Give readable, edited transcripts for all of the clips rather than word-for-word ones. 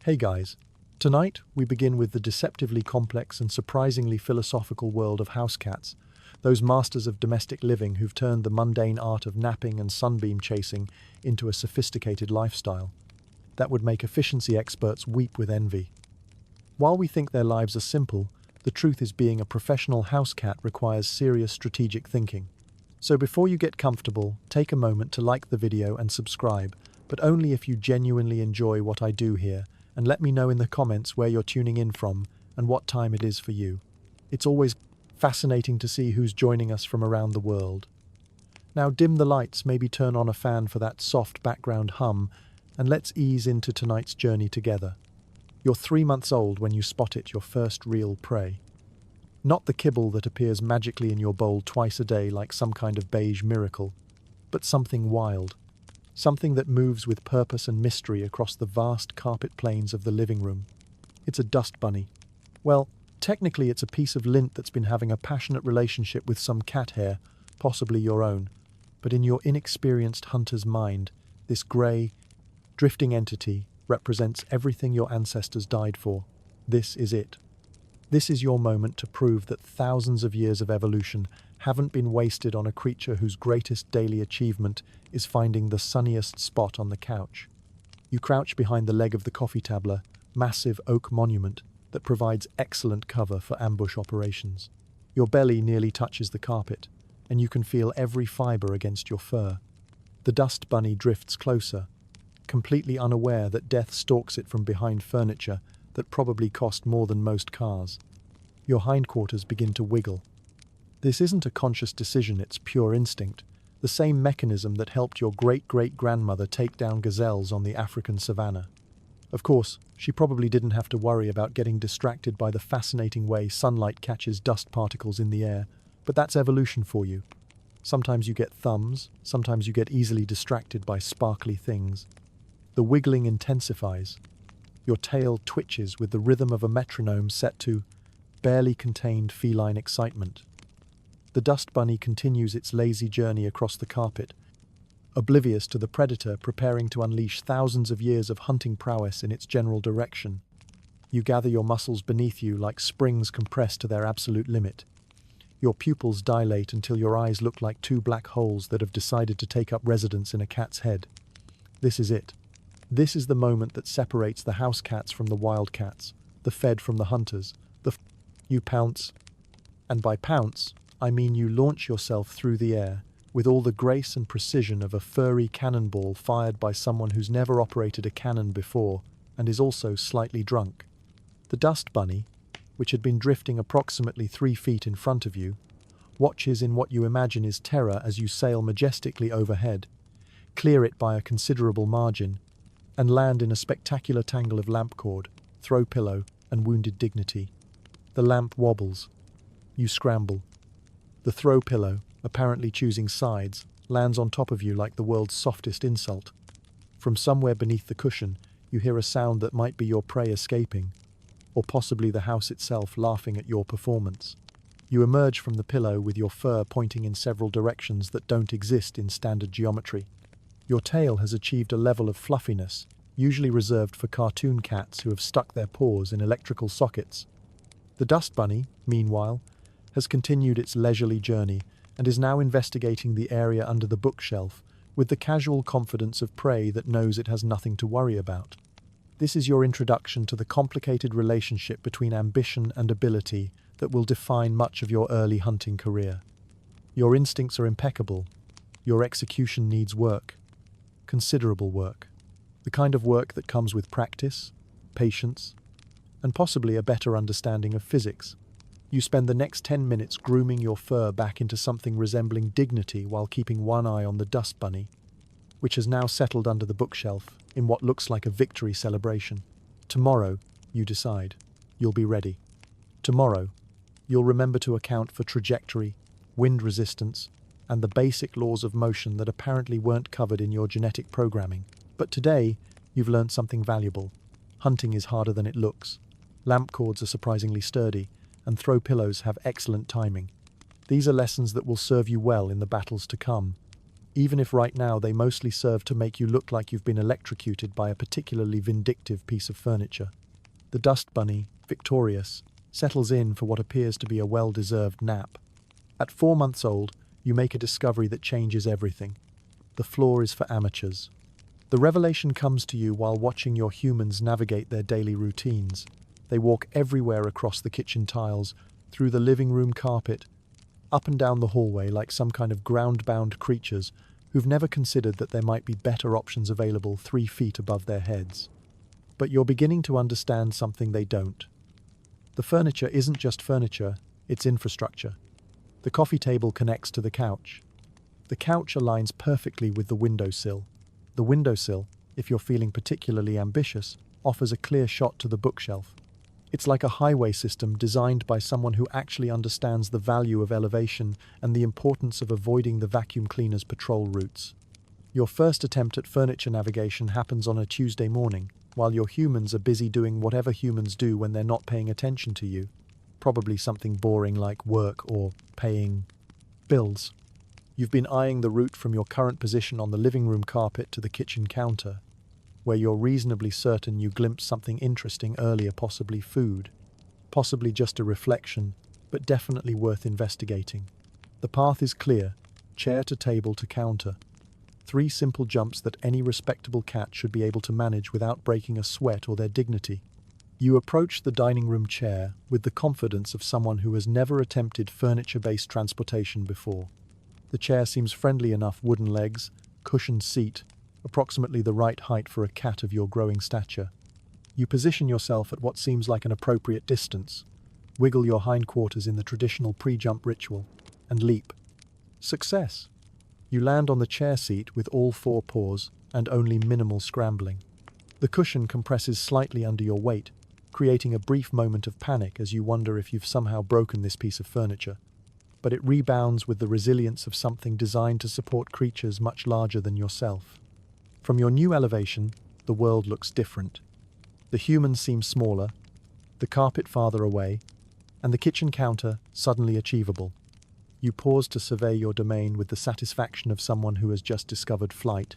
Hey guys, tonight we begin with the deceptively complex and surprisingly philosophical world of house cats, those masters of domestic living who've turned the mundane art of napping and sunbeam chasing into a sophisticated lifestyle that would make efficiency experts weep with envy. While we think their lives are simple, the truth is being a professional house cat requires serious strategic thinking. So before you get comfortable, take a moment to like the video and subscribe, but only if you genuinely enjoy what I do here, and let me know in the comments where you're tuning in from and what time it is for you. It's always fascinating to see who's joining us from around the world. Now dim the lights, maybe turn on a fan for that soft background hum, and let's ease into tonight's journey together. You're 3 months old when you spot it, your first real prey. Not the kibble that appears magically in your bowl twice a day like some kind of beige miracle, but something wild. Something that moves with purpose and mystery across the vast carpet plains of the living room. It's a dust bunny. Well, technically it's a piece of lint that's been having a passionate relationship with some cat hair, possibly your own. But in your inexperienced hunter's mind, this grey, drifting entity represents everything your ancestors died for. This is it. This is your moment to prove that thousands of years of evolution haven't been wasted on a creature whose greatest daily achievement is finding the sunniest spot on the couch. You crouch behind the leg of the coffee tabler, massive oak monument that provides excellent cover for ambush operations. Your belly nearly touches the carpet, and you can feel every fiber against your fur. The dust bunny drifts closer, completely unaware that death stalks it from behind furniture that probably cost more than most cars. Your hindquarters begin to wiggle. This isn't a conscious decision, it's pure instinct, the same mechanism that helped your great-great-grandmother take down gazelles on the African savanna. Of course, she probably didn't have to worry about getting distracted by the fascinating way sunlight catches dust particles in the air, but that's evolution for you. Sometimes you get thumbs, sometimes you get easily distracted by sparkly things. The wiggling intensifies. Your tail twitches with the rhythm of a metronome set to barely contained feline excitement. The dust bunny continues its lazy journey across the carpet, oblivious to the predator preparing to unleash thousands of years of hunting prowess in its general direction. You gather your muscles beneath you like springs compressed to their absolute limit. Your pupils dilate until your eyes look like two black holes that have decided to take up residence in a cat's head. This is it. This is the moment that separates the house cats from the wild cats, the fed from the hunters. You pounce, and by pounce, I mean you launch yourself through the air with all the grace and precision of a furry cannonball fired by someone who's never operated a cannon before and is also slightly drunk. The dust bunny, which had been drifting approximately 3 feet in front of you, watches in what you imagine is terror as you sail majestically overhead, clear it by a considerable margin, and land in a spectacular tangle of lamp cord, throw pillow, and wounded dignity. The lamp wobbles. You scramble. The throw pillow, apparently choosing sides, lands on top of you like the world's softest insult. From somewhere beneath the cushion, you hear a sound that might be your prey escaping, or possibly the house itself laughing at your performance. You emerge from the pillow with your fur pointing in several directions that don't exist in standard geometry. Your tail has achieved a level of fluffiness, usually reserved for cartoon cats who have stuck their paws in electrical sockets. The dust bunny, meanwhile, has continued its leisurely journey and is now investigating the area under the bookshelf with the casual confidence of prey that knows it has nothing to worry about. This is your introduction to the complicated relationship between ambition and ability that will define much of your early hunting career. Your instincts are impeccable. Your execution needs work. Considerable work. The kind of work that comes with practice, patience, and possibly a better understanding of physics. You spend the next 10 minutes grooming your fur back into something resembling dignity while keeping one eye on the dust bunny, which has now settled under the bookshelf in what looks like a victory celebration. Tomorrow, you decide, you'll be ready. Tomorrow, you'll remember to account for trajectory, wind resistance, and the basic laws of motion that apparently weren't covered in your genetic programming. But today, you've learned something valuable. Hunting is harder than it looks. Lamp cords are surprisingly sturdy, and throw pillows have excellent timing. These are lessons that will serve you well in the battles to come. even if right now they mostly serve to make you look like you've been electrocuted by a particularly vindictive piece of furniture. The dust bunny, victorious, settles in for what appears to be a well-deserved nap. At 4 months old, you make a discovery that changes everything. The floor is for amateurs. The revelation comes to you while watching your humans navigate their daily routines. They walk everywhere across the kitchen tiles, through the living room carpet, up and down the hallway like some kind of ground-bound creatures who've never considered that there might be better options available 3 feet above their heads. But you're beginning to understand something they don't. The furniture isn't just furniture, it's infrastructure. The coffee table connects to the couch. The couch aligns perfectly with the windowsill. The windowsill, if you're feeling particularly ambitious, offers a clear shot to the bookshelf. It's like a highway system designed by someone who actually understands the value of elevation and the importance of avoiding the vacuum cleaner's patrol routes. Your first attempt at furniture navigation happens on a Tuesday morning, while your humans are busy doing whatever humans do when they're not paying attention to you. Probably something boring like work or paying bills. You've been eyeing the route from your current position on the living room carpet to the kitchen counter, where you're reasonably certain you glimpsed something interesting earlier, possibly food, possibly just a reflection, but definitely worth investigating. The path is clear, chair to table to counter. 3 simple jumps that any respectable cat should be able to manage without breaking a sweat or their dignity. You approach the dining room chair with the confidence of someone who has never attempted furniture-based transportation before. The chair seems friendly enough, wooden legs, cushioned seat, approximately the right height for a cat of your growing stature. You position yourself at what seems like an appropriate distance, wiggle your hindquarters in the traditional pre-jump ritual, and leap. Success! You land on the chair seat with all 4 paws and only minimal scrambling. The cushion compresses slightly under your weight, creating a brief moment of panic as you wonder if you've somehow broken this piece of furniture. But it rebounds with the resilience of something designed to support creatures much larger than yourself. From your new elevation, the world looks different. The humans seem smaller, the carpet farther away, and the kitchen counter suddenly achievable. You pause to survey your domain with the satisfaction of someone who has just discovered flight.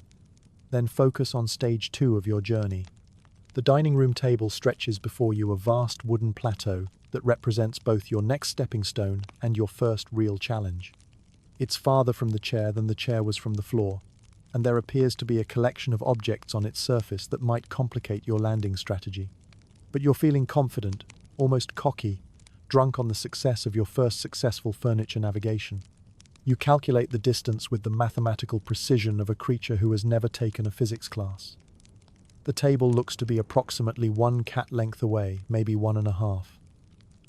Then focus on stage 2 of your journey. The dining room table stretches before you, a vast wooden plateau that represents both your next stepping stone and your first real challenge. It's farther from the chair than the chair was from the floor, and there appears to be a collection of objects on its surface that might complicate your landing strategy. But you're feeling confident, almost cocky, drunk on the success of your first successful furniture navigation. You calculate the distance with the mathematical precision of a creature who has never taken a physics class. The table looks to be approximately 1 cat length away, maybe 1.5.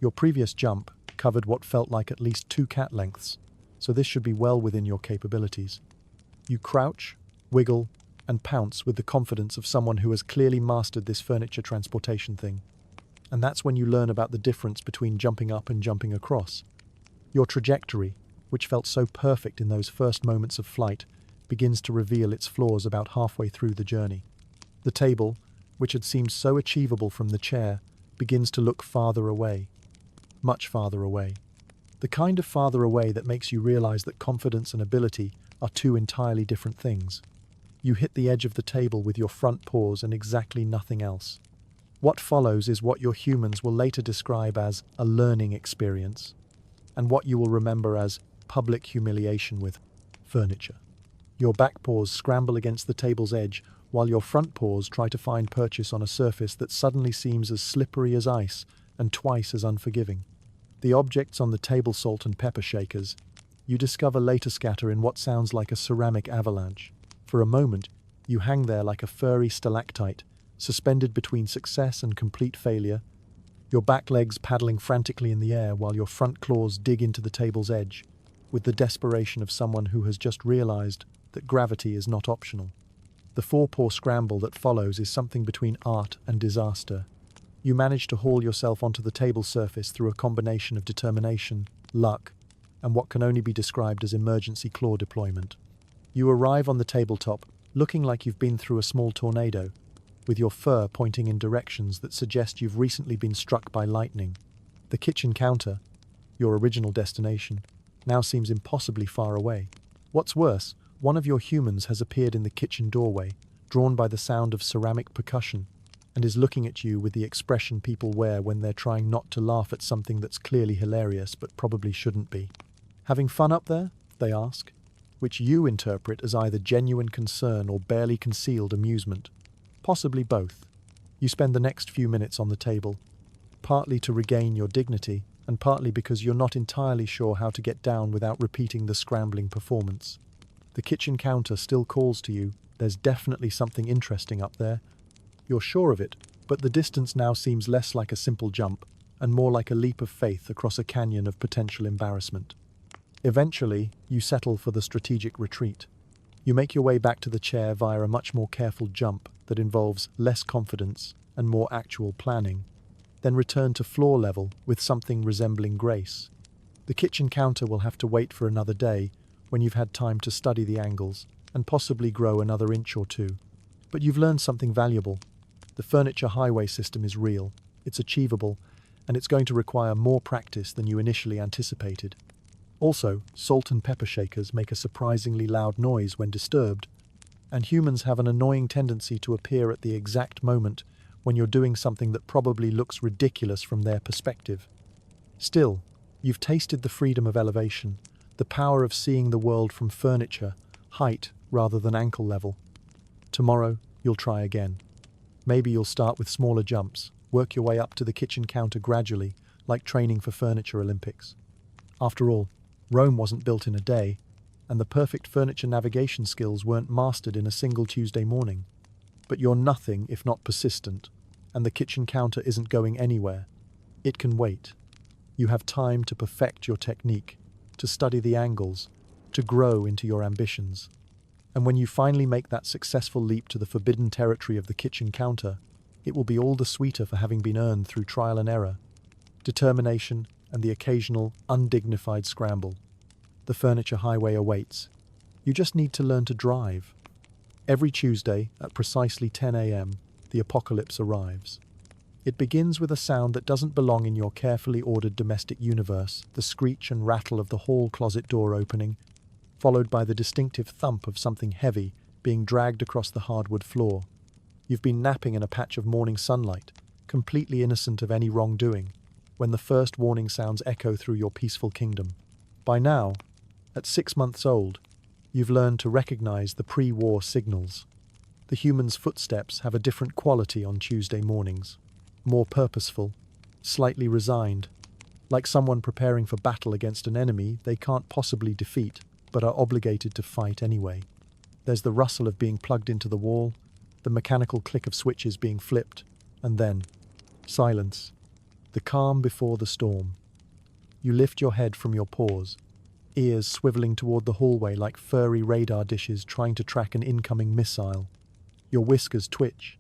Your previous jump covered what felt like at least 2 cat lengths, so this should be well within your capabilities. You crouch, wiggle, and pounce with the confidence of someone who has clearly mastered this furniture transportation thing. And that's when you learn about the difference between jumping up and jumping across. Your trajectory, which felt so perfect in those first moments of flight, begins to reveal its flaws about halfway through the journey. The table, which had seemed so achievable from the chair, begins to look farther away. Much farther away. The kind of farther away that makes you realize that confidence and ability are 2 entirely different things. You hit the edge of the table with your front paws and exactly nothing else. What follows is what your humans will later describe as a learning experience, and what you will remember as public humiliation with furniture. Your back paws scramble against the table's edge, while your front paws try to find purchase on a surface that suddenly seems as slippery as ice and twice as unforgiving. The objects on the table, salt and pepper shakers, you discover later scatter in what sounds like a ceramic avalanche. For a moment, you hang there like a furry stalactite, suspended between success and complete failure, your back legs paddling frantically in the air while your front claws dig into the table's edge, with the desperation of someone who has just realized that gravity is not optional. The 4-paw scramble that follows is something between art and disaster. You manage to haul yourself onto the table surface through a combination of determination, luck, and what can only be described as emergency claw deployment. You arrive on the tabletop, looking like you've been through a small tornado, with your fur pointing in directions that suggest you've recently been struck by lightning. The kitchen counter, your original destination, now seems impossibly far away. What's worse, one of your humans has appeared in the kitchen doorway, drawn by the sound of ceramic percussion, and is looking at you with the expression people wear when they're trying not to laugh at something that's clearly hilarious but probably shouldn't be. "Having fun up there?" they ask, which you interpret as either genuine concern or barely concealed amusement. Possibly both. You spend the next few minutes on the table, partly to regain your dignity, and partly because you're not entirely sure how to get down without repeating the scrambling performance. The kitchen counter still calls to you. There's definitely something interesting up there. You're sure of it, but the distance now seems less like a simple jump and more like a leap of faith across a canyon of potential embarrassment. Eventually, you settle for the strategic retreat. You make your way back to the chair via a much more careful jump that involves less confidence and more actual planning, then return to floor level with something resembling grace. The kitchen counter will have to wait for another day when you've had time to study the angles and possibly grow another inch or two. But you've learned something valuable. The furniture highway system is real, it's achievable, and it's going to require more practice than you initially anticipated. Also, salt and pepper shakers make a surprisingly loud noise when disturbed, and humans have an annoying tendency to appear at the exact moment when you're doing something that probably looks ridiculous from their perspective. Still, you've tasted the freedom of elevation, the power of seeing the world from furniture, height rather than ankle level. Tomorrow, you'll try again. Maybe you'll start with smaller jumps, work your way up to the kitchen counter gradually, like training for furniture Olympics. After all, Rome wasn't built in a day, and the perfect furniture navigation skills weren't mastered in a single Tuesday morning. But you're nothing if not persistent, and the kitchen counter isn't going anywhere. It can wait. You have time to perfect your technique, to study the angles, to grow into your ambitions. And when you finally make that successful leap to the forbidden territory of the kitchen counter, it will be all the sweeter for having been earned through trial and error, determination, and the occasional undignified scramble. The furniture highway awaits. You just need to learn to drive. Every Tuesday at precisely 10 a.m., the apocalypse arrives. It begins with a sound that doesn't belong in your carefully ordered domestic universe, the screech and rattle of the hall closet door opening, followed by the distinctive thump of something heavy being dragged across the hardwood floor. You've been napping in a patch of morning sunlight, completely innocent of any wrongdoing, when the first warning sounds echo through your peaceful kingdom. By now, at 6 months old, you've learned to recognize the pre-war signals. The human's footsteps have a different quality on Tuesday mornings, more purposeful, slightly resigned, like someone preparing for battle against an enemy they can't possibly defeat, but are obligated to fight anyway. There's the rustle of being plugged into the wall, the mechanical click of switches being flipped, and then silence, the calm before the storm. You lift your head from your paws, ears swiveling toward the hallway like furry radar dishes trying to track an incoming missile. Your whiskers twitch.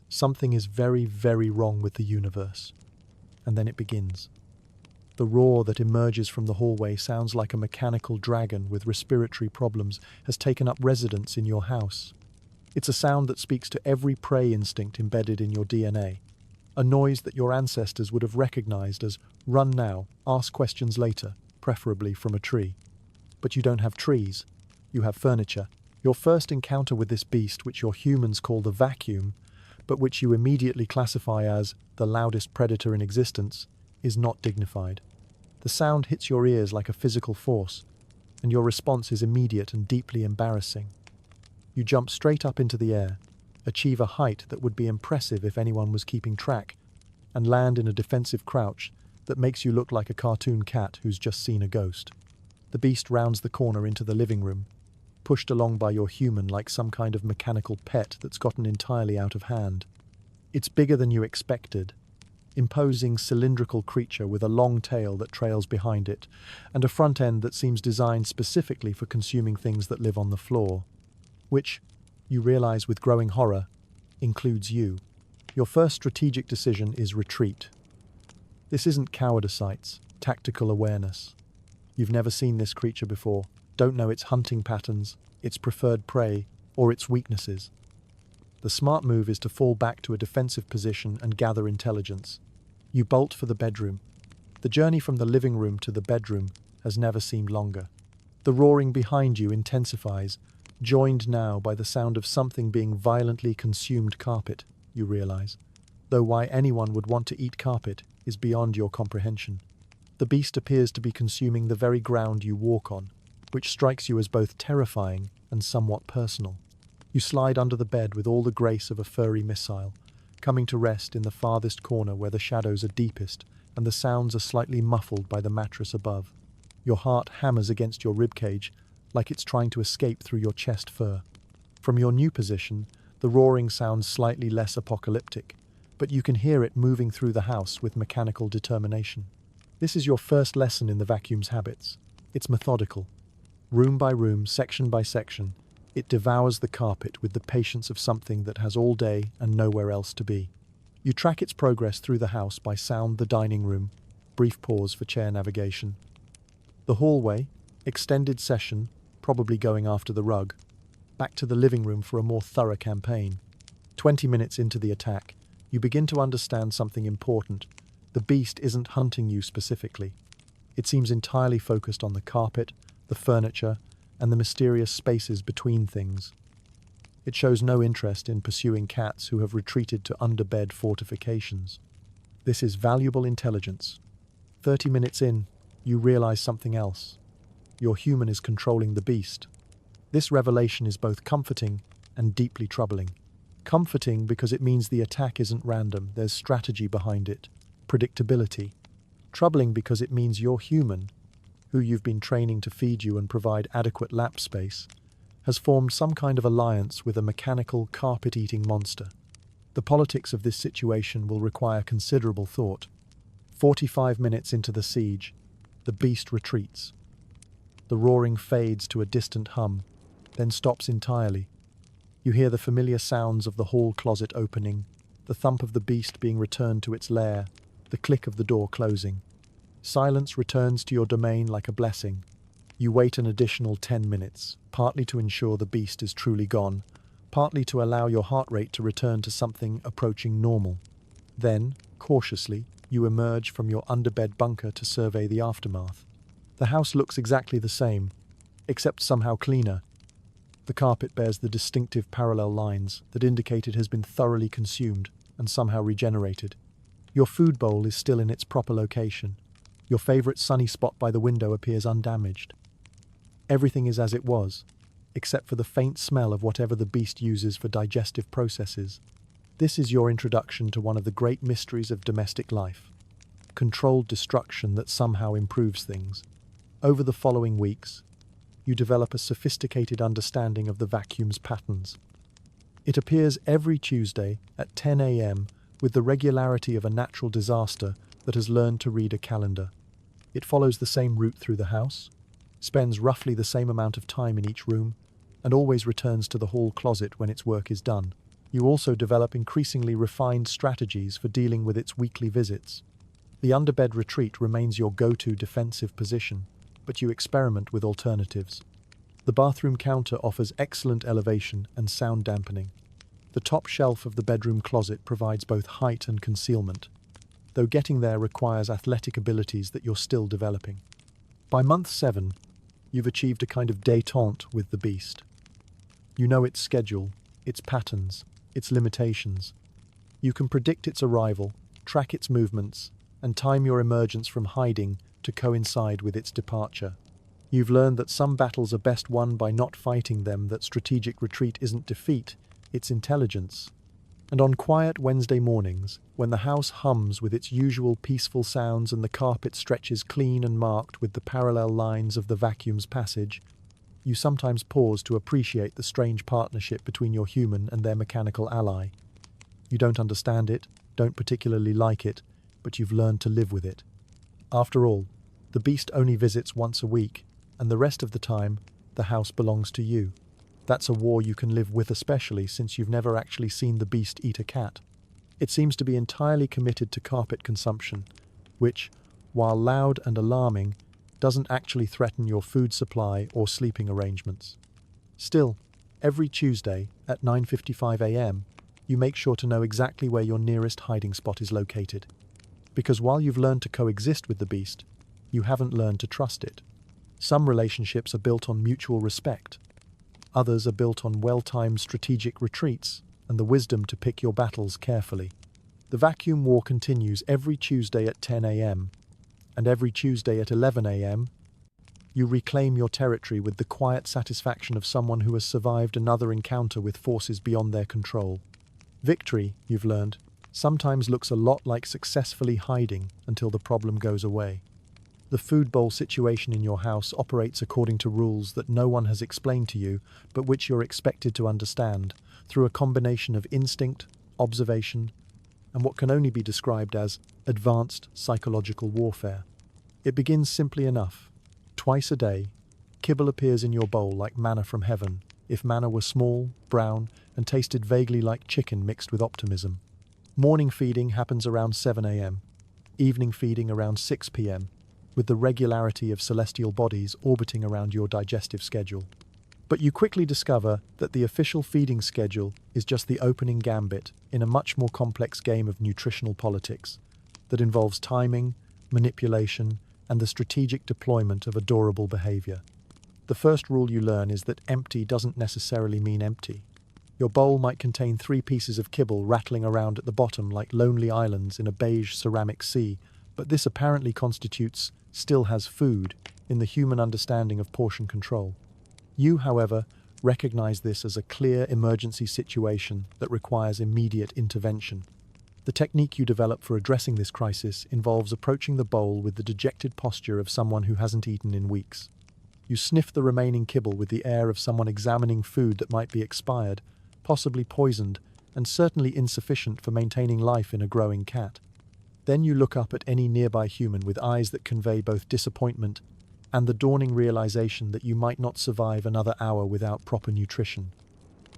Something is very, very wrong with the universe. And then it begins. The roar that emerges from the hallway sounds like a mechanical dragon with respiratory problems has taken up residence in your house. It's a sound that speaks to every prey instinct embedded in your DNA. A noise that your ancestors would have recognized as run now, ask questions later, preferably from a tree. But you don't have trees. You have furniture. Your first encounter with this beast, which your humans call the vacuum, but which you immediately classify as the loudest predator in existence, is not dignified. The sound hits your ears like a physical force, and your response is immediate and deeply embarrassing. You jump straight up into the air, achieve a height that would be impressive if anyone was keeping track, and land in a defensive crouch that makes you look like a cartoon cat who's just seen a ghost. The beast rounds the corner into the living room, pushed along by your human like some kind of mechanical pet that's gotten entirely out of hand. It's bigger than you expected. Imposing cylindrical creature with a long tail that trails behind it, and a front end that seems designed specifically for consuming things that live on the floor. Which, you realize with growing horror, includes you. Your first strategic decision is retreat. This isn't cowardice, it's tactical awareness. You've never seen this creature before, don't know its hunting patterns, its preferred prey, or its weaknesses. The smart move is to fall back to a defensive position and gather intelligence. You bolt for the bedroom. The journey from the living room to the bedroom has never seemed longer. The roaring behind you intensifies, joined now by the sound of something being violently consumed carpet, you realize. Though why anyone would want to eat carpet is beyond your comprehension. The beast appears to be consuming the very ground you walk on, which strikes you as both terrifying and somewhat personal. You slide under the bed with all the grace of a furry missile, coming to rest in the farthest corner where the shadows are deepest and the sounds are slightly muffled by the mattress above. Your heart hammers against your ribcage like it's trying to escape through your chest fur. From your new position, the roaring sounds slightly less apocalyptic, but you can hear it moving through the house with mechanical determination. This is your first lesson in the vacuum's habits. It's methodical. Room by room, section by section, it devours the carpet with the patience of something that has all day and nowhere else to be. You track its progress through the house by sound the dining room, brief pause for chair navigation. The hallway, extended session, probably going after the rug. Back to the living room for a more thorough campaign. 20 minutes into the attack, you begin to understand something important. The beast isn't hunting you specifically. It seems entirely focused on the carpet, the furniture, and the mysterious spaces between things. It shows no interest in pursuing cats who have retreated to underbed fortifications. This is valuable intelligence. 30 minutes in, you realize something else. Your human is controlling the beast. This revelation is both comforting and deeply troubling. Comforting because it means the attack isn't random, there's strategy behind it, predictability. Troubling because it means your human, who you've been training to feed you and provide adequate lap space, has formed some kind of alliance with a mechanical, carpet-eating monster. The politics of this situation will require considerable thought. 45 minutes into the siege, the beast retreats. The roaring fades to a distant hum, then stops entirely. You hear the familiar sounds of the hall closet opening, the thump of the beast being returned to its lair, the click of the door closing. Silence returns to your domain like a blessing. You wait an additional 10 minutes, partly to ensure the beast is truly gone, partly to allow your heart rate to return to something approaching normal. Then, cautiously, you emerge from your underbed bunker to survey the aftermath. The house looks exactly the same, except somehow cleaner. The carpet bears the distinctive parallel lines that indicate it has been thoroughly consumed and somehow regenerated. Your food bowl is still in its proper location. Your favorite sunny spot by the window appears undamaged. Everything is as it was, except for the faint smell of whatever the beast uses for digestive processes. This is your introduction to one of the great mysteries of domestic life. Controlled destruction that somehow improves things. Over the following weeks, you develop a sophisticated understanding of the vacuum's patterns. It appears every Tuesday at 10 a.m. with the regularity of a natural disaster that has learned to read a calendar. It follows the same route through the house, spends roughly the same amount of time in each room, and always returns to the hall closet when its work is done. You also develop increasingly refined strategies for dealing with its weekly visits. The underbed retreat remains your go-to defensive position, but you experiment with alternatives. The bathroom counter offers excellent elevation and sound dampening. The top shelf of the bedroom closet provides both height and concealment, though getting there requires athletic abilities that you're still developing. By month 7, you've achieved a kind of détente with the beast. You know its schedule, its patterns, its limitations. You can predict its arrival, track its movements, and time your emergence from hiding to coincide with its departure. You've learned that some battles are best won by not fighting them, that strategic retreat isn't defeat, it's intelligence. And on quiet Wednesday mornings, when the house hums with its usual peaceful sounds and the carpet stretches clean and marked with the parallel lines of the vacuum's passage, you sometimes pause to appreciate the strange partnership between your human and their mechanical ally. You don't understand it, don't particularly like it, but you've learned to live with it. After all, the beast only visits once a week, and the rest of the time, the house belongs to you. That's a war you can live with, especially since you've never actually seen the beast eat a cat. It seems to be entirely committed to carpet consumption, which, while loud and alarming, doesn't actually threaten your food supply or sleeping arrangements. Still, every Tuesday at 9:55 a.m., you make sure to know exactly where your nearest hiding spot is located. Because while you've learned to coexist with the beast, you haven't learned to trust it. Some relationships are built on mutual respect. Others are built on well-timed strategic retreats and the wisdom to pick your battles carefully. The vacuum war continues every Tuesday at 10 a.m. and every Tuesday at 11 a.m. You reclaim your territory with the quiet satisfaction of someone who has survived another encounter with forces beyond their control. Victory, you've learned, sometimes looks a lot like successfully hiding until the problem goes away. The food bowl situation in your house operates according to rules that no one has explained to you, but which you're expected to understand, through a combination of instinct, observation, and what can only be described as advanced psychological warfare. It begins simply enough. Twice a day, kibble appears in your bowl like manna from heaven, if manna were small, brown, and tasted vaguely like chicken mixed with optimism. Morning feeding happens around 7 a.m., evening feeding around 6 p.m., with the regularity of celestial bodies orbiting around your digestive schedule. But you quickly discover that the official feeding schedule is just the opening gambit in a much more complex game of nutritional politics that involves timing, manipulation, and the strategic deployment of adorable behavior. The first rule you learn is that empty doesn't necessarily mean empty. Your bowl might contain 3 pieces of kibble rattling around at the bottom like lonely islands in a beige ceramic sea, but this apparently constitutes still has food in the human understanding of portion control. You, however, recognize this as a clear emergency situation that requires immediate intervention. The technique you develop for addressing this crisis involves approaching the bowl with the dejected posture of someone who hasn't eaten in weeks. You sniff the remaining kibble with the air of someone examining food that might be expired, possibly poisoned, and certainly insufficient for maintaining life in a growing cat. Then you look up at any nearby human with eyes that convey both disappointment and the dawning realization that you might not survive another hour without proper nutrition.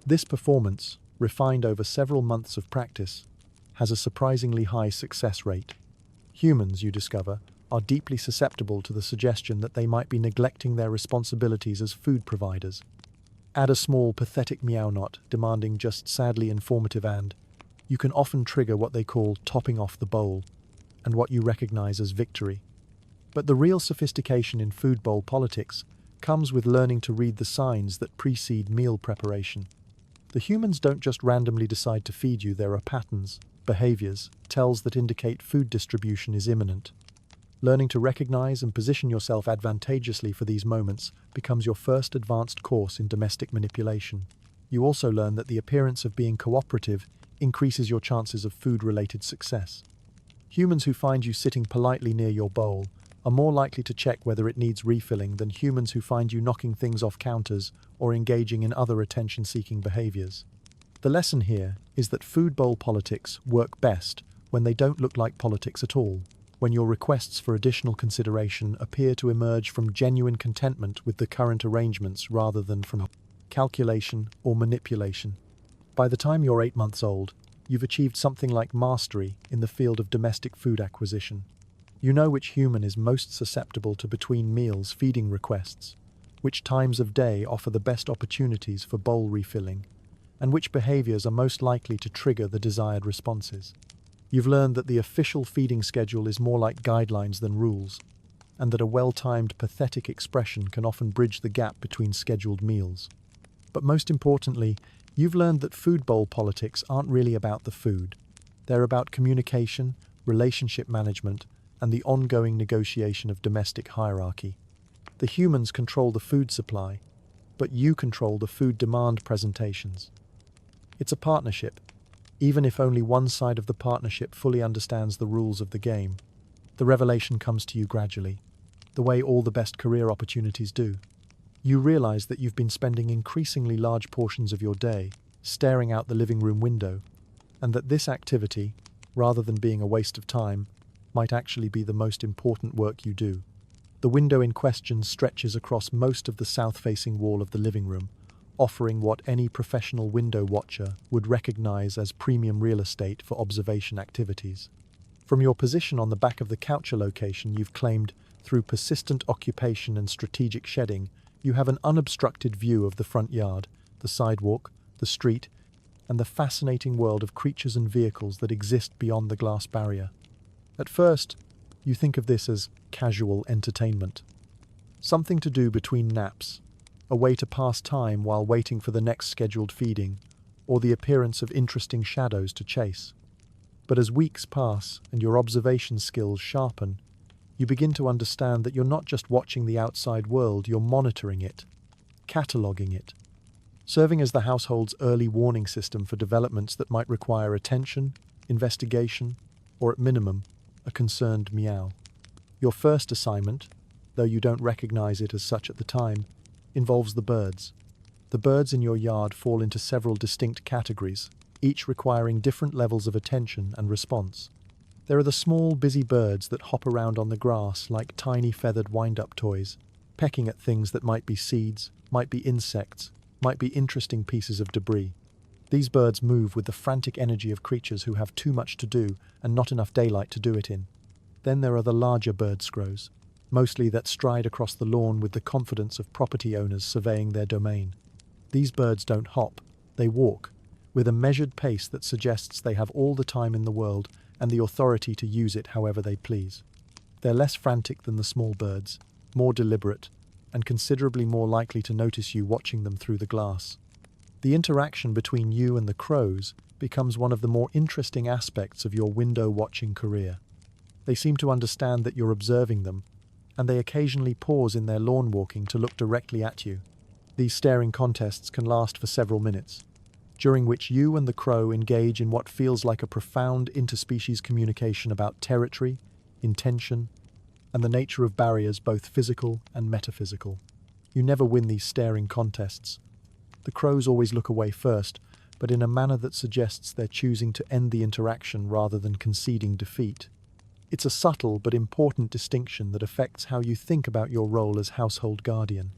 This performance, refined over several months of practice, has a surprisingly high success rate. Humans, you discover, are deeply susceptible to the suggestion that they might be neglecting their responsibilities as food providers. Add a small, pathetic meow knot demanding just sadly informative and you can often trigger what they call topping off the bowl, and what you recognize as victory. But the real sophistication in food bowl politics comes with learning to read the signs that precede meal preparation. The humans don't just randomly decide to feed you, there are patterns, behaviors, tells that indicate food distribution is imminent. Learning to recognize and position yourself advantageously for these moments becomes your first advanced course in domestic manipulation. You also learn that the appearance of being cooperative increases your chances of food-related success. Humans who find you sitting politely near your bowl are more likely to check whether it needs refilling than humans who find you knocking things off counters or engaging in other attention-seeking behaviors. The lesson here is that food bowl politics work best when they don't look like politics at all, when your requests for additional consideration appear to emerge from genuine contentment with the current arrangements rather than from calculation or manipulation. By the time you're 8 months old, you've achieved something like mastery in the field of domestic food acquisition. You know which human is most susceptible to between meals feeding requests, which times of day offer the best opportunities for bowl refilling, and which behaviors are most likely to trigger the desired responses. You've learned that the official feeding schedule is more like guidelines than rules, and that a well-timed, pathetic expression can often bridge the gap between scheduled meals. But most importantly, you've learned that food bowl politics aren't really about the food. They're about communication, relationship management, and the ongoing negotiation of domestic hierarchy. The humans control the food supply, but you control the food demand presentations. It's a partnership, even if only one side of the partnership fully understands the rules of the game. The revelation comes to you gradually, the way all the best career opportunities do. You realize that you've been spending increasingly large portions of your day staring out the living room window, and that this activity, rather than being a waste of time, might actually be the most important work you do. The window in question stretches across most of the south-facing wall of the living room, offering what any professional window watcher would recognize as premium real estate for observation activities. From your position on the back of the coucher location you've claimed through persistent occupation and strategic shedding, you have an unobstructed view of the front yard, the sidewalk, the street, and the fascinating world of creatures and vehicles that exist beyond the glass barrier. At first, you think of this as casual entertainment, something to do between naps, a way to pass time while waiting for the next scheduled feeding, or the appearance of interesting shadows to chase. But as weeks pass and your observation skills sharpen, you begin to understand that you're not just watching the outside world, you're monitoring it, cataloguing it, serving as the household's early warning system for developments that might require attention, investigation, or at minimum, a concerned meow. Your first assignment, though you don't recognize it as such at the time, involves the birds. The birds in your yard fall into several distinct categories, each requiring different levels of attention and response. There are the small, busy birds that hop around on the grass like tiny feathered wind-up toys, pecking at things that might be seeds, might be insects, might be interesting pieces of debris. These birds move with the frantic energy of creatures who have too much to do and not enough daylight to do it in. Then there are the larger bird scrows, mostly that stride across the lawn with the confidence of property owners surveying their domain. These birds don't hop, they walk, with a measured pace that suggests they have all the time in the world and the authority to use it however they please. They're less frantic than the small birds, more deliberate, and considerably more likely to notice you watching them through the glass. The interaction between you and the crows becomes one of the more interesting aspects of your window-watching career. They seem to understand that you're observing them, and they occasionally pause in their lawn walking to look directly at you. These staring contests can last for several minutes, during which you and the crow engage in what feels like a profound interspecies communication about territory, intention, and the nature of barriers both physical and metaphysical. You never win these staring contests. The crows always look away first, but in a manner that suggests they're choosing to end the interaction rather than conceding defeat. It's a subtle but important distinction that affects how you think about your role as household guardian.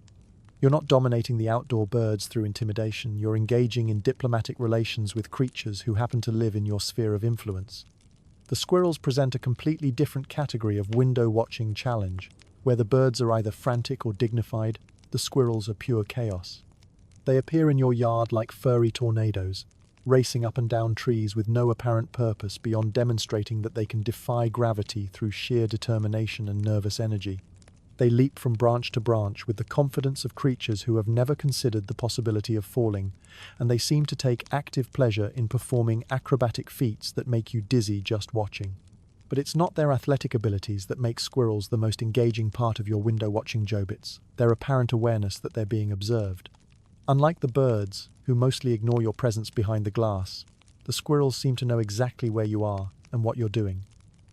You're not dominating the outdoor birds through intimidation, you're engaging in diplomatic relations with creatures who happen to live in your sphere of influence. The squirrels present a completely different category of window-watching challenge, where the birds are either frantic or dignified, the squirrels are pure chaos. They appear in your yard like furry tornadoes, racing up and down trees with no apparent purpose beyond demonstrating that they can defy gravity through sheer determination and nervous energy. They leap from branch to branch with the confidence of creatures who have never considered the possibility of falling, and they seem to take active pleasure in performing acrobatic feats that make you dizzy just watching. But it's not their athletic abilities that make squirrels the most engaging part of your window-watching jobits, their apparent awareness that they're being observed. Unlike the birds, who mostly ignore your presence behind the glass, the squirrels seem to know exactly where you are and what you're doing.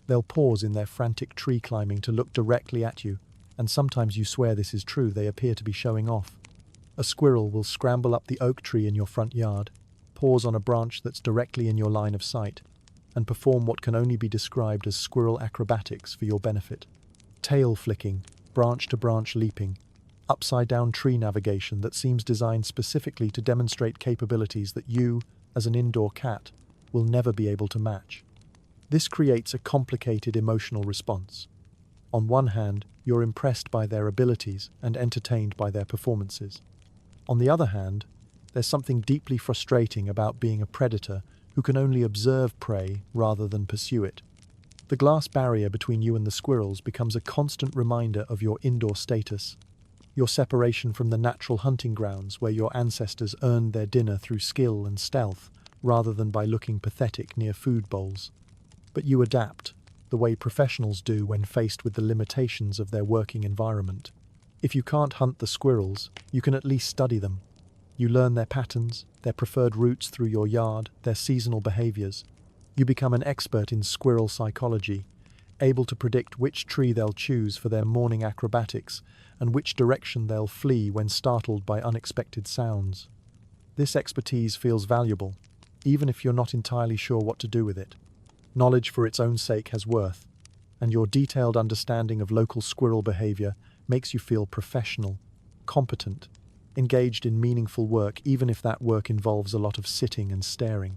They'll pause in their frantic tree climbing to look directly at you, and sometimes you swear this is true, they appear to be showing off. A squirrel will scramble up the oak tree in your front yard, pause on a branch that's directly in your line of sight, and perform what can only be described as squirrel acrobatics for your benefit. Tail flicking, branch-to-branch leaping, upside-down tree navigation that seems designed specifically to demonstrate capabilities that you, as an indoor cat, will never be able to match. This creates a complicated emotional response. On one hand, you're impressed by their abilities and entertained by their performances. On the other hand, there's something deeply frustrating about being a predator who can only observe prey rather than pursue it. The glass barrier between you and the squirrels becomes a constant reminder of your indoor status, your separation from the natural hunting grounds where your ancestors earned their dinner through skill and stealth rather than by looking pathetic near food bowls. But you adapt, the way professionals do when faced with the limitations of their working environment. If you can't hunt the squirrels, you can at least study them. You learn their patterns, their preferred routes through your yard, their seasonal behaviors. You become an expert in squirrel psychology, able to predict which tree they'll choose for their morning acrobatics and which direction they'll flee when startled by unexpected sounds. This expertise feels valuable, even if you're not entirely sure what to do with it. Knowledge for its own sake has worth, and your detailed understanding of local squirrel behavior makes you feel professional, competent, engaged in meaningful work even if that work involves a lot of sitting and staring.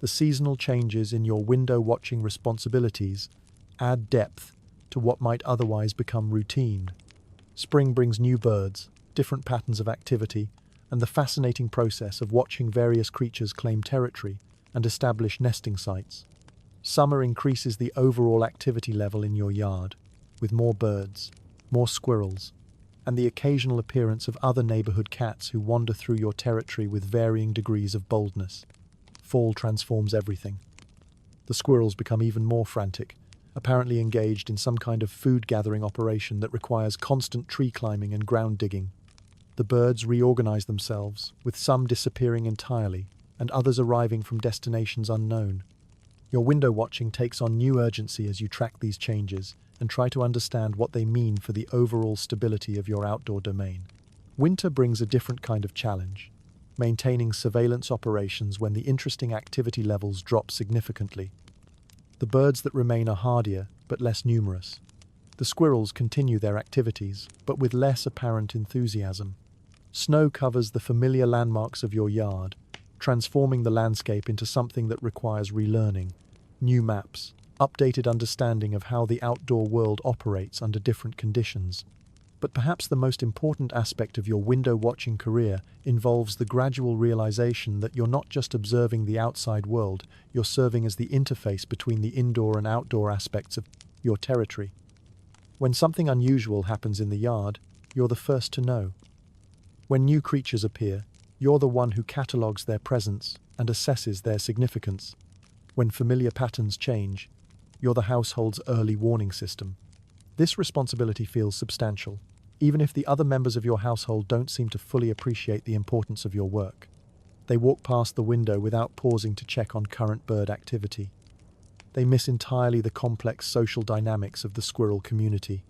The seasonal changes in your window-watching responsibilities add depth to what might otherwise become routine. Spring brings new birds, different patterns of activity, and the fascinating process of watching various creatures claim territory and establish nesting sites. Summer increases the overall activity level in your yard, with more birds, more squirrels, and the occasional appearance of other neighborhood cats who wander through your territory with varying degrees of boldness. Fall transforms everything. The squirrels become even more frantic, apparently engaged in some kind of food-gathering operation that requires constant tree climbing and ground digging. The birds reorganize themselves, with some disappearing entirely, and others arriving from destinations unknown. Your window watching takes on new urgency as you track these changes and try to understand what they mean for the overall stability of your outdoor domain. Winter brings a different kind of challenge, maintaining surveillance operations when the interesting activity levels drop significantly. The birds that remain are hardier, but less numerous. The squirrels continue their activities, but with less apparent enthusiasm. Snow covers the familiar landmarks of your yard, transforming the landscape into something that requires relearning, new maps, updated understanding of how the outdoor world operates under different conditions. But perhaps the most important aspect of your window-watching career involves the gradual realization that you're not just observing the outside world, you're serving as the interface between the indoor and outdoor aspects of your territory. When something unusual happens in the yard, you're the first to know. When new creatures appear, you're the one who catalogues their presence and assesses their significance. When familiar patterns change, you're the household's early warning system. This responsibility feels substantial, even if the other members of your household don't seem to fully appreciate the importance of your work. They walk past the window without pausing to check on current bird activity. They miss entirely the complex social dynamics of the squirrel community.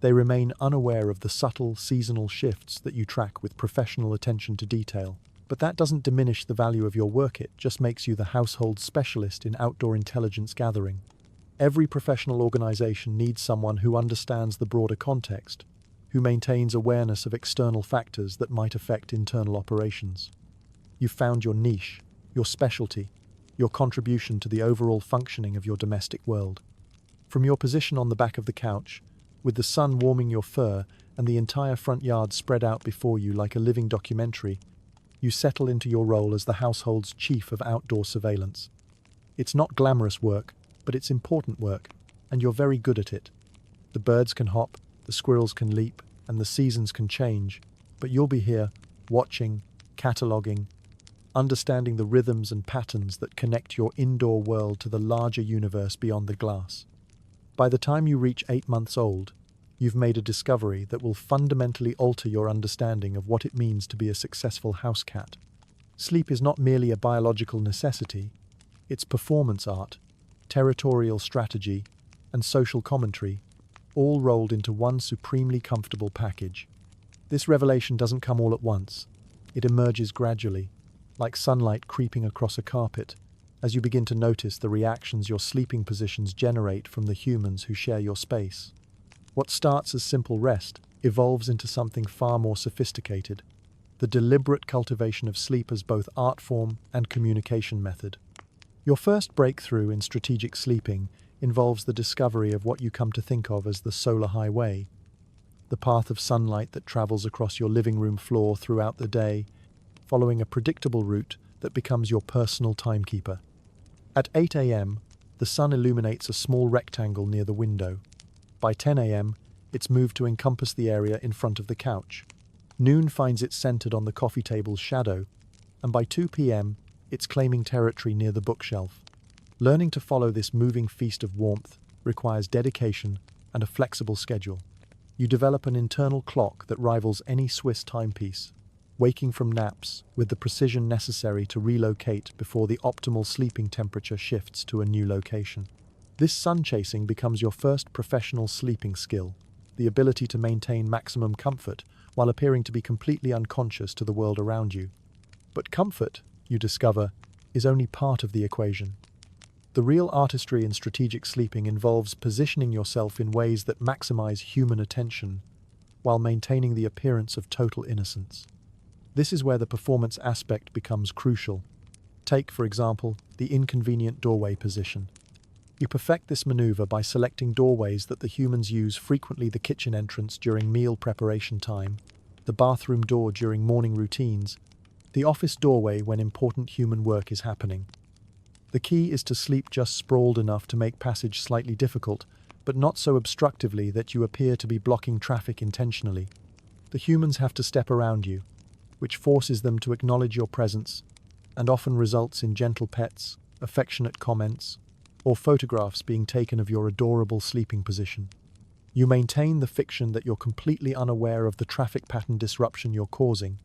They remain unaware of the subtle seasonal shifts that you track with professional attention to detail. But that doesn't diminish the value of your work, it just makes you the household specialist in outdoor intelligence gathering. Every professional organization needs someone who understands the broader context, who maintains awareness of external factors that might affect internal operations. You've found your niche, your specialty, your contribution to the overall functioning of your domestic world. From your position on the back of the couch, with the sun warming your fur and the entire front yard spread out before you like a living documentary, you settle into your role as the household's chief of outdoor surveillance. It's not glamorous work, but it's important work, and you're very good at it. The birds can hop, the squirrels can leap, and the seasons can change, but you'll be here, watching, cataloging, understanding the rhythms and patterns that connect your indoor world to the larger universe beyond the glass. By the time you reach 8 months old, you've made a discovery that will fundamentally alter your understanding of what it means to be a successful house cat. Sleep is not merely a biological necessity, it's performance art, territorial strategy, and social commentary, all rolled into one supremely comfortable package. This revelation doesn't come all at once. It emerges gradually, like sunlight creeping across a carpet, as you begin to notice the reactions your sleeping positions generate from the humans who share your space. What starts as simple rest evolves into something far more sophisticated, the deliberate cultivation of sleep as both art form and communication method. Your first breakthrough in strategic sleeping involves the discovery of what you come to think of as the solar highway, the path of sunlight that travels across your living room floor throughout the day, following a predictable route that becomes your personal timekeeper. At 8 a.m., the sun illuminates a small rectangle near the window. By 10 a.m., it's moved to encompass the area in front of the couch. Noon finds it centered on the coffee table's shadow, and by 2 p.m., it's claiming territory near the bookshelf. Learning to follow this moving feast of warmth requires dedication and a flexible schedule. You develop an internal clock that rivals any Swiss timepiece, waking from naps with the precision necessary to relocate before the optimal sleeping temperature shifts to a new location. This sun chasing becomes your first professional sleeping skill, the ability to maintain maximum comfort while appearing to be completely unconscious to the world around you. But comfort, you discover, is only part of the equation. The real artistry in strategic sleeping involves positioning yourself in ways that maximize human attention while maintaining the appearance of total innocence. This is where the performance aspect becomes crucial. Take, for example, the inconvenient doorway position. You perfect this maneuver by selecting doorways that the humans use frequently: the kitchen entrance during meal preparation time, the bathroom door during morning routines, the office doorway when important human work is happening. The key is to sleep just sprawled enough to make passage slightly difficult, but not so obstructively that you appear to be blocking traffic intentionally. The humans have to step around you, which forces them to acknowledge your presence and often results in gentle pets, affectionate comments, or photographs being taken of your adorable sleeping position. You maintain the fiction that you're completely unaware of the traffic pattern disruption you're causing,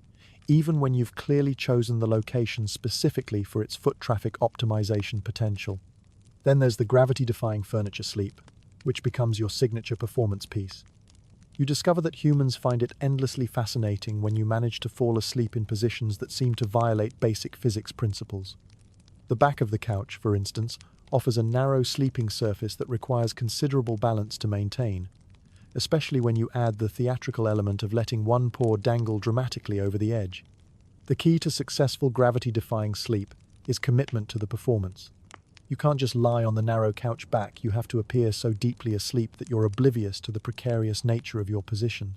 even when you've clearly chosen the location specifically for its foot traffic optimization potential. Then there's the gravity-defying furniture sleep, which becomes your signature performance piece. You discover that humans find it endlessly fascinating when you manage to fall asleep in positions that seem to violate basic physics principles. The back of the couch, for instance, offers a narrow sleeping surface that requires considerable balance to maintain, especially when you add the theatrical element of letting one paw dangle dramatically over the edge. The key to successful gravity-defying sleep is commitment to the performance. You can't just lie on the narrow couch back, you have to appear so deeply asleep that you're oblivious to the precarious nature of your position.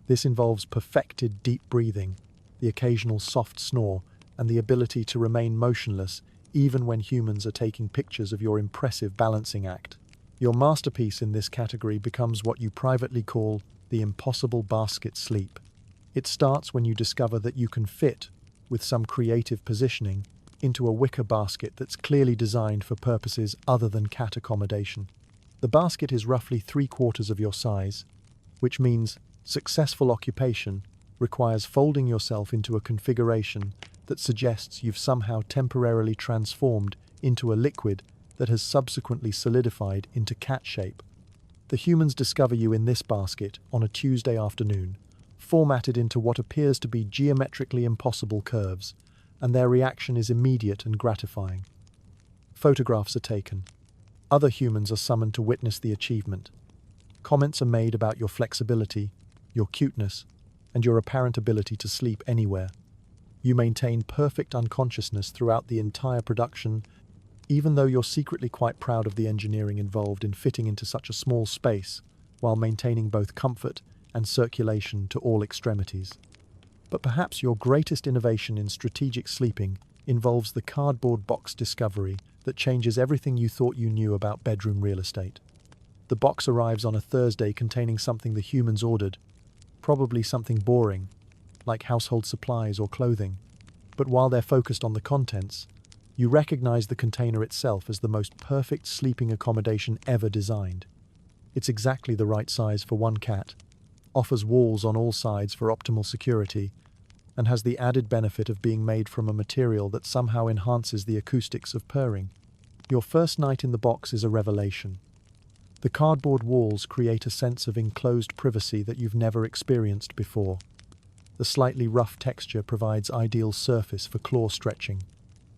This involves perfected deep breathing, the occasional soft snore, and the ability to remain motionless even when humans are taking pictures of your impressive balancing act. Your masterpiece in this category becomes what you privately call the impossible basket sleep. It starts when you discover that you can fit, with some creative positioning, into a wicker basket that's clearly designed for purposes other than cat accommodation. The basket is roughly 3/4 of your size, which means successful occupation requires folding yourself into a configuration that suggests you've somehow temporarily transformed into a liquid that has subsequently solidified into cat shape. The humans discover you in this basket on a Tuesday afternoon, formatted into what appears to be geometrically impossible curves, and their reaction is immediate and gratifying. Photographs are taken. Other humans are summoned to witness the achievement. Comments are made about your flexibility, your cuteness, and your apparent ability to sleep anywhere. You maintain perfect unconsciousness throughout the entire production, even though you're secretly quite proud of the engineering involved in fitting into such a small space, while maintaining both comfort and circulation to all extremities. But perhaps your greatest innovation in strategic sleeping involves the cardboard box discovery that changes everything you thought you knew about bedroom real estate. The box arrives on a Thursday containing something the humans ordered, probably something boring, like household supplies or clothing. But while they're focused on the contents, you recognize the container itself as the most perfect sleeping accommodation ever designed. It's exactly the right size for one cat, offers walls on all sides for optimal security, and has the added benefit of being made from a material that somehow enhances the acoustics of purring. Your first night in the box is a revelation. The cardboard walls create a sense of enclosed privacy that you've never experienced before. The slightly rough texture provides ideal surface for claw stretching.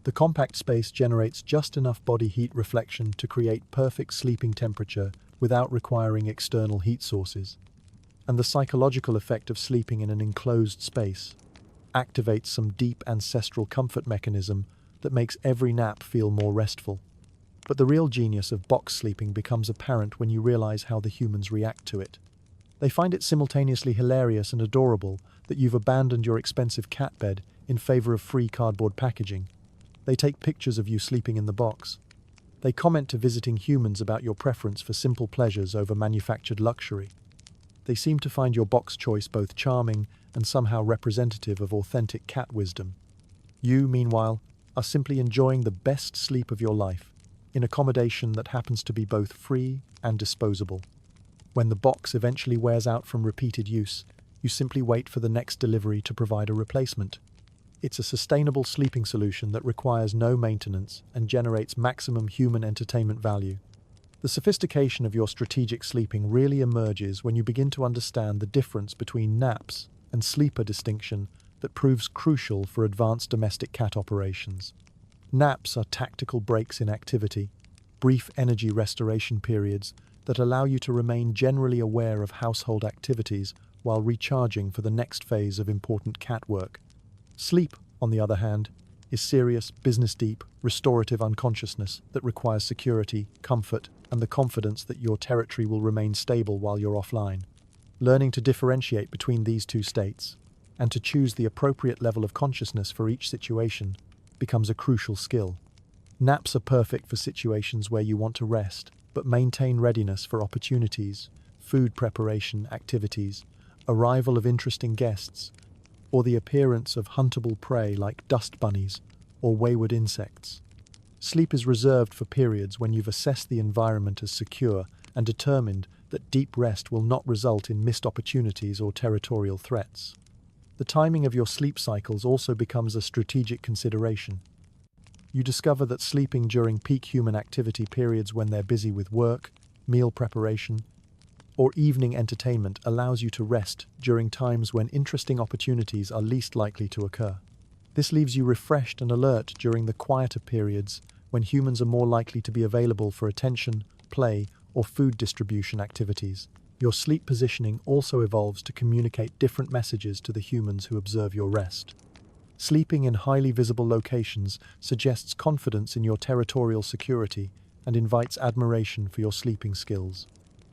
The compact space generates just enough body heat reflection to create perfect sleeping temperature without requiring external heat sources. And the psychological effect of sleeping in an enclosed space activates some deep ancestral comfort mechanism that makes every nap feel more restful. But the real genius of box sleeping becomes apparent when you realize how the humans react to it. They find it simultaneously hilarious and adorable that you've abandoned your expensive cat bed in favor of free cardboard packaging. They take pictures of you sleeping in the box. They comment to visiting humans about your preference for simple pleasures over manufactured luxury. They seem to find your box choice both charming and somehow representative of authentic cat wisdom. You, meanwhile, are simply enjoying the best sleep of your life, in accommodation that happens to be both free and disposable. When the box eventually wears out from repeated use, you simply wait for the next delivery to provide a replacement. It's a sustainable sleeping solution that requires no maintenance and generates maximum human entertainment value. The sophistication of your strategic sleeping really emerges when you begin to understand the difference between naps and sleeper distinction that proves crucial for advanced domestic cat operations. Naps are tactical breaks in activity, brief energy restoration periods that allow you to remain generally aware of household activities while recharging for the next phase of important cat work. Sleep, on the other hand, is serious, business-deep, restorative unconsciousness that requires security, comfort, and the confidence that your territory will remain stable while you're offline. Learning to differentiate between these two states, and to choose the appropriate level of consciousness for each situation, becomes a crucial skill. Naps are perfect for situations where you want to rest, but maintain readiness for opportunities, food preparation activities, arrival of interesting guests, or the appearance of huntable prey like dust bunnies or wayward insects. Sleep is reserved for periods when you've assessed the environment as secure and determined that deep rest will not result in missed opportunities or territorial threats. The timing of your sleep cycles also becomes a strategic consideration. You discover that sleeping during peak human activity periods when they're busy with work, meal preparation, or evening entertainment allows you to rest during times when interesting opportunities are least likely to occur. This leaves you refreshed and alert during the quieter periods when humans are more likely to be available for attention, play, or food distribution activities. Your sleep positioning also evolves to communicate different messages to the humans who observe your rest. Sleeping in highly visible locations suggests confidence in your territorial security and invites admiration for your sleeping skills.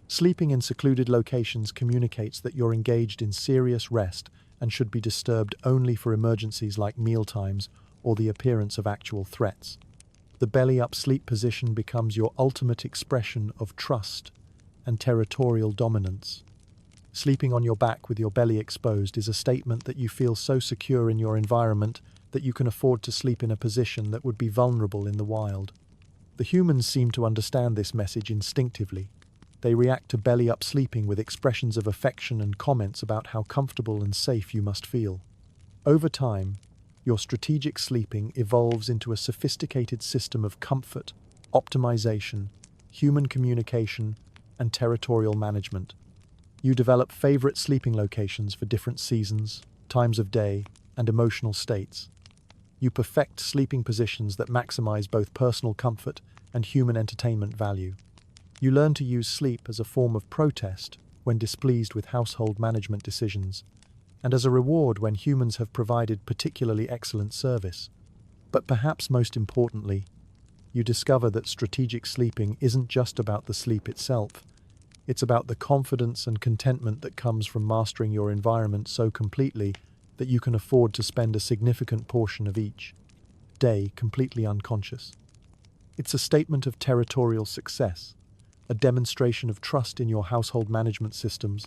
Sleeping in secluded locations communicates that you're engaged in serious rest and should be disturbed only for emergencies like mealtimes or the appearance of actual threats. The belly-up sleep position becomes your ultimate expression of trust and territorial dominance. Sleeping on your back with your belly exposed is a statement that you feel so secure in your environment that you can afford to sleep in a position that would be vulnerable in the wild. The humans seem to understand this message instinctively. They react to belly-up sleeping with expressions of affection and comments about how comfortable and safe you must feel. Over time, your strategic sleeping evolves into a sophisticated system of comfort, optimization, human communication, and territorial management. You develop favorite sleeping locations for different seasons, times of day, and emotional states. You perfect sleeping positions that maximize both personal comfort and human entertainment value. You learn to use sleep as a form of protest when displeased with household management decisions, and as a reward when humans have provided particularly excellent service. But perhaps most importantly, you discover that strategic sleeping isn't just about the sleep itself. It's about the confidence and contentment that comes from mastering your environment so completely that you can afford to spend a significant portion of each day completely unconscious. It's a statement of territorial success, a demonstration of trust in your household management systems,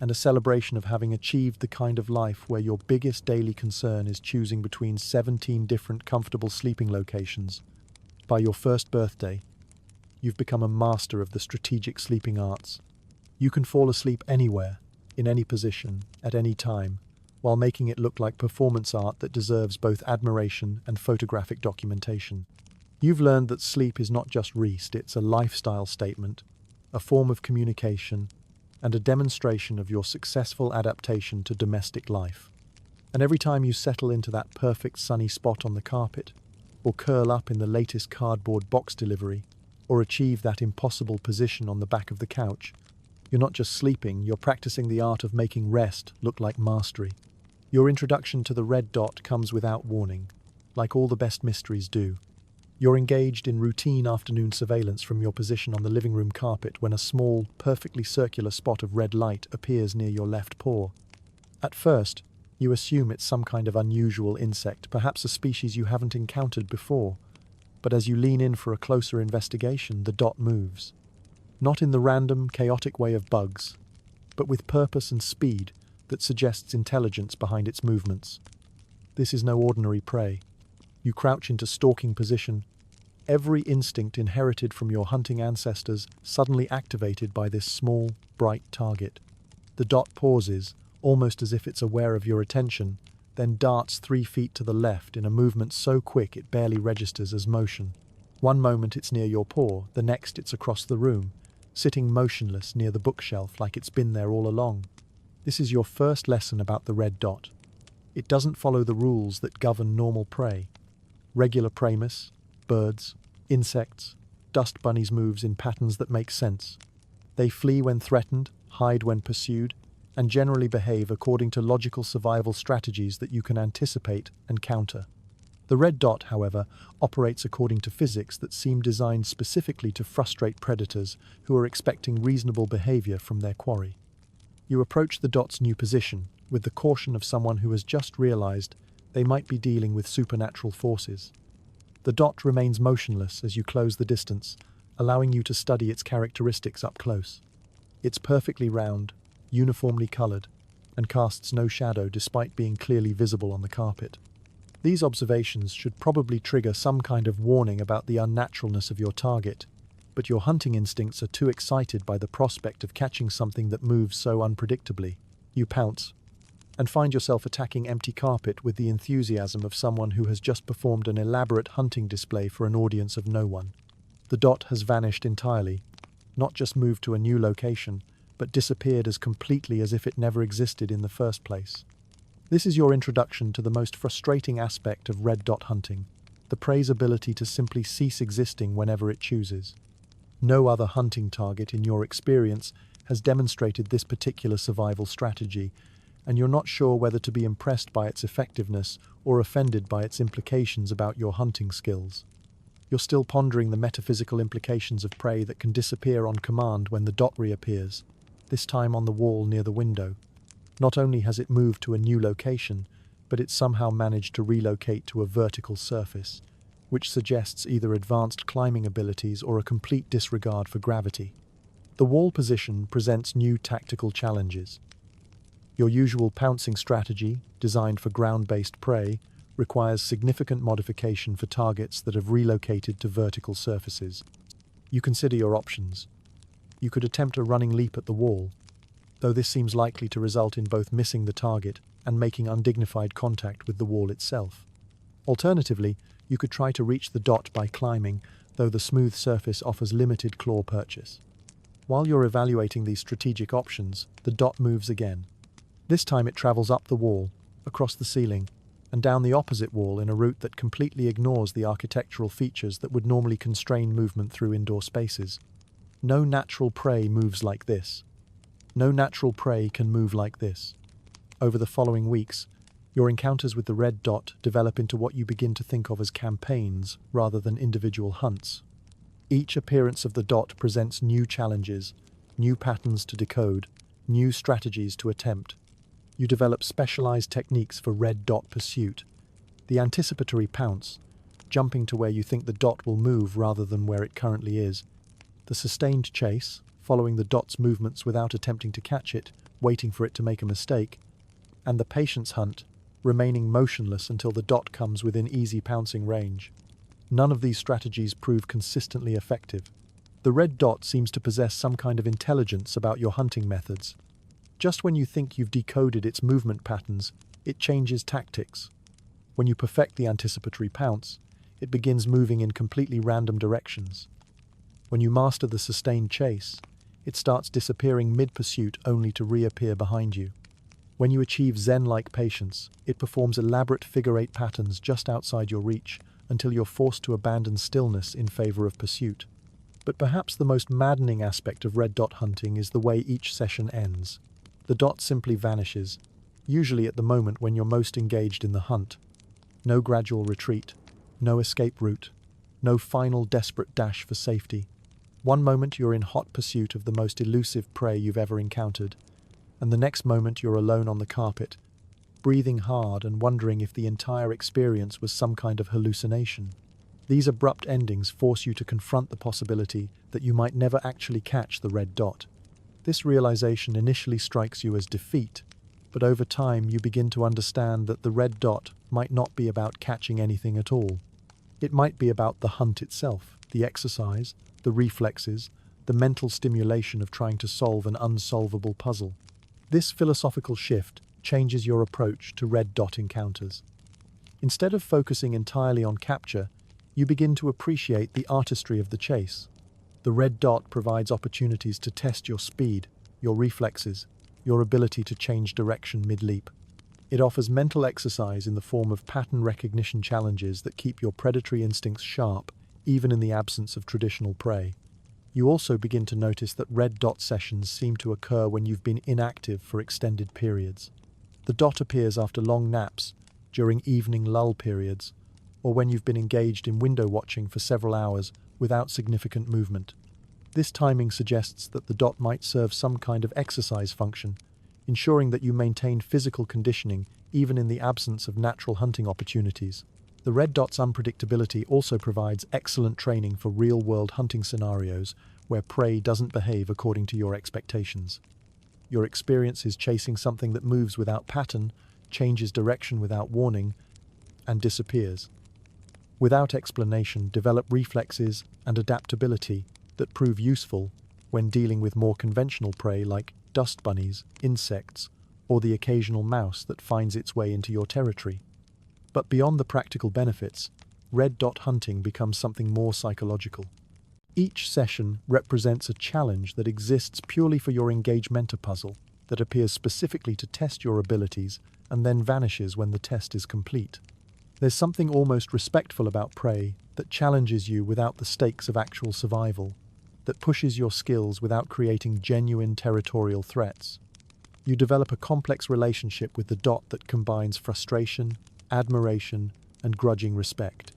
and a celebration of having achieved the kind of life where your biggest daily concern is choosing between 17 different comfortable sleeping locations. By your first birthday, you've become a master of the strategic sleeping arts. You can fall asleep anywhere, in any position, at any time, while making it look like performance art that deserves both admiration and photographic documentation. You've learned that sleep is not just rest, it's a lifestyle statement, a form of communication, and a demonstration of your successful adaptation to domestic life. And every time you settle into that perfect sunny spot on the carpet, or curl up in the latest cardboard box delivery, or achieve that impossible position on the back of the couch, you're not just sleeping, you're practicing the art of making rest look like mastery. Your introduction to the red dot comes without warning, like all the best mysteries do. You're engaged in routine afternoon surveillance from your position on the living room carpet when a small, perfectly circular spot of red light appears near your left paw. At first, you assume it's some kind of unusual insect, perhaps a species you haven't encountered before. But as you lean in for a closer investigation, the dot moves. Not in the random, chaotic way of bugs, but with purpose and speed that suggests intelligence behind its movements. This is no ordinary prey. You crouch into stalking position, every instinct inherited from your hunting ancestors suddenly activated by this small, bright target. The dot pauses, almost as if it's aware of your attention, then darts 3 feet to the left in a movement so quick it barely registers as motion. One moment it's near your paw, the next it's across the room, sitting motionless near the bookshelf like it's been there all along. This is your first lesson about the red dot. It doesn't follow the rules that govern normal prey. Regular prey miss, birds, insects, dust bunnies moves in patterns that make sense. They flee when threatened, hide when pursued, and generally behave according to logical survival strategies that you can anticipate and counter. The red dot, however, operates according to physics that seem designed specifically to frustrate predators who are expecting reasonable behavior from their quarry. You approach the dot's new position with the caution of someone who has just realized they might be dealing with supernatural forces. The dot remains motionless as you close the distance, allowing you to study its characteristics up close. It's perfectly round, uniformly colored, and casts no shadow despite being clearly visible on the carpet. These observations should probably trigger some kind of warning about the unnaturalness of your target, but your hunting instincts are too excited by the prospect of catching something that moves so unpredictably. You pounce, and find yourself attacking empty carpet with the enthusiasm of someone who has just performed an elaborate hunting display for an audience of no one. The dot has vanished entirely, not just moved to a new location, but disappeared as completely as if it never existed in the first place. This is your introduction to the most frustrating aspect of red dot hunting, the prey's ability to simply cease existing whenever it chooses. No other hunting target in your experience has demonstrated this particular survival strategy, and you're not sure whether to be impressed by its effectiveness or offended by its implications about your hunting skills. You're still pondering the metaphysical implications of prey that can disappear on command when the dot reappears, this time on the wall near the window. Not only has it moved to a new location, but it's somehow managed to relocate to a vertical surface, which suggests either advanced climbing abilities or a complete disregard for gravity. The wall position presents new tactical challenges. Your usual pouncing strategy, designed for ground-based prey, requires significant modification for targets that have relocated to vertical surfaces. You consider your options. You could attempt a running leap at the wall, though this seems likely to result in both missing the target and making undignified contact with the wall itself. Alternatively, you could try to reach the dot by climbing, though the smooth surface offers limited claw purchase. While you're evaluating these strategic options, the dot moves again. This time it travels up the wall, across the ceiling, and down the opposite wall in a route that completely ignores the architectural features that would normally constrain movement through indoor spaces. No natural prey moves like this. No natural prey can move like this. Over the following weeks, your encounters with the red dot develop into what you begin to think of as campaigns rather than individual hunts. Each appearance of the dot presents new challenges, new patterns to decode, new strategies to attempt. You develop specialized techniques for red dot pursuit. The anticipatory pounce, jumping to where you think the dot will move rather than where it currently is. The sustained chase, following the dot's movements without attempting to catch it, waiting for it to make a mistake. And the patience hunt, remaining motionless until the dot comes within easy pouncing range. None of these strategies prove consistently effective. The red dot seems to possess some kind of intelligence about your hunting methods. Just when you think you've decoded its movement patterns, it changes tactics. When you perfect the anticipatory pounce, it begins moving in completely random directions. When you master the sustained chase, it starts disappearing mid-pursuit only to reappear behind you. When you achieve zen-like patience, it performs elaborate figure-eight patterns just outside your reach until you're forced to abandon stillness in favor of pursuit. But perhaps the most maddening aspect of red dot hunting is the way each session ends. The dot simply vanishes, usually at the moment when you're most engaged in the hunt. No gradual retreat, no escape route, no final desperate dash for safety. One moment you're in hot pursuit of the most elusive prey you've ever encountered, and the next moment you're alone on the carpet, breathing hard and wondering if the entire experience was some kind of hallucination. These abrupt endings force you to confront the possibility that you might never actually catch the red dot. This realization initially strikes you as defeat, but over time you begin to understand that the red dot might not be about catching anything at all. It might be about the hunt itself, the exercise, the reflexes, the mental stimulation of trying to solve an unsolvable puzzle. This philosophical shift changes your approach to red dot encounters. Instead of focusing entirely on capture, you begin to appreciate the artistry of the chase. The red dot provides opportunities to test your speed, your reflexes, your ability to change direction mid-leap. It offers mental exercise in the form of pattern recognition challenges that keep your predatory instincts sharp, even in the absence of traditional prey. You also begin to notice that red dot sessions seem to occur when you've been inactive for extended periods. The dot appears after long naps, during evening lull periods, or when you've been engaged in window watching for several hours without significant movement. This timing suggests that the dot might serve some kind of exercise function, ensuring that you maintain physical conditioning even in the absence of natural hunting opportunities. The red dot's unpredictability also provides excellent training for real-world hunting scenarios where prey doesn't behave according to your expectations. your experience is chasing something that moves without pattern, changes direction without warning, and disappears. Without explanation, develop reflexes and adaptability that prove useful when dealing with more conventional prey like dust bunnies, insects, or the occasional mouse that finds its way into your territory. But beyond the practical benefits, red dot hunting becomes something more psychological. Each session represents a challenge that exists purely for your engagement puzzle, that appears specifically to test your abilities and then vanishes when the test is complete. There's something almost respectful about prey that challenges you without the stakes of actual survival, that pushes your skills without creating genuine territorial threats. You develop a complex relationship with the dot that combines frustration, admiration, and grudging respect.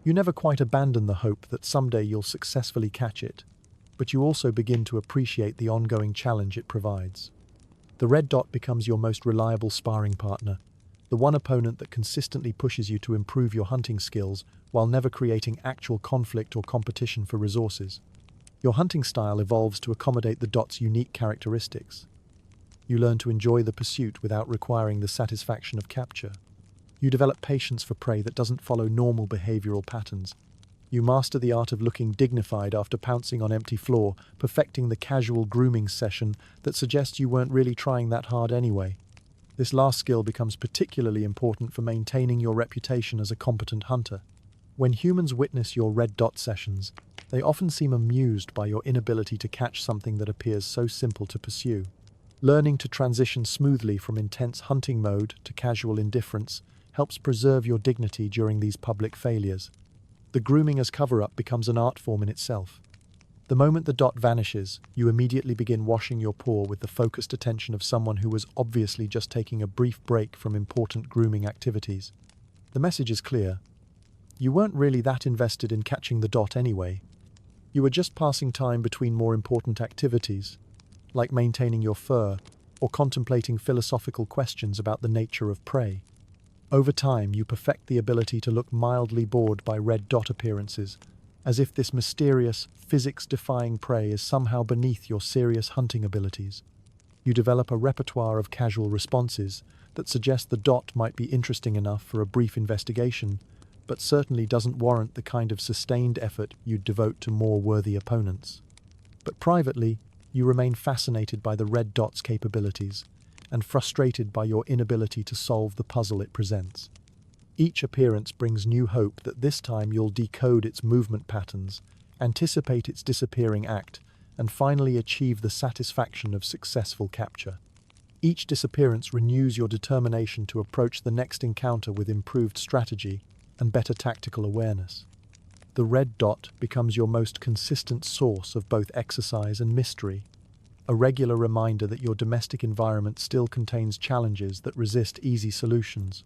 You never quite abandon the hope that someday you'll successfully catch it, but you also begin to appreciate the ongoing challenge it provides. The red dot becomes your most reliable sparring partner, the one opponent that consistently pushes you to improve your hunting skills while never creating actual conflict or competition for resources. Your hunting style evolves to accommodate the dot's unique characteristics. You learn to enjoy the pursuit without requiring the satisfaction of capture. You develop patience for prey that doesn't follow normal behavioral patterns. You master the art of looking dignified after pouncing on empty floor, perfecting the casual grooming session that suggests you weren't really trying that hard anyway. This last skill becomes particularly important for maintaining your reputation as a competent hunter. When humans witness your red dot sessions, they often seem amused by your inability to catch something that appears so simple to pursue. Learning to transition smoothly from intense hunting mode to casual indifference helps preserve your dignity during these public failures. The grooming as cover-up becomes an art form in itself. The moment the dot vanishes, you immediately begin washing your paw with the focused attention of someone who was obviously just taking a brief break from important grooming activities. The message is clear. You weren't really that invested in catching the dot anyway. You were just passing time between more important activities, like maintaining your fur or contemplating philosophical questions about the nature of prey. Over time, you perfect the ability to look mildly bored by red dot appearances, as if this mysterious, physics-defying prey is somehow beneath your serious hunting abilities. You develop a repertoire of casual responses that suggest the dot might be interesting enough for a brief investigation, but certainly doesn't warrant the kind of sustained effort you'd devote to more worthy opponents. But privately, you remain fascinated by the red dot's capabilities, and frustrated by your inability to solve the puzzle it presents. Each appearance brings new hope that this time you'll decode its movement patterns, anticipate its disappearing act, and finally achieve the satisfaction of successful capture. Each disappearance renews your determination to approach the next encounter with improved strategy and better tactical awareness. The red dot becomes your most consistent source of both exercise and mystery, a regular reminder that your domestic environment still contains challenges that resist easy solutions.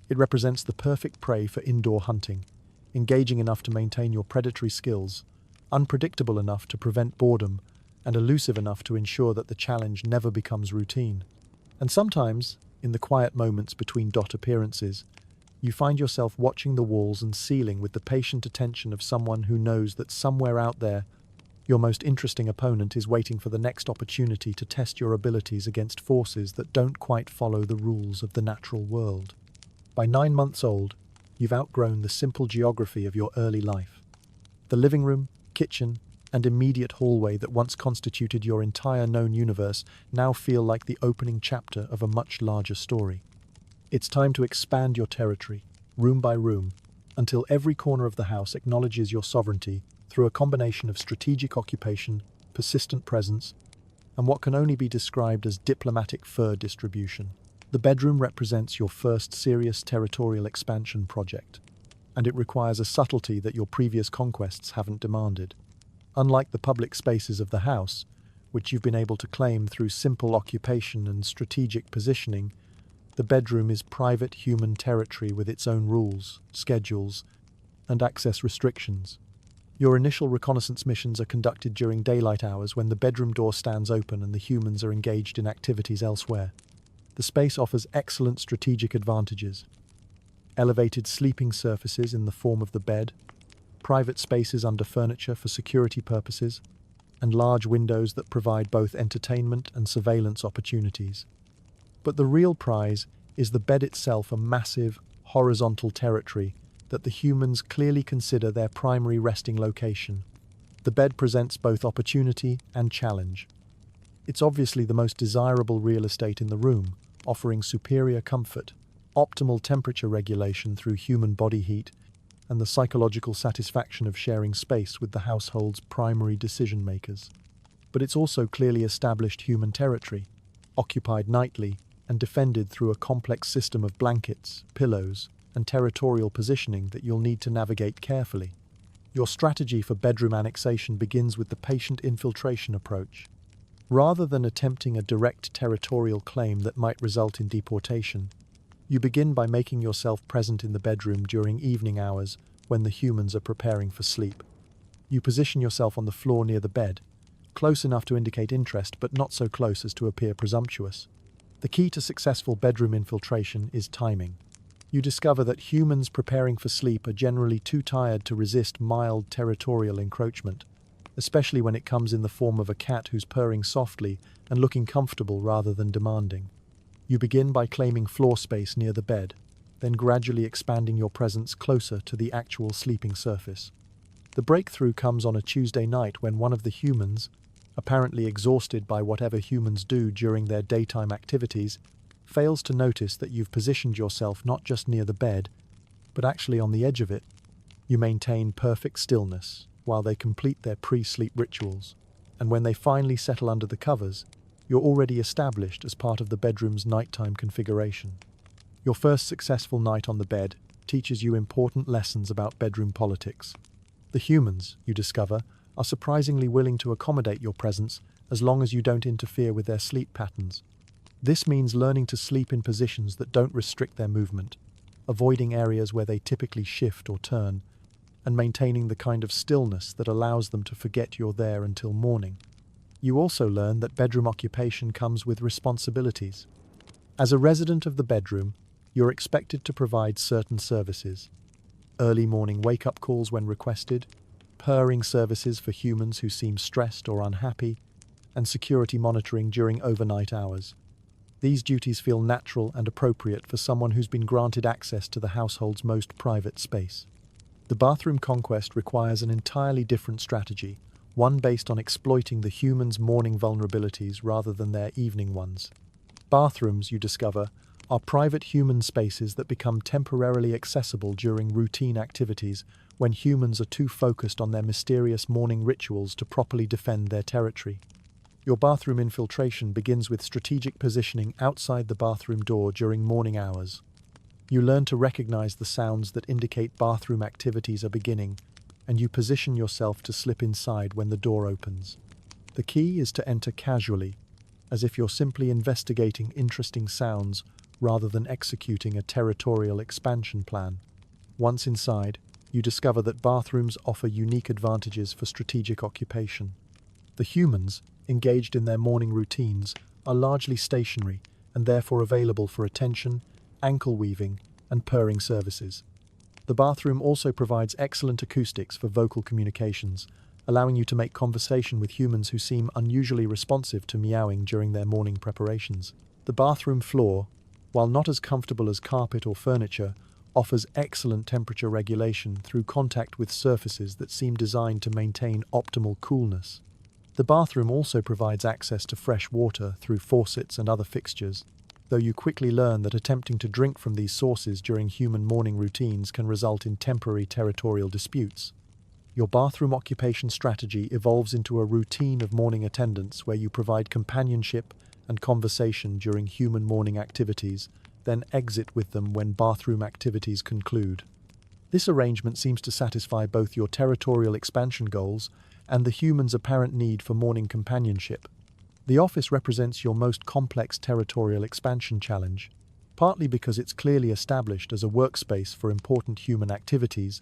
It represents the perfect prey for indoor hunting, engaging enough to maintain your predatory skills, unpredictable enough to prevent boredom, and elusive enough to ensure that the challenge never becomes routine. And sometimes, in the quiet moments between dot appearances, you find yourself watching the walls and ceiling with the patient attention of someone who knows that somewhere out there, your most interesting opponent is waiting for the next opportunity to test your abilities against forces that don't quite follow the rules of the natural world. By 9 months old, you've outgrown the simple geography of your early life. The living room, kitchen, and immediate hallway that once constituted your entire known universe now feel like the opening chapter of a much larger story. It's time to expand your territory, room by room, until every corner of the house acknowledges your sovereignty through a combination of strategic occupation, persistent presence, and what can only be described as diplomatic fur distribution. The bedroom represents your first serious territorial expansion project, and it requires a subtlety that your previous conquests haven't demanded. Unlike the public spaces of the house, which you've been able to claim through simple occupation and strategic positioning, the bedroom is private human territory with its own rules, schedules, and access restrictions. Your initial reconnaissance missions are conducted during daylight hours when the bedroom door stands open and the humans are engaged in activities elsewhere. The space offers excellent strategic advantages. Elevated sleeping surfaces in the form of the bed, private spaces under furniture for security purposes, and large windows that provide both entertainment and surveillance opportunities. But the real prize is the bed itself, a massive, horizontal territory that the humans clearly consider their primary resting location. The bed presents both opportunity and challenge. It's obviously the most desirable real estate in the room, offering superior comfort, optimal temperature regulation through human body heat, and the psychological satisfaction of sharing space with the household's primary decision makers. But it's also clearly established human territory, occupied nightly and defended through a complex system of blankets, pillows, and territorial positioning that you'll need to navigate carefully. Your strategy for bedroom annexation begins with the patient infiltration approach. Rather than attempting a direct territorial claim that might result in deportation, you begin by making yourself present in the bedroom during evening hours when the humans are preparing for sleep. You position yourself on the floor near the bed, close enough to indicate interest but not so close as to appear presumptuous. The key to successful bedroom infiltration is timing. You discover that humans preparing for sleep are generally too tired to resist mild territorial encroachment, especially when it comes in the form of a cat who's purring softly and looking comfortable rather than demanding. You begin by claiming floor space near the bed, then gradually expanding your presence closer to the actual sleeping surface. The breakthrough comes on a Tuesday night when one of the humans, apparently exhausted by whatever humans do during their daytime activities, fails to notice that you've positioned yourself not just near the bed, but actually on the edge of it. You maintain perfect stillness while they complete their pre-sleep rituals, and when they finally settle under the covers, you're already established as part of the bedroom's nighttime configuration. Your first successful night on the bed teaches you important lessons about bedroom politics. The humans, you discover, are surprisingly willing to accommodate your presence as long as you don't interfere with their sleep patterns. This means learning to sleep in positions that don't restrict their movement, avoiding areas where they typically shift or turn, and maintaining the kind of stillness that allows them to forget you're there until morning. You also learn that bedroom occupation comes with responsibilities. As a resident of the bedroom, you're expected to provide certain services: early morning wake-up calls when requested, purring services for humans who seem stressed or unhappy, and security monitoring during overnight hours. These duties feel natural and appropriate for someone who's been granted access to the household's most private space. The bathroom conquest requires an entirely different strategy, one based on exploiting the humans' morning vulnerabilities rather than their evening ones. Bathrooms, you discover, are private human spaces that become temporarily accessible during routine activities when humans are too focused on their mysterious morning rituals to properly defend their territory. Your bathroom infiltration begins with strategic positioning outside the bathroom door during morning hours. You learn to recognize the sounds that indicate bathroom activities are beginning, and you position yourself to slip inside when the door opens. The key is to enter casually, as if you're simply investigating interesting sounds rather than executing a territorial expansion plan. Once inside, you discover that bathrooms offer unique advantages for strategic occupation. The humans, engaged in their morning routines, are largely stationary and therefore available for attention, ankle weaving, and purring services. The bathroom also provides excellent acoustics for vocal communications, allowing you to make conversation with humans who seem unusually responsive to meowing during their morning preparations. The bathroom floor, while not as comfortable as carpet or furniture, offers excellent temperature regulation through contact with surfaces that seem designed to maintain optimal coolness. The bathroom also provides access to fresh water through faucets and other fixtures, though you quickly learn that attempting to drink from these sources during human morning routines can result in temporary territorial disputes. Your bathroom occupation strategy evolves into a routine of morning attendance where you provide companionship and conversation during human morning activities, then exit with them when bathroom activities conclude. This arrangement seems to satisfy both your territorial expansion goals and the human's apparent need for morning companionship. The office represents your most complex territorial expansion challenge, partly because it's clearly established as a workspace for important human activities,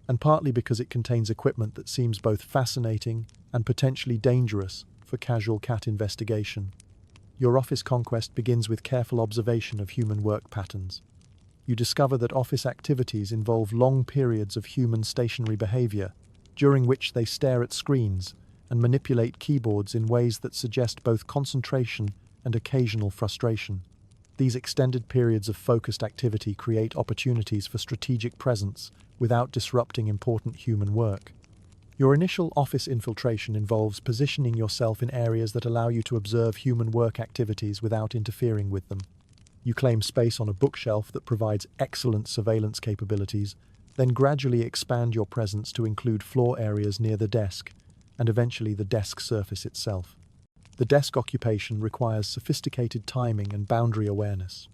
and partly because it contains equipment that seems both fascinating and potentially dangerous for casual cat investigation. Your office conquest begins with careful observation of human work patterns. You discover that office activities involve long periods of human stationary behavior, during which they stare at screens and manipulate keyboards in ways that suggest both concentration and occasional frustration. These extended periods of focused activity create opportunities for strategic presence without disrupting important human work. Your initial office infiltration involves positioning yourself in areas that allow you to observe human work activities without interfering with them. You claim space on a bookshelf that provides excellent surveillance capabilities, then gradually expand your presence to include floor areas near the desk, and eventually the desk surface itself. The desk occupation requires sophisticated timing and boundary awareness.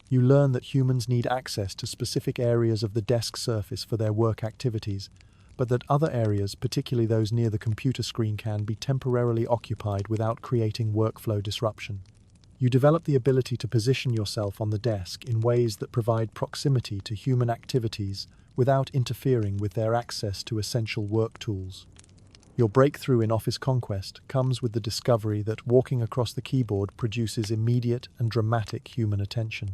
You learn that humans need access to specific areas of the desk surface for their work activities, but that other areas, particularly those near the computer screen, can be temporarily occupied without creating workflow disruption. You develop the ability to position yourself on the desk in ways that provide proximity to human activities without interfering with their access to essential work tools. Your breakthrough in office conquest comes with the discovery that walking across the keyboard produces immediate and dramatic human attention.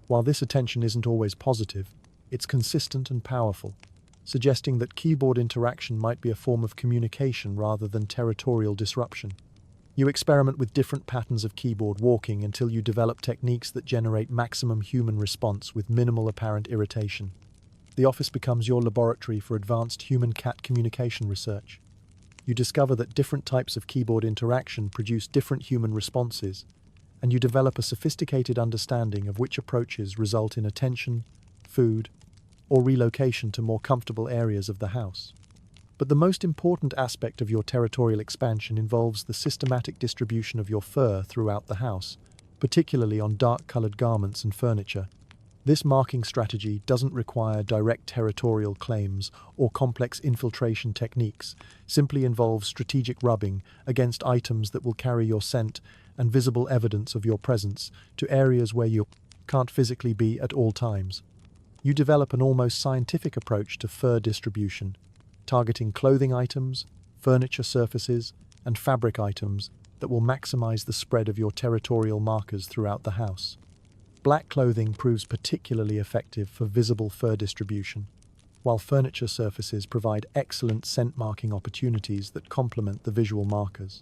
While this attention isn't always positive, it's consistent and powerful, suggesting that keyboard interaction might be a form of communication rather than territorial disruption. You experiment with different patterns of keyboard walking until you develop techniques that generate maximum human response with minimal apparent irritation. The office becomes your laboratory for advanced human-cat communication research. You discover that different types of keyboard interaction produce different human responses, and you develop a sophisticated understanding of which approaches result in attention, food, or relocation to more comfortable areas of the house. But the most important aspect of your territorial expansion involves the systematic distribution of your fur throughout the house, particularly on dark-colored garments and furniture. This marking strategy doesn't require direct territorial claims or complex infiltration techniques, simply involves strategic rubbing against items that will carry your scent and visible evidence of your presence to areas where you can't physically be at all times. You develop an almost scientific approach to fur distribution, targeting clothing items, furniture surfaces, and fabric items that will maximize the spread of your territorial markers throughout the house. Black clothing proves particularly effective for visible fur distribution, while furniture surfaces provide excellent scent marking opportunities that complement the visual markers.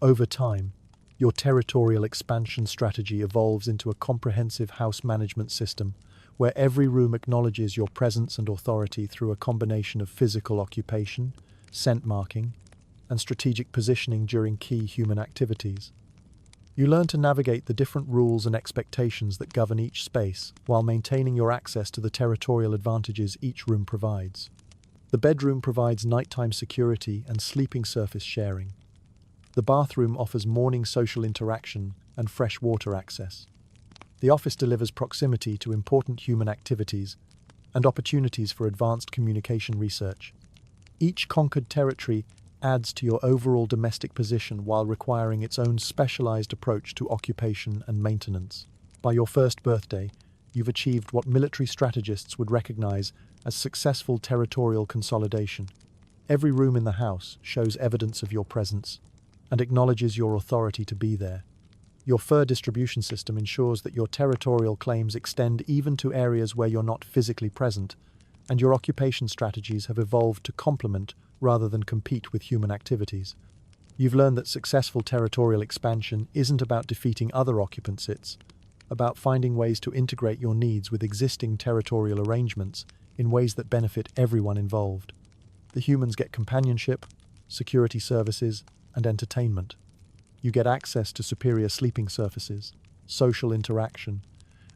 Over time, your territorial expansion strategy evolves into a comprehensive house management system where every room acknowledges your presence and authority through a combination of physical occupation, scent marking, and strategic positioning during key human activities. You learn to navigate the different rules and expectations that govern each space while maintaining your access to the territorial advantages each room provides. The bedroom provides nighttime security and sleeping surface sharing. The bathroom offers morning social interaction and fresh water access. The office delivers proximity to important human activities and opportunities for advanced communication research. Each conquered territory adds to your overall domestic position while requiring its own specialized approach to occupation and maintenance. By your first birthday, you've achieved what military strategists would recognize as successful territorial consolidation. Every room in the house shows evidence of your presence and acknowledges your authority to be there. Your fur distribution system ensures that your territorial claims extend even to areas where you're not physically present, and your occupation strategies have evolved to complement rather than compete with human activities. You've learned that successful territorial expansion isn't about defeating other occupants, it's about finding ways to integrate your needs with existing territorial arrangements in ways that benefit everyone involved. The humans get companionship, security services, and entertainment. You get access to superior sleeping surfaces, social interaction,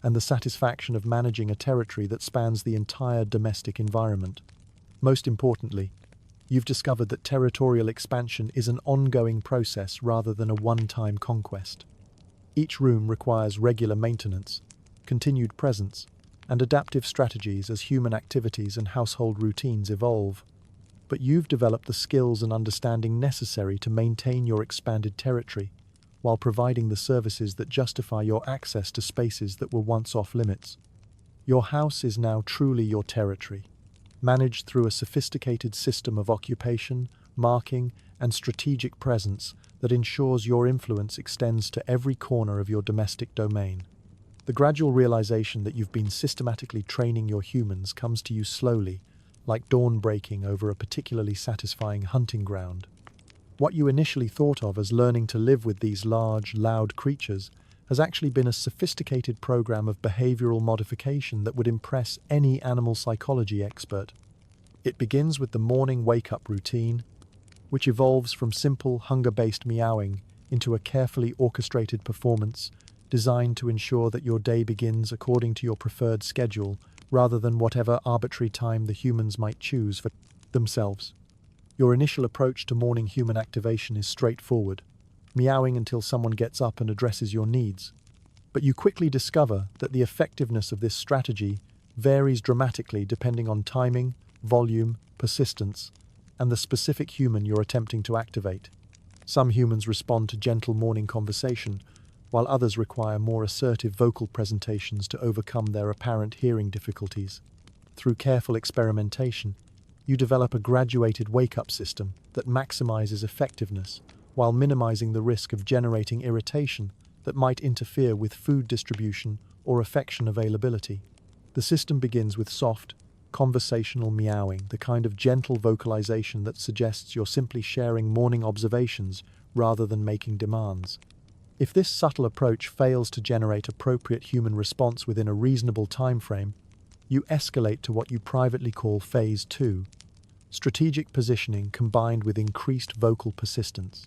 and the satisfaction of managing a territory that spans the entire domestic environment. Most importantly, you've discovered that territorial expansion is an ongoing process rather than a one-time conquest. Each room requires regular maintenance, continued presence, and adaptive strategies as human activities and household routines evolve. But you've developed the skills and understanding necessary to maintain your expanded territory, while providing the services that justify your access to spaces that were once off limits. Your house is now truly your territory, managed through a sophisticated system of occupation, marking, and strategic presence that ensures your influence extends to every corner of your domestic domain. The gradual realization that you've been systematically training your humans comes to you slowly, like dawn breaking over a particularly satisfying hunting ground. What you initially thought of as learning to live with these large, loud creatures has actually been a sophisticated program of behavioral modification that would impress any animal psychology expert. It begins with the morning wake-up routine, which evolves from simple hunger-based meowing into a carefully orchestrated performance designed to ensure that your day begins according to your preferred schedule rather than whatever arbitrary time the humans might choose for themselves. Your initial approach to morning human activation is straightforward, meowing until someone gets up and addresses your needs. But you quickly discover that the effectiveness of this strategy varies dramatically depending on timing, volume, persistence, and the specific human you're attempting to activate. Some humans respond to gentle morning conversation, while others require more assertive vocal presentations to overcome their apparent hearing difficulties. Through careful experimentation, you develop a graduated wake-up system that maximizes effectiveness while minimizing the risk of generating irritation that might interfere with food distribution or affection availability. The system begins with soft, conversational meowing, the kind of gentle vocalization that suggests you're simply sharing morning observations rather than making demands. If this subtle approach fails to generate appropriate human response within a reasonable time frame, you escalate to what you privately call Phase 2, strategic positioning combined with increased vocal persistence.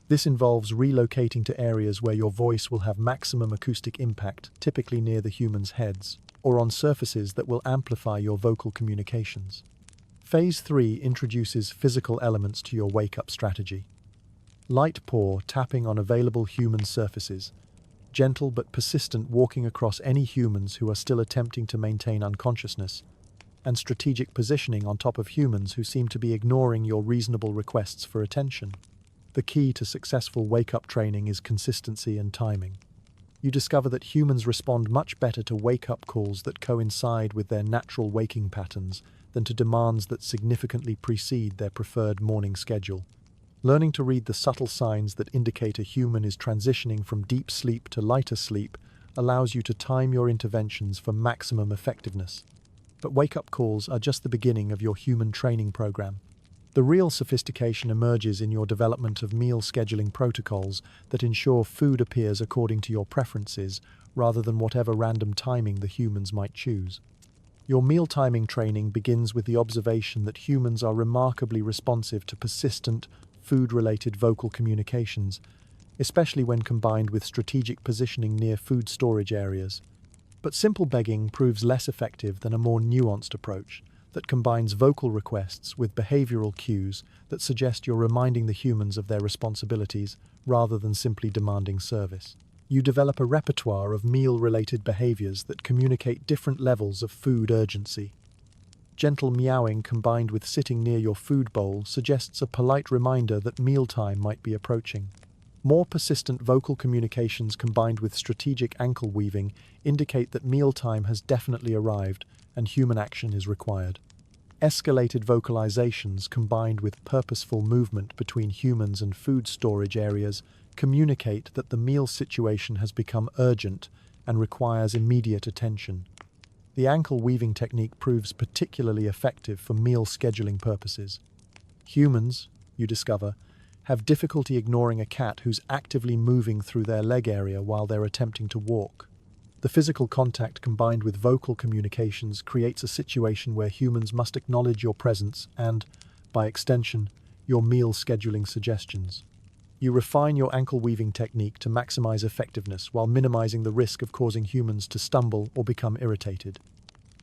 This involves relocating to areas where your voice will have maximum acoustic impact, typically near the humans' heads, or on surfaces that will amplify your vocal communications. Phase 3 introduces physical elements to your wake-up strategy. Light paw tapping on available human surfaces, gentle but persistent walking across any humans who are still attempting to maintain unconsciousness, and strategic positioning on top of humans who seem to be ignoring your reasonable requests for attention. The key to successful wake-up training is consistency and timing. You discover that humans respond much better to wake-up calls that coincide with their natural waking patterns than to demands that significantly precede their preferred morning schedule. Learning to read the subtle signs that indicate a human is transitioning from deep sleep to lighter sleep allows you to time your interventions for maximum effectiveness. But wake-up calls are just the beginning of your human training program. The real sophistication emerges in your development of meal scheduling protocols that ensure food appears according to your preferences rather than whatever random timing the humans might choose. Your meal timing training begins with the observation that humans are remarkably responsive to persistent, food-related vocal communications, especially when combined with strategic positioning near food storage areas. But simple begging proves less effective than a more nuanced approach that combines vocal requests with behavioral cues that suggest you're reminding the humans of their responsibilities rather than simply demanding service. You develop a repertoire of meal-related behaviors that communicate different levels of food urgency. Gentle meowing combined with sitting near your food bowl suggests a polite reminder that mealtime might be approaching. More persistent vocal communications combined with strategic ankle weaving indicate that mealtime has definitely arrived and human action is required. Escalated vocalizations combined with purposeful movement between humans and food storage areas communicate that the meal situation has become urgent and requires immediate attention. The ankle weaving technique proves particularly effective for meal scheduling purposes. Humans, you discover, have difficulty ignoring a cat who's actively moving through their leg area while they're attempting to walk. The physical contact combined with vocal communications creates a situation where humans must acknowledge your presence and, by extension, your meal scheduling suggestions. You refine your ankle weaving technique to maximize effectiveness while minimizing the risk of causing humans to stumble or become irritated.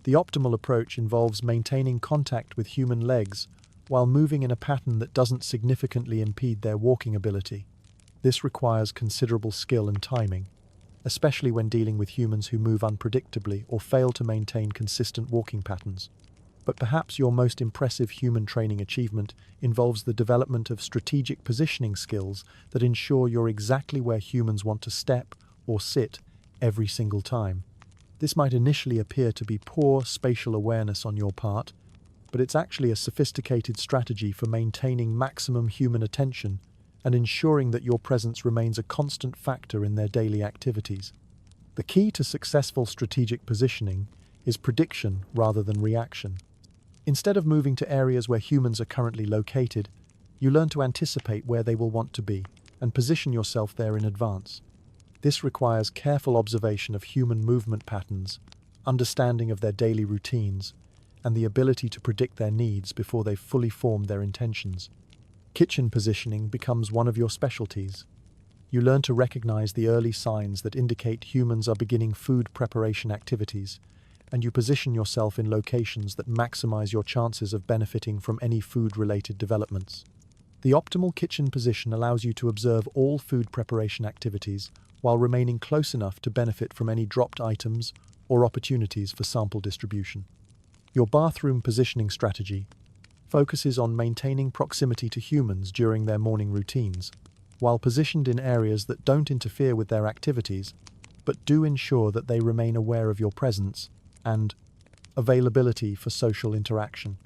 The optimal approach involves maintaining contact with human legs while moving in a pattern that doesn't significantly impede their walking ability. This requires considerable skill and timing, especially when dealing with humans who move unpredictably or fail to maintain consistent walking patterns. But perhaps your most impressive human training achievement involves the development of strategic positioning skills that ensure you're exactly where humans want to step or sit every single time. This might initially appear to be poor spatial awareness on your part, but it's actually a sophisticated strategy for maintaining maximum human attention and ensuring that your presence remains a constant factor in their daily activities. The key to successful strategic positioning is prediction rather than reaction. Instead of moving to areas where humans are currently located, You learn to anticipate where they will want to be and position yourself there in advance. This requires careful observation of human movement patterns, understanding of their daily routines, and the ability to predict their needs before they've fully formed their intentions. Kitchen positioning becomes one of your specialties. You learn to recognize the early signs that indicate humans are beginning food preparation activities, and you position yourself in locations that maximize your chances of benefiting from any food-related developments. The optimal kitchen position allows you to observe all food preparation activities while remaining close enough to benefit from any dropped items or opportunities for sample distribution. Your bathroom positioning strategy focuses on maintaining proximity to humans during their morning routines, while positioned in areas that don't interfere with their activities, but do ensure that they remain aware of your presence and availability for social interaction.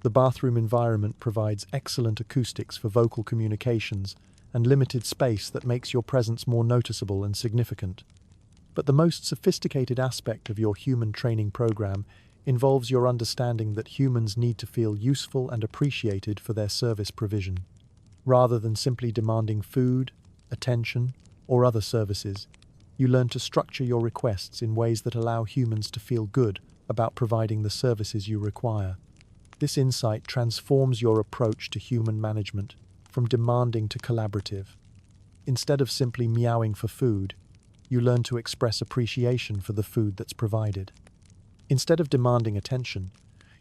The bathroom environment provides excellent acoustics for vocal communications and limited space that makes your presence more noticeable and significant. But the most sophisticated aspect of your human training program involves your understanding that humans need to feel useful and appreciated for their service provision. Rather than simply demanding food, attention, or other services, you learn to structure your requests in ways that allow humans to feel good about providing the services you require. This insight transforms your approach to human management from demanding to collaborative. Instead of simply meowing for food, you learn to express appreciation for the food that's provided. Instead of demanding attention,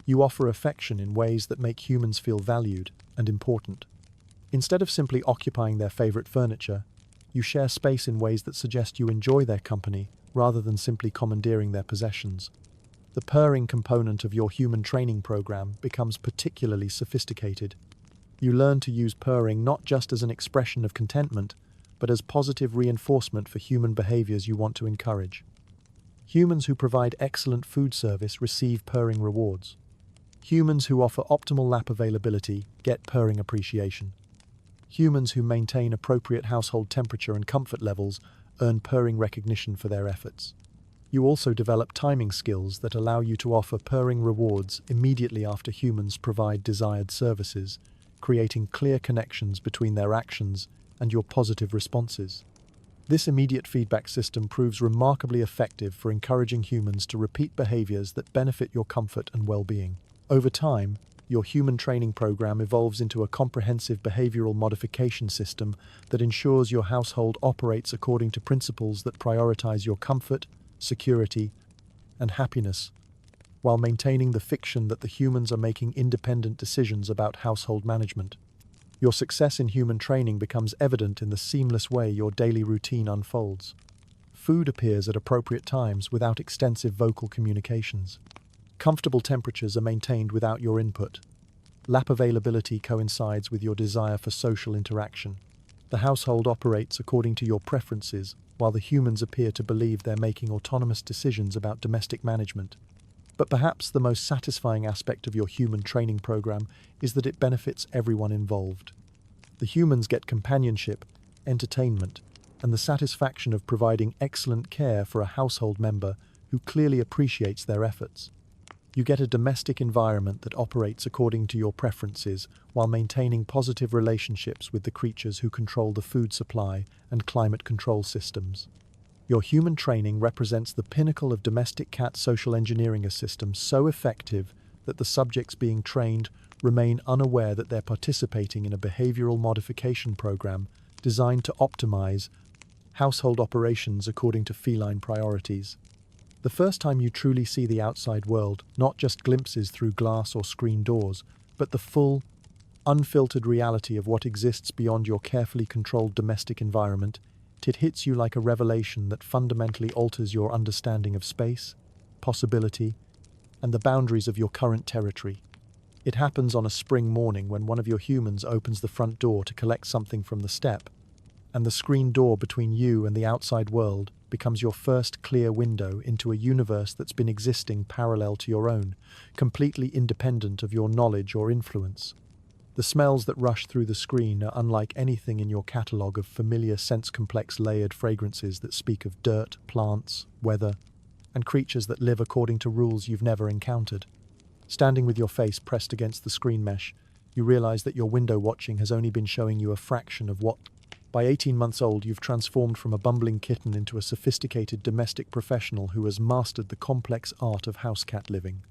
you offer affection in ways that make humans feel valued and important. Instead of simply occupying their favorite furniture, you share space in ways that suggest you enjoy their company rather than simply commandeering their possessions. The purring component of your human training program becomes particularly sophisticated. You learn to use purring not just as an expression of contentment, but as positive reinforcement for human behaviors you want to encourage. Humans who provide excellent food service receive purring rewards. Humans who offer optimal lap availability get purring appreciation. Humans who maintain appropriate household temperature and comfort levels earn purring recognition for their efforts. You also develop timing skills that allow you to offer purring rewards immediately after humans provide desired services, creating clear connections between their actions and your positive responses. This immediate feedback system proves remarkably effective for encouraging humans to repeat behaviors that benefit your comfort and well-being. Over time, your human training program evolves into a comprehensive behavioral modification system that ensures your household operates according to principles that prioritize your comfort, security, and happiness, while maintaining the fiction that the humans are making independent decisions about household management. Your success in human training becomes evident in the seamless way your daily routine unfolds. Food appears at appropriate times without extensive vocal communications. Comfortable temperatures are maintained without your input. Lap availability coincides with your desire for social interaction. The household operates according to your preferences, while the humans appear to believe they're making autonomous decisions about domestic management. But perhaps the most satisfying aspect of your human training program is that it benefits everyone involved. The humans get companionship, entertainment, and the satisfaction of providing excellent care for a household member who clearly appreciates their efforts. You get a domestic environment that operates according to your preferences while maintaining positive relationships with the creatures who control the food supply and climate control systems. Your human training represents the pinnacle of domestic cat social engineering, a system so effective that the subjects being trained remain unaware that they're participating in a behavioral modification program designed to optimize household operations according to feline priorities. The first time you truly see the outside world, not just glimpses through glass or screen doors, but the full, unfiltered reality of what exists beyond your carefully controlled domestic environment, it hits you like a revelation that fundamentally alters your understanding of space, possibility, and the boundaries of your current territory. It happens on a spring morning when one of your humans opens the front door to collect something from the step, and the screen door between you and the outside world becomes your first clear window into a universe that's been existing parallel to your own, completely independent of your knowledge or influence. The smells that rush through the screen are unlike anything in your catalogue of familiar sense-complex layered fragrances that speak of dirt, plants, weather, and creatures that live according to rules you've never encountered. Standing with your face pressed against the screen mesh, you realize that your window watching has only been showing you a fraction of what. By 18 months old, you've transformed from a bumbling kitten into a sophisticated domestic professional who has mastered the complex art of house cat living.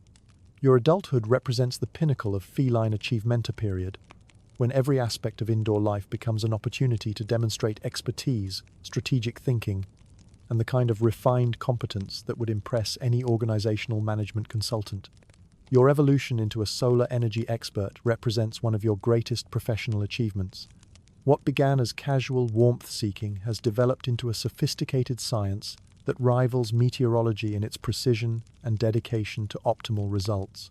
Your adulthood represents the pinnacle of feline achievementa period, when every aspect of indoor life becomes an opportunity to demonstrate expertise, strategic thinking, and the kind of refined competence that would impress any organizational management consultant. Your evolution into a solar energy expert represents one of your greatest professional achievements. What began as casual warmth-seeking has developed into a sophisticated science that rivals meteorology in its precision and dedication to optimal results.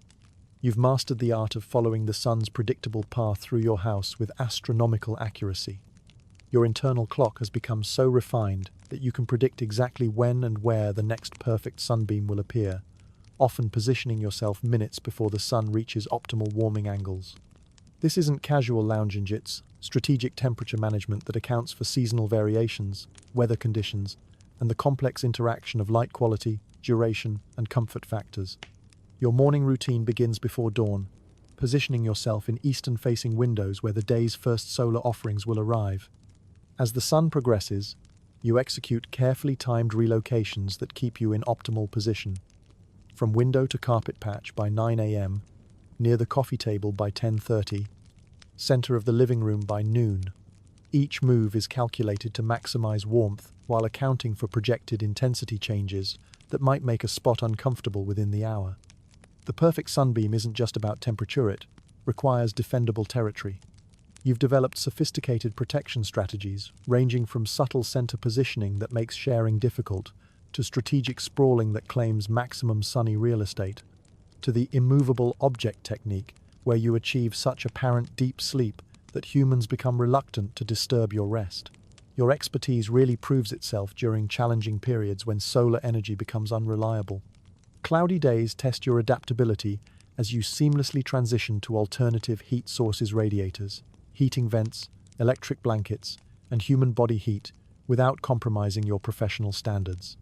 You've mastered the art of following the sun's predictable path through your house with astronomical accuracy. Your internal clock has become so refined that you can predict exactly when and where the next perfect sunbeam will appear, often positioning yourself minutes before the sun reaches optimal warming angles. This isn't casual lounging, it's strategic temperature management that accounts for seasonal variations, weather conditions, and the complex interaction of light quality, duration, and comfort factors. Your morning routine begins before dawn, positioning yourself in eastern-facing windows where the day's first solar offerings will arrive. As the sun progresses, you execute carefully timed relocations that keep you in optimal position. From window to carpet patch by 9 a.m., near the coffee table by 10:30, center of the living room by noon. Each move is calculated to maximize warmth while accounting for projected intensity changes that might make a spot uncomfortable within the hour. The perfect sunbeam isn't just about temperature, it requires defendable territory. You've developed sophisticated protection strategies, ranging from subtle center positioning that makes sharing difficult, to strategic sprawling that claims maximum sunny real estate, to the immovable object technique, where you achieve such apparent deep sleep that humans become reluctant to disturb your rest. Your expertise really proves itself during challenging periods when solar energy becomes unreliable. Cloudy days test your adaptability as you seamlessly transition to alternative heat sources: radiators, heating vents, electric blankets, and human body heat without compromising your professional standards.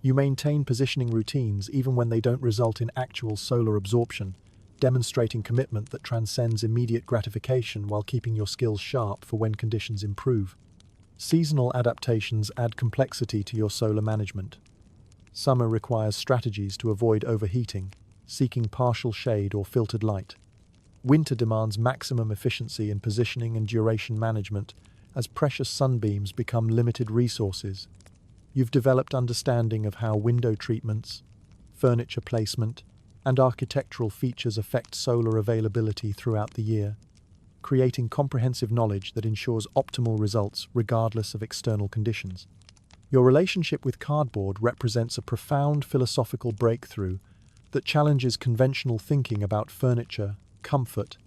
You maintain positioning routines even when they don't result in actual solar absorption, demonstrating commitment that transcends immediate gratification while keeping your skills sharp for when conditions improve. Seasonal adaptations add complexity to your solar management. Summer requires strategies to avoid overheating, seeking partial shade or filtered light. Winter demands maximum efficiency in positioning and duration management as precious sunbeams become limited resources. You've developed understanding of how window treatments, furniture placement, and architectural features affect solar availability throughout the year, creating comprehensive knowledge that ensures optimal results regardless of external conditions. Your relationship with cardboard represents a profound philosophical breakthrough that challenges conventional thinking about furniture, comfort,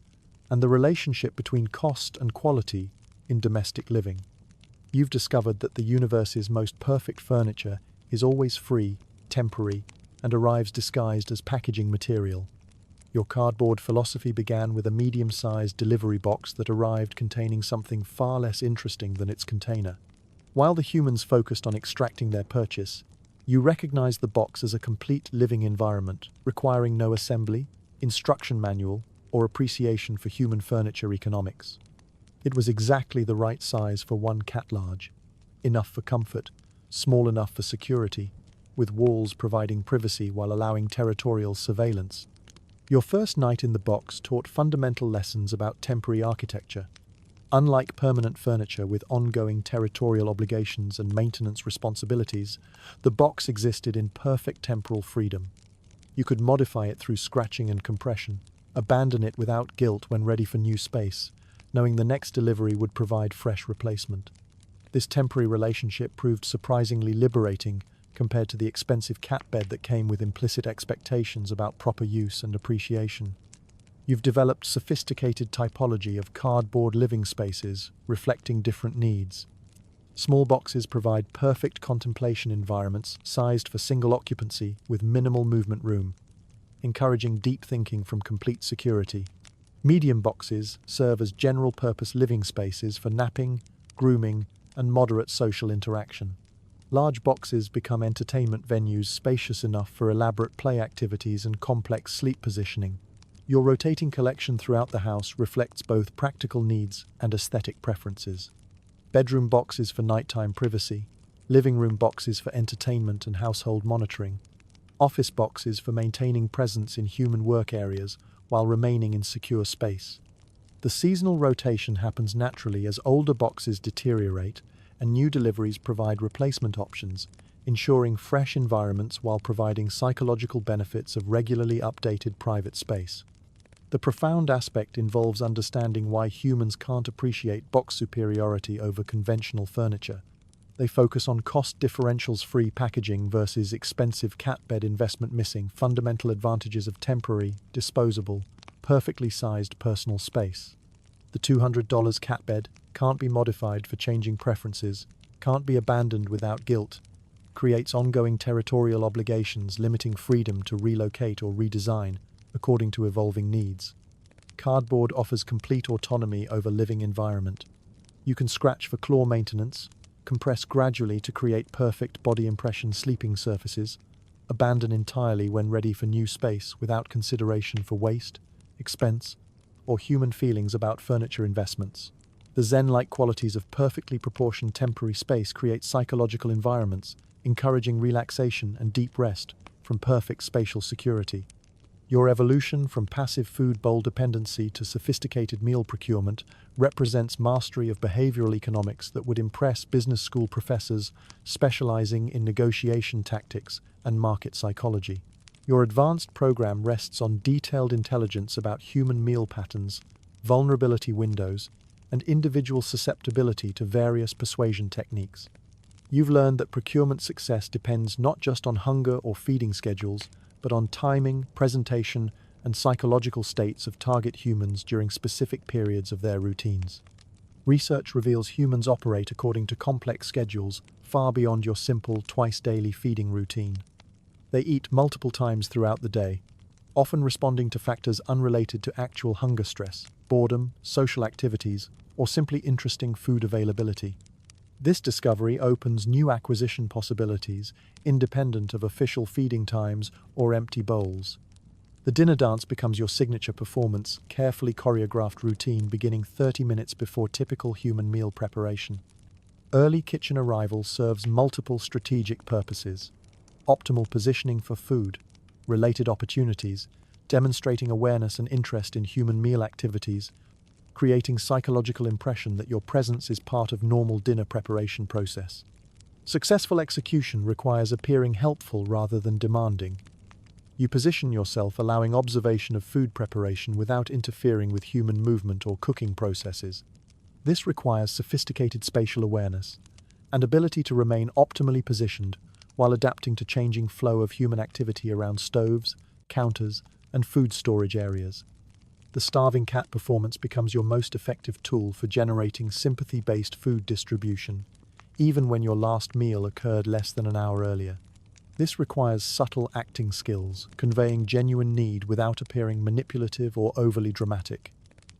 and the relationship between cost and quality in domestic living. You've discovered that the universe's most perfect furniture is always free, temporary, and arrives disguised as packaging material. Your cardboard philosophy began with a medium-sized delivery box that arrived containing something far less interesting than its container. While the humans focused on extracting their purchase, you recognized the box as a complete living environment, requiring no assembly, instruction manual, or appreciation for human furniture economics. It was exactly the right size for one cat large, enough for comfort, small enough for security, with walls providing privacy while allowing territorial surveillance. Your first night in the box taught fundamental lessons about temporary architecture. Unlike permanent furniture with ongoing territorial obligations and maintenance responsibilities, the box existed in perfect temporal freedom. You could modify it through scratching and compression, abandon it without guilt when ready for new space, knowing the next delivery would provide fresh replacement. This temporary relationship proved surprisingly liberating compared to the expensive cat bed that came with implicit expectations about proper use and appreciation. You've developed sophisticated typology of cardboard living spaces, reflecting different needs. Small boxes provide perfect contemplation environments sized for single occupancy with minimal movement room, encouraging deep thinking from complete security. Medium boxes serve as general-purpose living spaces for napping, grooming, and moderate social interaction. Large boxes become entertainment venues spacious enough for elaborate play activities and complex sleep positioning. Your rotating collection throughout the house reflects both practical needs and aesthetic preferences. Bedroom boxes for nighttime privacy, living room boxes for entertainment and household monitoring, office boxes for maintaining presence in human work areas while remaining in secure space. The seasonal rotation happens naturally as older boxes deteriorate and new deliveries provide replacement options, ensuring fresh environments while providing psychological benefits of regularly updated private space. The profound aspect involves understanding why humans can't appreciate box superiority over conventional furniture. They focus on cost differentials-free packaging versus expensive cat bed investment, missing fundamental advantages of temporary, disposable, perfectly sized personal space. The $200 cat bed can't be modified for changing preferences, can't be abandoned without guilt, creates ongoing territorial obligations limiting freedom to relocate or redesign according to evolving needs. Cardboard offers complete autonomy over living environment. You can scratch for claw maintenance, compress gradually to create perfect body impression sleeping surfaces, abandon entirely when ready for new space without consideration for waste, expense, or human feelings about furniture investments. The zen-like qualities of perfectly proportioned temporary space create psychological environments, encouraging relaxation and deep rest from perfect spatial security. Your evolution from passive food bowl dependency to sophisticated meal procurement represents mastery of behavioral economics that would impress business school professors specializing in negotiation tactics and market psychology. Your advanced program rests on detailed intelligence about human meal patterns, vulnerability windows, and individual susceptibility to various persuasion techniques. You've learned that procurement success depends not just on hunger or feeding schedules, but on timing, presentation, and psychological states of target humans during specific periods of their routines. Research reveals humans operate according to complex schedules far beyond your simple twice-daily feeding routine. They eat multiple times throughout the day, often responding to factors unrelated to actual hunger stress, boredom, social activities, or simply interesting food availability. This discovery opens new acquisition possibilities, independent of official feeding times or empty bowls. The dinner dance becomes your signature performance, carefully choreographed routine beginning 30 minutes before typical human meal preparation. Early kitchen arrival serves multiple strategic purposes: optimal positioning for food, related opportunities, demonstrating awareness and interest in human meal activities, creating psychological impression that your presence is part of normal dinner preparation process. Successful execution requires appearing helpful rather than demanding. You position yourself allowing observation of food preparation without interfering with human movement or cooking processes. This requires sophisticated spatial awareness and ability to remain optimally positioned while adapting to changing flow of human activity around stoves, counters, and food storage areas. The starving cat performance becomes your most effective tool for generating sympathy-based food distribution, even when your last meal occurred less than an hour earlier. This requires subtle acting skills, conveying genuine need without appearing manipulative or overly dramatic.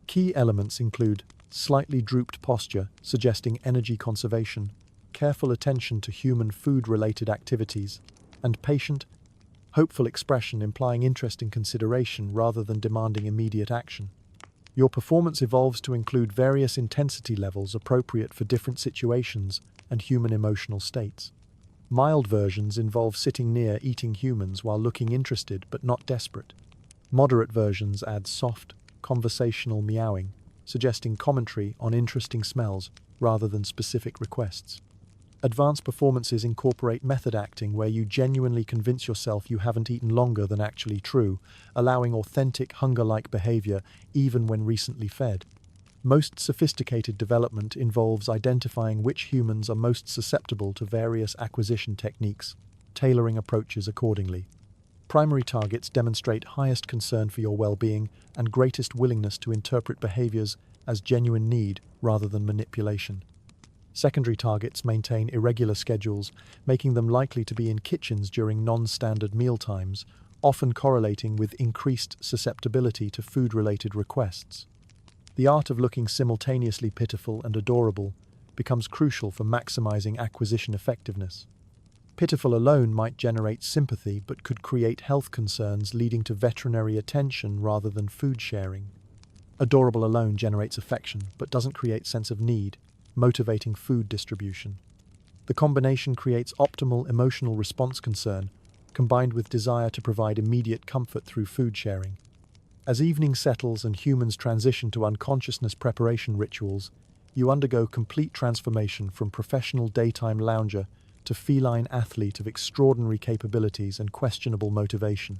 Key elements include slightly drooped posture, suggesting energy conservation, careful attention to human food-related activities, and patient, hopeful expression implying interest and consideration rather than demanding immediate action. Your performance evolves to include various intensity levels appropriate for different situations and human emotional states. Mild versions involve sitting near eating humans while looking interested but not desperate. Moderate versions add soft, conversational meowing, suggesting commentary on interesting smells rather than specific requests. Advanced performances incorporate method acting where you genuinely convince yourself you haven't eaten longer than actually true, allowing authentic hunger-like behavior even when recently fed. Most sophisticated development involves identifying which humans are most susceptible to various acquisition techniques, tailoring approaches accordingly. Primary targets demonstrate highest concern for your well-being and greatest willingness to interpret behaviors as genuine need rather than manipulation. Secondary targets maintain irregular schedules, making them likely to be in kitchens during non-standard meal times, often correlating with increased susceptibility to food-related requests. The art of looking simultaneously pitiful and adorable becomes crucial for maximizing acquisition effectiveness. Pitiful alone might generate sympathy but could create health concerns leading to veterinary attention rather than food sharing. Adorable alone generates affection but doesn't create sense of need, motivating food distribution. The combination creates optimal emotional response concern, combined with desire to provide immediate comfort through food sharing. As evening settles and humans transition to unconsciousness preparation rituals, you undergo complete transformation from professional daytime lounger to feline athlete of extraordinary capabilities and questionable motivation.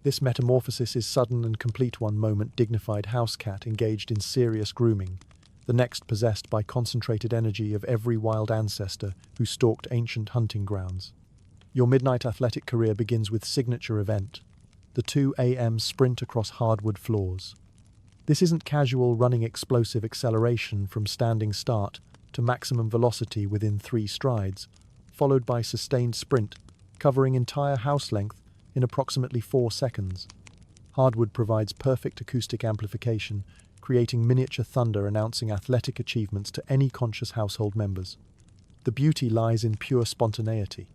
This metamorphosis is sudden and complete. One moment dignified house cat engaged in serious grooming, the next possessed by concentrated energy of every wild ancestor who stalked ancient hunting grounds. Your midnight athletic career begins with signature event, the 2 a.m. sprint across hardwood floors. This isn't casual running explosive acceleration from standing start to maximum velocity within 3 strides, followed by sustained sprint, covering entire house length in approximately 4 seconds. Hardwood provides perfect acoustic amplification, creating miniature thunder announcing athletic achievements to any conscious household members. The beauty lies in pure spontaneity.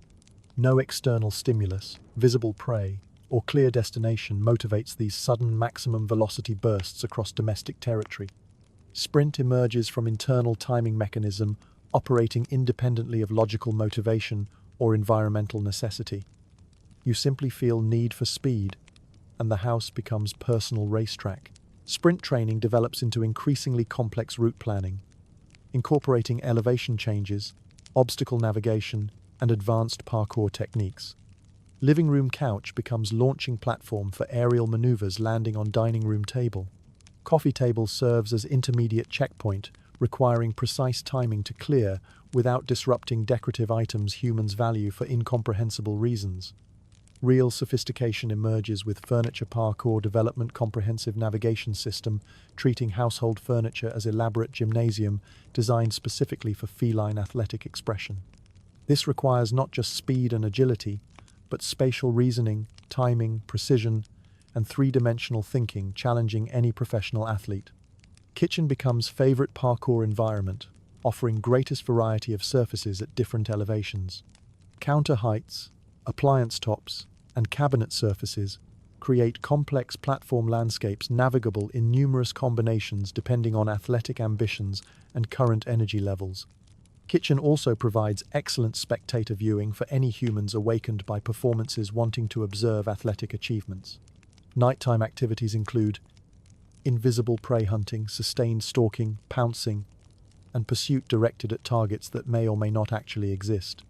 No external stimulus, visible prey, or clear destination motivates these sudden maximum velocity bursts across domestic territory. Sprint emerges from internal timing mechanism operating independently of logical motivation or environmental necessity. You simply feel need for speed, and the house becomes personal racetrack. Sprint training develops into increasingly complex route planning, incorporating elevation changes, obstacle navigation, and advanced parkour techniques. Living room couch becomes launching platform for aerial maneuvers landing on dining room table. Coffee table serves as intermediate checkpoint, requiring precise timing to clear without disrupting decorative items humans value for incomprehensible reasons. Real sophistication emerges with furniture parkour development comprehensive navigation system, treating household furniture as elaborate gymnasium designed specifically for feline athletic expression. This requires not just speed and agility, but spatial reasoning, timing, precision, and 3-dimensional thinking challenging any professional athlete. Kitchen becomes favorite parkour environment, offering greatest variety of surfaces at different elevations. Counter heights, appliance tops, and cabinet surfaces create complex platform landscapes navigable in numerous combinations depending on athletic ambitions and current energy levels. Kitchen also provides excellent spectator viewing for any humans awakened by performances wanting to observe athletic achievements. Nighttime activities include invisible prey hunting, sustained stalking, pouncing, and pursuit directed at targets that may or may not actually exist.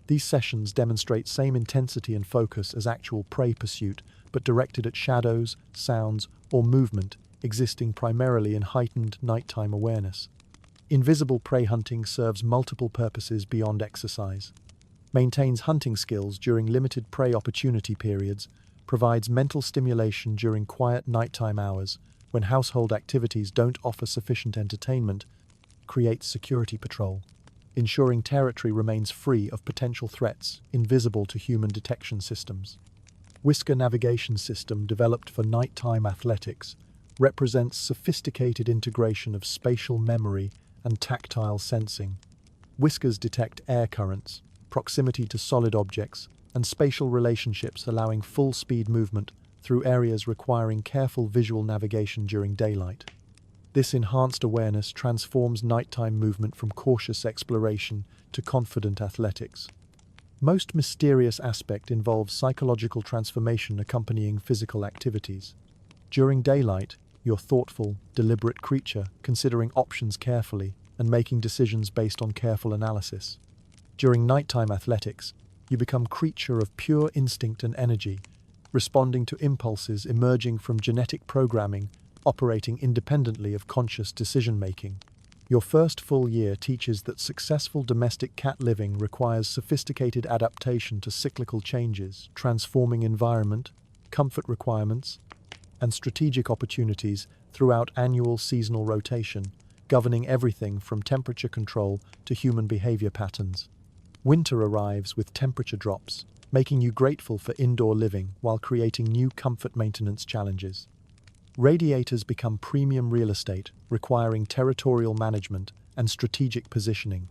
These sessions demonstrate same intensity and focus as actual prey pursuit, but directed at shadows, sounds, or movement, existing primarily in heightened nighttime awareness. Invisible prey hunting serves multiple purposes beyond exercise. Maintains hunting skills during limited prey opportunity periods, provides mental stimulation during quiet nighttime hours, when household activities don't offer sufficient entertainment, creates security patrol, ensuring territory remains free of potential threats invisible to human detection systems. Whisker navigation system developed for nighttime athletics represents sophisticated integration of spatial memory and tactile sensing. Whiskers detect air currents, proximity to solid objects, and spatial relationships allowing full-speed movement through areas requiring careful visual navigation during daylight. This enhanced awareness transforms nighttime movement from cautious exploration to confident athletics. Most mysterious aspect involves psychological transformation accompanying physical activities. During daylight, you're thoughtful, deliberate creature, considering options carefully and making decisions based on careful analysis. During nighttime athletics, you become creature of pure instinct and energy, responding to impulses emerging from genetic programming, operating independently of conscious decision-making. Your first full year teaches that successful domestic cat living requires sophisticated adaptation to cyclical changes, transforming environment, comfort requirements, and strategic opportunities throughout annual seasonal rotation, governing everything from temperature control to human behavior patterns. Winter arrives with temperature drops, making you grateful for indoor living while creating new comfort maintenance challenges. Radiators become premium real estate, requiring territorial management and strategic positioning.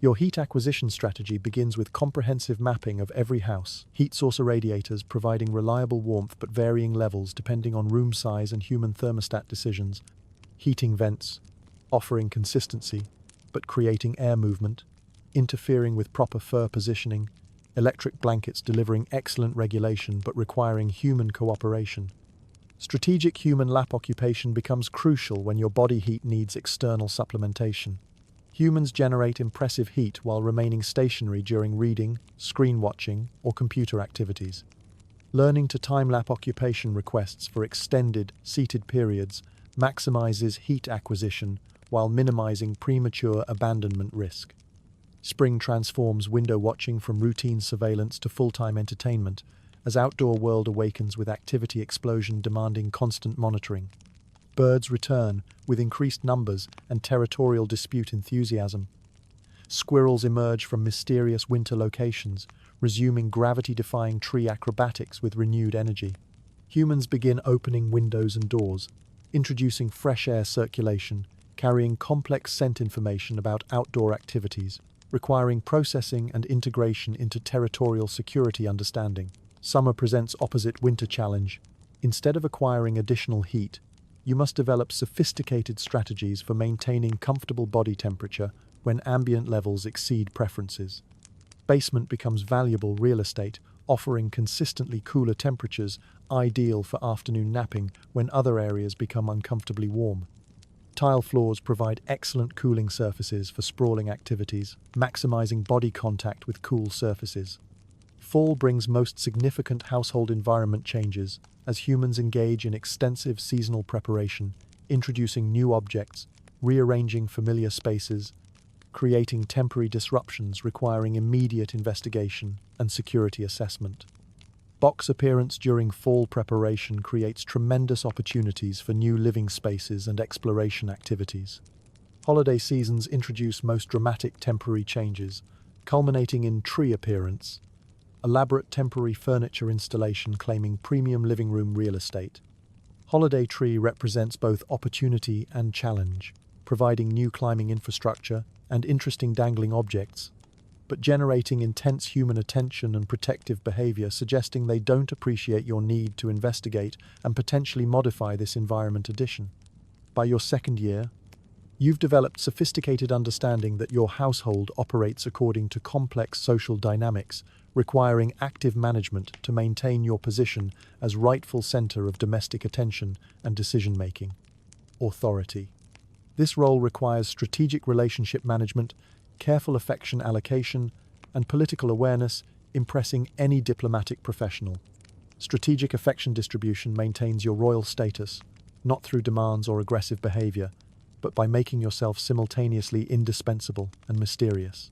Your heat acquisition strategy begins with comprehensive mapping of every house. Heat source radiators providing reliable warmth but varying levels depending on room size and human thermostat decisions. Heating vents, offering consistency but creating air movement. Interfering with proper fur positioning. Electric blankets delivering excellent regulation but requiring human cooperation. Strategic human lap occupation becomes crucial when your body heat needs external supplementation. Humans generate impressive heat while remaining stationary during reading, screen watching, or computer activities. Learning to time-lap occupation requests for extended, seated periods maximizes heat acquisition while minimizing premature abandonment risk. Spring transforms window watching from routine surveillance to full-time entertainment, as outdoor world awakens with activity explosion demanding constant monitoring. Birds return with increased numbers and territorial dispute enthusiasm. Squirrels emerge from mysterious winter locations, resuming gravity-defying tree acrobatics with renewed energy. Humans begin opening windows and doors, introducing fresh air circulation, carrying complex scent information about outdoor activities, requiring processing and integration into territorial security understanding. Summer presents opposite winter challenge. Instead of acquiring additional heat, you must develop sophisticated strategies for maintaining comfortable body temperature when ambient levels exceed preferences. Basement becomes valuable real estate, offering consistently cooler temperatures, ideal for afternoon napping when other areas become uncomfortably warm. Tile floors provide excellent cooling surfaces for sprawling activities, maximizing body contact with cool surfaces. Fall brings most significant household environment changes as humans engage in extensive seasonal preparation, introducing new objects, rearranging familiar spaces, creating temporary disruptions requiring immediate investigation and security assessment. Box appearance during fall preparation creates tremendous opportunities for new living spaces and exploration activities. Holiday seasons introduce most dramatic temporary changes, culminating in tree appearance, elaborate temporary furniture installation claiming premium living room real estate. Holiday tree represents both opportunity and challenge, providing new climbing infrastructure and interesting dangling objects, but generating intense human attention and protective behavior, suggesting they don't appreciate your need to investigate and potentially modify this environment addition. By your second year, you've developed sophisticated understanding that your household operates according to complex social dynamics, requiring active management to maintain your position as rightful center of domestic attention and decision-making. Authority. This role requires strategic relationship management, careful affection allocation, and political awareness, impressing any diplomatic professional. Strategic affection distribution maintains your royal status, not through demands or aggressive behavior, but by making yourself simultaneously indispensable and mysterious.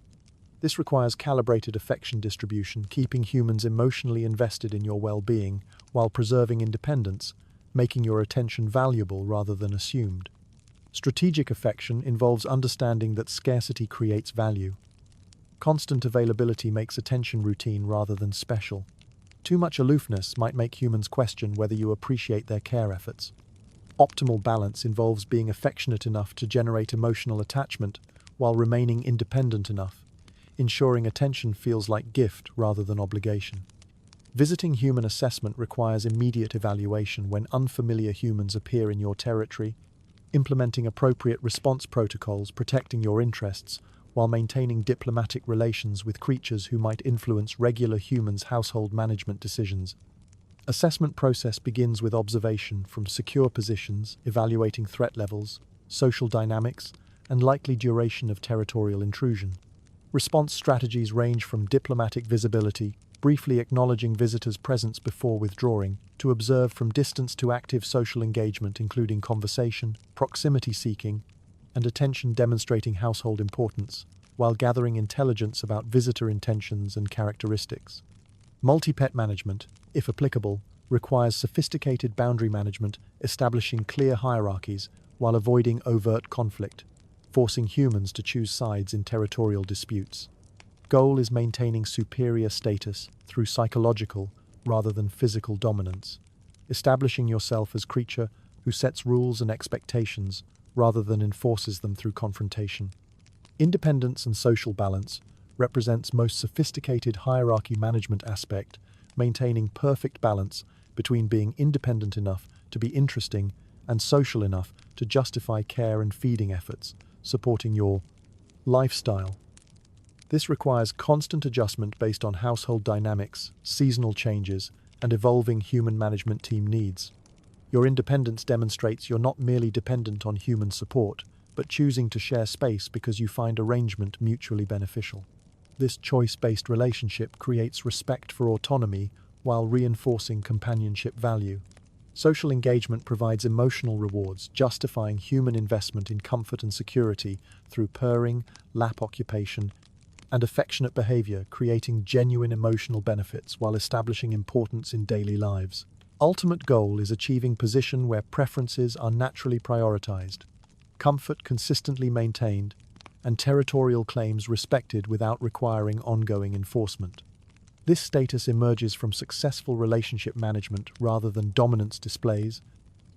This requires calibrated affection distribution, keeping humans emotionally invested in your well-being while preserving independence, making your attention valuable rather than assumed. Strategic affection involves understanding that scarcity creates value. Constant availability makes attention routine rather than special. Too much aloofness might make humans question whether you appreciate their care efforts. Optimal balance involves being affectionate enough to generate emotional attachment while remaining independent enough, ensuring attention feels like gift rather than obligation. Visiting human assessment requires immediate evaluation when unfamiliar humans appear in your territory, implementing appropriate response protocols protecting your interests while maintaining diplomatic relations with creatures who might influence regular humans' household management decisions. Assessment process begins with observation from secure positions, evaluating threat levels, social dynamics, and likely duration of territorial intrusion. Response strategies range from diplomatic visibility, briefly acknowledging visitors' presence before withdrawing, to observe from distance to active social engagement including conversation, proximity seeking, and attention demonstrating household importance, while gathering intelligence about visitor intentions and characteristics. Multi-pet management, if applicable, requires sophisticated boundary management, establishing clear hierarchies while avoiding overt conflict, forcing humans to choose sides in territorial disputes. Goal is maintaining superior status through psychological rather than physical dominance, establishing yourself as creature who sets rules and expectations rather than enforces them through confrontation. Independence and social balance represents most sophisticated hierarchy management aspect, maintaining perfect balance between being independent enough to be interesting and social enough to justify care and feeding efforts, supporting your lifestyle. This requires constant adjustment based on household dynamics, seasonal changes, and evolving human management team needs. Your independence demonstrates you're not merely dependent on human support, but choosing to share space because you find arrangement mutually beneficial. This choice-based relationship creates respect for autonomy while reinforcing companionship value. Social engagement provides emotional rewards, justifying human investment in comfort and security through purring, lap occupation, and affectionate behavior, creating genuine emotional benefits while establishing importance in daily lives. Ultimate goal is achieving position where preferences are naturally prioritized, comfort consistently maintained, and territorial claims respected without requiring ongoing enforcement. This status emerges from successful relationship management rather than dominance displays,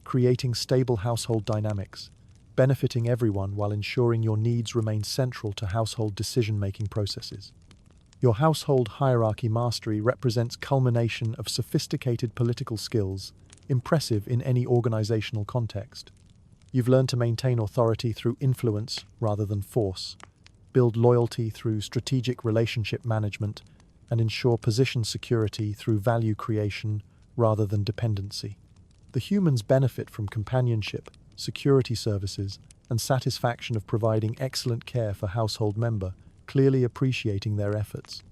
creating stable household dynamics, benefiting everyone while ensuring your needs remain central to household decision-making processes. Your household hierarchy mastery represents culmination of sophisticated political skills, impressive in any organizational context. You've learned to maintain authority through influence rather than force, build loyalty through strategic relationship management, and ensure position security through value creation rather than dependency. The humans benefit from companionship, security services, and satisfaction of providing excellent care for household member, clearly appreciating their efforts.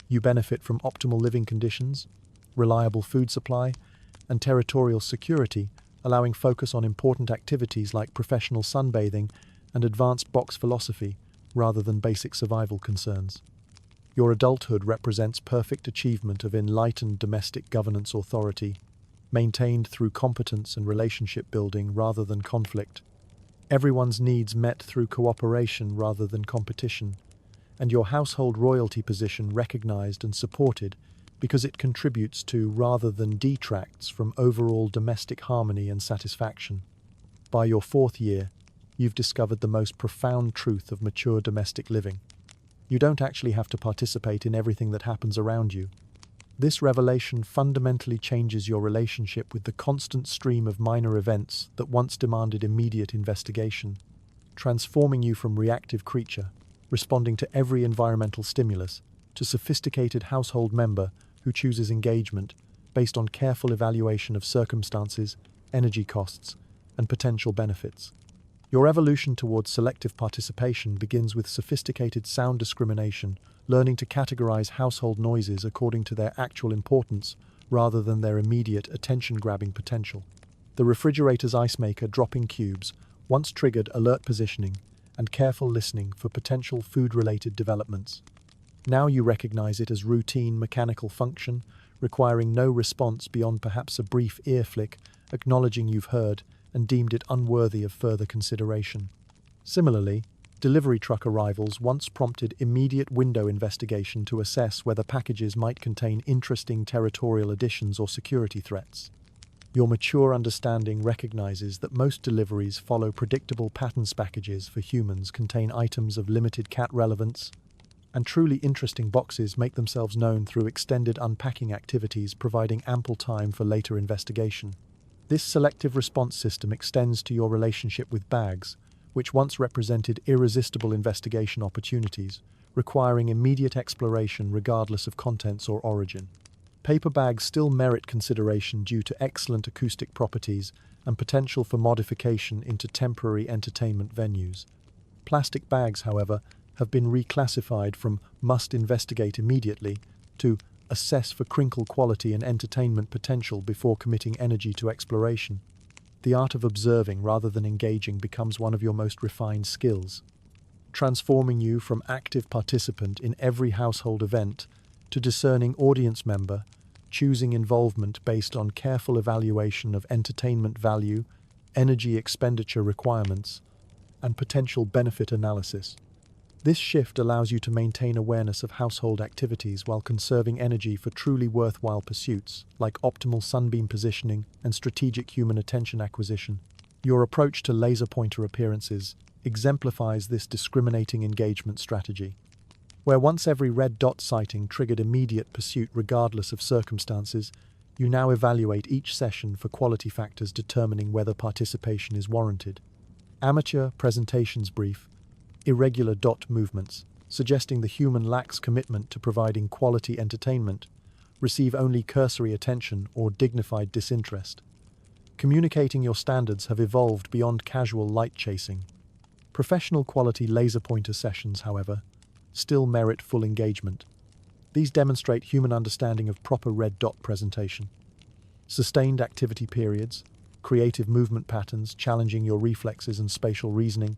You benefit from optimal living conditions, reliable food supply, and territorial security, allowing focus on important activities like professional sunbathing and advanced box philosophy rather than basic survival concerns. Your adulthood represents perfect achievement of enlightened domestic governance authority, maintained through competence and relationship building rather than conflict. Everyone's needs met through cooperation rather than competition, and your household royalty position recognized and supported because it contributes to rather than detracts from overall domestic harmony and satisfaction. By your 4th year, you've discovered the most profound truth of mature domestic living. You don't actually have to participate in everything that happens around you. This revelation fundamentally changes your relationship with the constant stream of minor events that once demanded immediate investigation, transforming you from reactive creature, responding to every environmental stimulus, to sophisticated household member who chooses engagement based on careful evaluation of circumstances, energy costs, and potential benefits. Your evolution towards selective participation begins with sophisticated sound discrimination, learning to categorize household noises according to their actual importance rather than their immediate attention-grabbing potential. The refrigerator's ice maker dropping cubes once triggered alert positioning and careful listening for potential food-related developments. Now you recognize it as routine mechanical function, requiring no response beyond perhaps a brief ear flick, acknowledging you've heard and deemed it unworthy of further consideration. Similarly, delivery truck arrivals once prompted immediate window investigation to assess whether packages might contain interesting territorial additions or security threats. Your mature understanding recognizes that most deliveries follow predictable patterns. Packages for humans contain items of limited cat relevance, and truly interesting boxes make themselves known through extended unpacking activities, providing ample time for later investigation. This selective response system extends to your relationship with bags, which once represented irresistible investigation opportunities, requiring immediate exploration regardless of contents or origin. Paper bags still merit consideration due to excellent acoustic properties and potential for modification into temporary entertainment venues. Plastic bags, however, have been reclassified from must investigate immediately to assess for crinkle quality and entertainment potential before committing energy to exploration. The art of observing rather than engaging becomes one of your most refined skills, transforming you from active participant in every household event to discerning audience member, choosing involvement based on careful evaluation of entertainment value, energy expenditure requirements, and potential benefit analysis. This shift allows you to maintain awareness of household activities while conserving energy for truly worthwhile pursuits, like optimal sunbeam positioning and strategic human attention acquisition. Your approach to laser pointer appearances exemplifies this discriminating engagement strategy. Where once every red dot sighting triggered immediate pursuit regardless of circumstances, you now evaluate each session for quality factors determining whether participation is warranted. Amateur presentations brief, irregular dot movements, suggesting the human lacks commitment to providing quality entertainment, receive only cursory attention or dignified disinterest. Communicating your standards have evolved beyond casual light chasing. Professional quality laser pointer sessions, however, still merit full engagement. These demonstrate human understanding of proper red dot presentation. Sustained activity periods, creative movement patterns challenging your reflexes and spatial reasoning,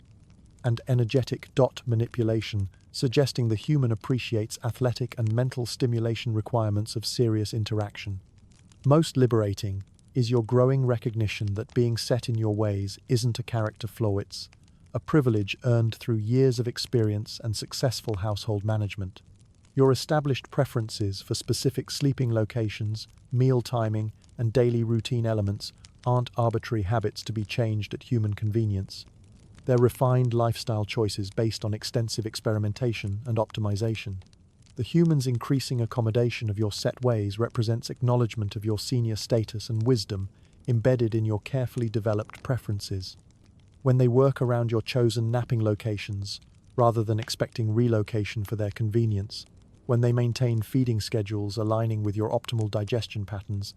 and energetic dot manipulation suggesting the human appreciates athletic and mental stimulation requirements of serious interaction. Most liberating is your growing recognition that being set in your ways isn't a character flaw, it's a privilege earned through years of experience and successful household management. Your established preferences for specific sleeping locations, meal timing, and daily routine elements aren't arbitrary habits to be changed at human convenience. They're refined lifestyle choices based on extensive experimentation and optimization. The human's increasing accommodation of your set ways represents acknowledgement of your senior status and wisdom embedded in your carefully developed preferences. When they work around your chosen napping locations, rather than expecting relocation for their convenience, when they maintain feeding schedules aligning with your optimal digestion patterns,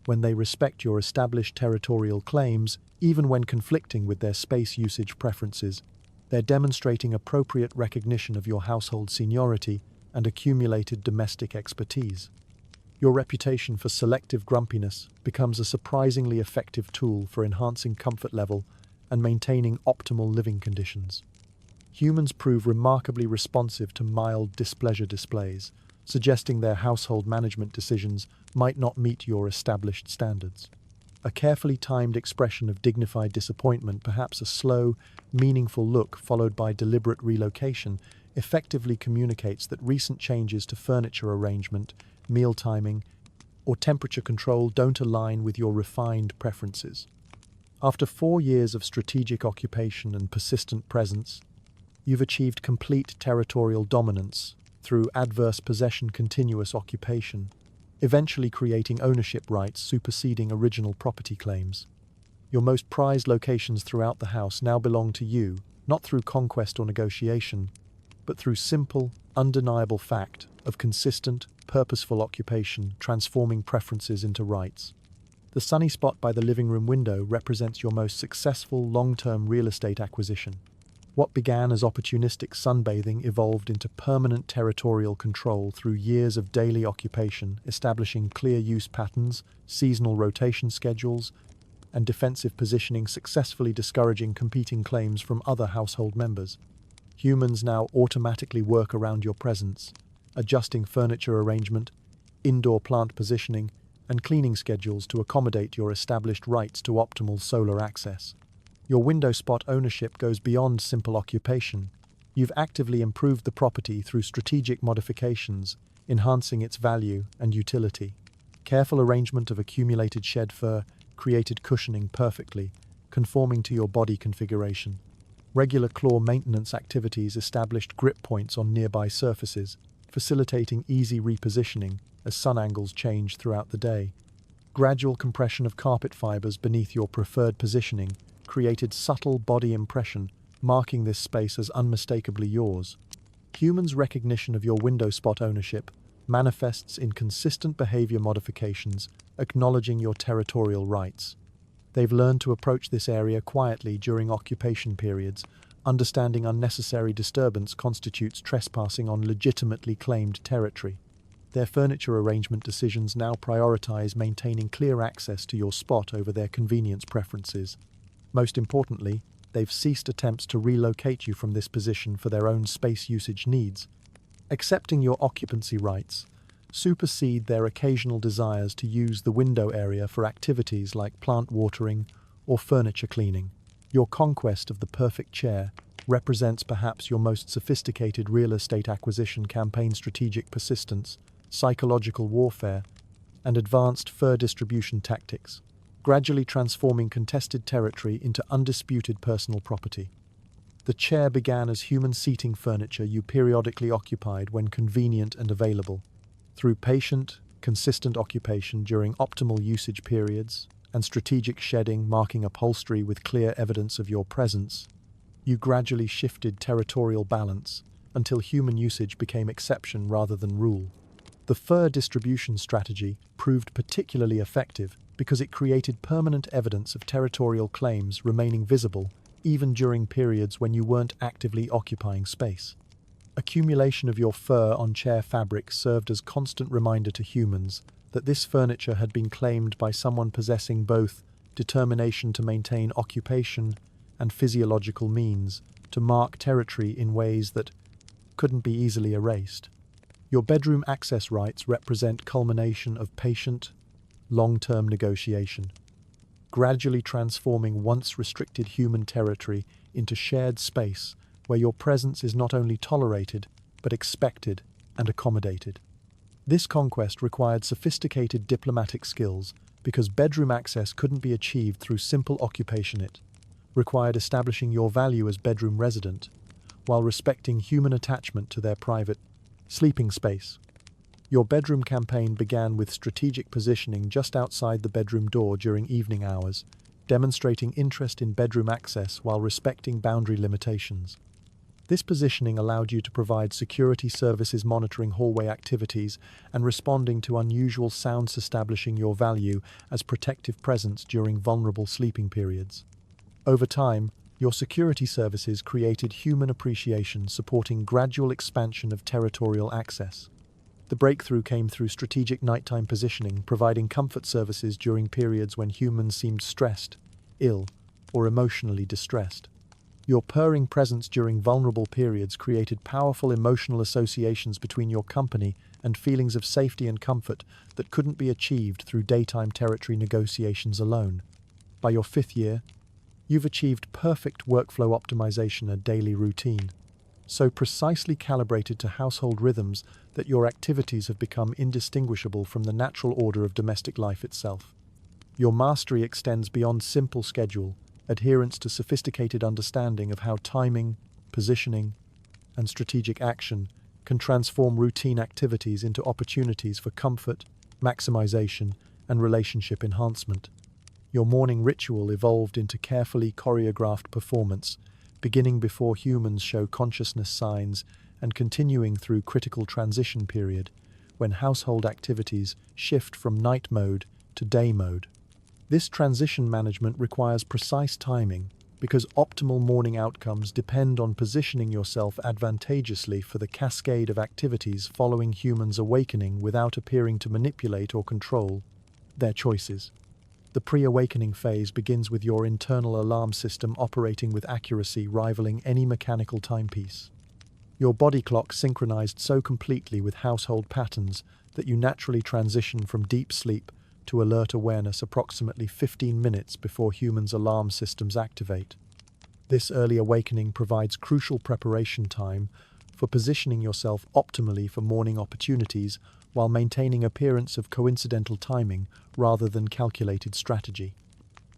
when they respect your established territorial claims, even when conflicting with their space usage preferences, they're demonstrating appropriate recognition of your household seniority and accumulated domestic expertise. Your reputation for selective grumpiness becomes a surprisingly effective tool for enhancing comfort level and maintaining optimal living conditions. Humans prove remarkably responsive to mild displeasure displays, suggesting their household management decisions might not meet your established standards. A carefully timed expression of dignified disappointment, perhaps a slow, meaningful look followed by deliberate relocation, effectively communicates that recent changes to furniture arrangement, meal timing, or temperature control don't align with your refined preferences. After 4 years of strategic occupation and persistent presence, you've achieved complete territorial dominance through adverse possession continuous occupation, eventually creating ownership rights superseding original property claims. Your most prized locations throughout the house now belong to you, not through conquest or negotiation, but through simple, undeniable fact of consistent, purposeful occupation transforming preferences into rights. The sunny spot by the living room window represents your most successful long-term real estate acquisition. What began as opportunistic sunbathing evolved into permanent territorial control through years of daily occupation, establishing clear use patterns, seasonal rotation schedules, and defensive positioning, successfully discouraging competing claims from other household members. Humans now automatically work around your presence, adjusting furniture arrangement, indoor plant positioning, and cleaning schedules to accommodate your established rights to optimal solar access. Your window spot ownership goes beyond simple occupation. You've actively improved the property through strategic modifications, enhancing its value and utility. Careful arrangement of accumulated shed fur created cushioning perfectly, conforming to your body configuration. Regular claw maintenance activities established grip points on nearby surfaces, facilitating easy repositioning as sun angles change throughout the day. Gradual compression of carpet fibers beneath your preferred positioning created subtle body impression, marking this space as unmistakably yours. Humans' recognition of your window spot ownership manifests in consistent behavior modifications, acknowledging your territorial rights. They've learned to approach this area quietly during occupation periods, understanding unnecessary disturbance constitutes trespassing on legitimately claimed territory. Their furniture arrangement decisions now prioritize maintaining clear access to your spot over their convenience preferences. Most importantly, they've ceased attempts to relocate you from this position for their own space usage needs. Accepting your occupancy rights supersede their occasional desires to use the window area for activities like plant watering or furniture cleaning. Your conquest of the perfect chair represents perhaps your most sophisticated real estate acquisition campaign. Strategic persistence, psychological warfare, and advanced fur distribution tactics, gradually transforming contested territory into undisputed personal property. The chair began as human seating furniture you periodically occupied when convenient and available. Through patient, consistent occupation during optimal usage periods and strategic shedding marking upholstery with clear evidence of your presence, you gradually shifted territorial balance until human usage became exception rather than rule. The fur distribution strategy proved particularly effective because it created permanent evidence of territorial claims remaining visible even during periods when you weren't actively occupying space. Accumulation of your fur on chair fabric served as constant reminder to humans that this furniture had been claimed by someone possessing both determination to maintain occupation and physiological means to mark territory in ways that couldn't be easily erased. Your bedroom access rights represent culmination of patient, long-term negotiation, gradually transforming once restricted human territory into shared space where your presence is not only tolerated, but expected and accommodated. This conquest required sophisticated diplomatic skills because bedroom access couldn't be achieved through simple occupation. It required establishing your value as bedroom resident while respecting human attachment to their private sleeping space. Your bedroom campaign began with strategic positioning just outside the bedroom door during evening hours, demonstrating interest in bedroom access while respecting boundary limitations. This positioning allowed you to provide security services monitoring hallway activities and responding to unusual sounds, establishing your value as protective presence during vulnerable sleeping periods. Over time, your security services created human appreciation, supporting gradual expansion of territorial access. The breakthrough came through strategic nighttime positioning, providing comfort services during periods when humans seemed stressed, ill, or emotionally distressed. Your purring presence during vulnerable periods created powerful emotional associations between your company and feelings of safety and comfort that couldn't be achieved through daytime territory negotiations alone. By your 5th year, you've achieved perfect workflow optimization, a daily routine, so precisely calibrated to household rhythms that your activities have become indistinguishable from the natural order of domestic life itself. Your mastery extends beyond simple schedule, adherence to sophisticated understanding of how timing, positioning, and strategic action can transform routine activities into opportunities for comfort, maximization, and relationship enhancement. Your morning ritual evolved into carefully choreographed performance, beginning before humans show consciousness signs and continuing through critical transition period, when household activities shift from night mode to day mode. This transition management requires precise timing because optimal morning outcomes depend on positioning yourself advantageously for the cascade of activities following humans' awakening without appearing to manipulate or control their choices. The pre-awakening phase begins with your internal alarm system operating with accuracy rivaling any mechanical timepiece. Your body clock synchronized so completely with household patterns that you naturally transition from deep sleep to alert awareness approximately 15 minutes before humans' alarm systems activate. This early awakening provides crucial preparation time for positioning yourself optimally for morning opportunities while maintaining appearance of coincidental timing rather than calculated strategy.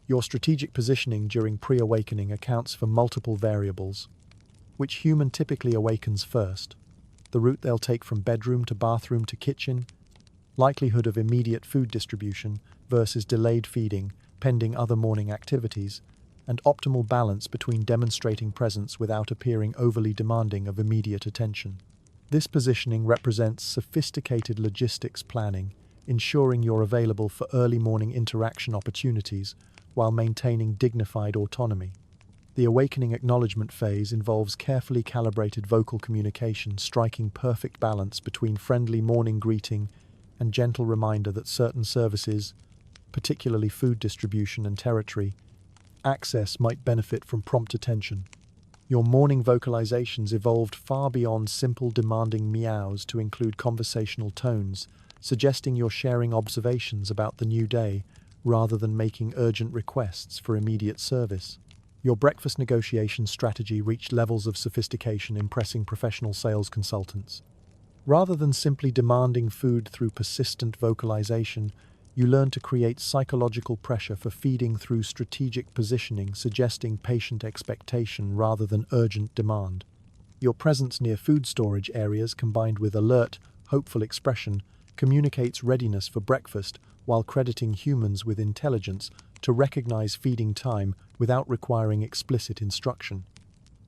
Your strategic positioning during pre-awakening accounts for multiple variables, which human typically awakens first: the route they'll take from bedroom to bathroom to kitchen, likelihood of immediate food distribution versus delayed feeding pending other morning activities, and optimal balance between demonstrating presence without appearing overly demanding of immediate attention. This positioning represents sophisticated logistics planning, ensuring you're available for early morning interaction opportunities while maintaining dignified autonomy. The awakening acknowledgement phase involves carefully calibrated vocal communication, striking perfect balance between friendly morning greeting and gentle reminder that certain services, particularly food distribution and territory access, might benefit from prompt attention. Your morning vocalizations evolved far beyond simple demanding meows to include conversational tones, suggesting you're sharing observations about the new day rather than making urgent requests for immediate service. Your breakfast negotiation strategy reached levels of sophistication impressing professional sales consultants. Rather than simply demanding food through persistent vocalization, You learn to create psychological pressure for feeding through strategic positioning, suggesting patient expectation rather than urgent demand. Your presence near food storage areas, combined with alert, hopeful expression, communicates readiness for breakfast while crediting humans with intelligence to recognize feeding time without requiring explicit instruction.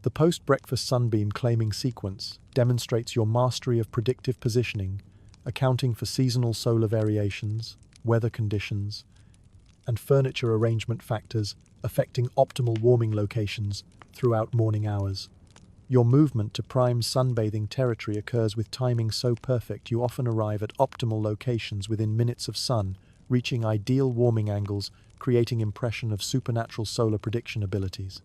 The post-breakfast sunbeam claiming sequence demonstrates your mastery of predictive positioning, accounting for seasonal solar variations, weather conditions, and furniture arrangement factors affecting optimal warming locations throughout morning hours. Your movement to prime sunbathing territory occurs with timing so perfect you often arrive at optimal locations within minutes of sun, reaching ideal warming angles, creating impression of supernatural solar prediction abilities.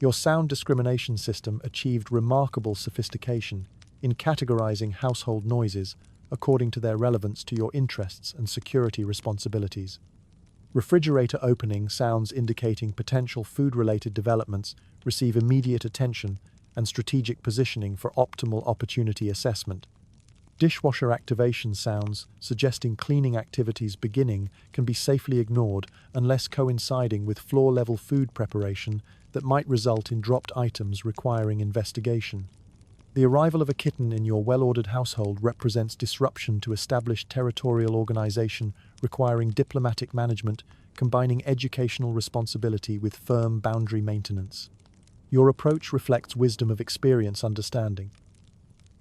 Your sound discrimination system achieved remarkable sophistication in categorizing household noises according to their relevance to your interests and security responsibilities. Refrigerator opening sounds indicating potential food-related developments receive immediate attention and strategic positioning for optimal opportunity assessment. Dishwasher activation sounds suggesting cleaning activities beginning can be safely ignored unless coinciding with floor-level food preparation that might result in dropped items requiring investigation. The arrival of a kitten in your well-ordered household represents disruption to established territorial organization requiring diplomatic management, combining educational responsibility with firm boundary maintenance. Your approach reflects wisdom of experience understanding.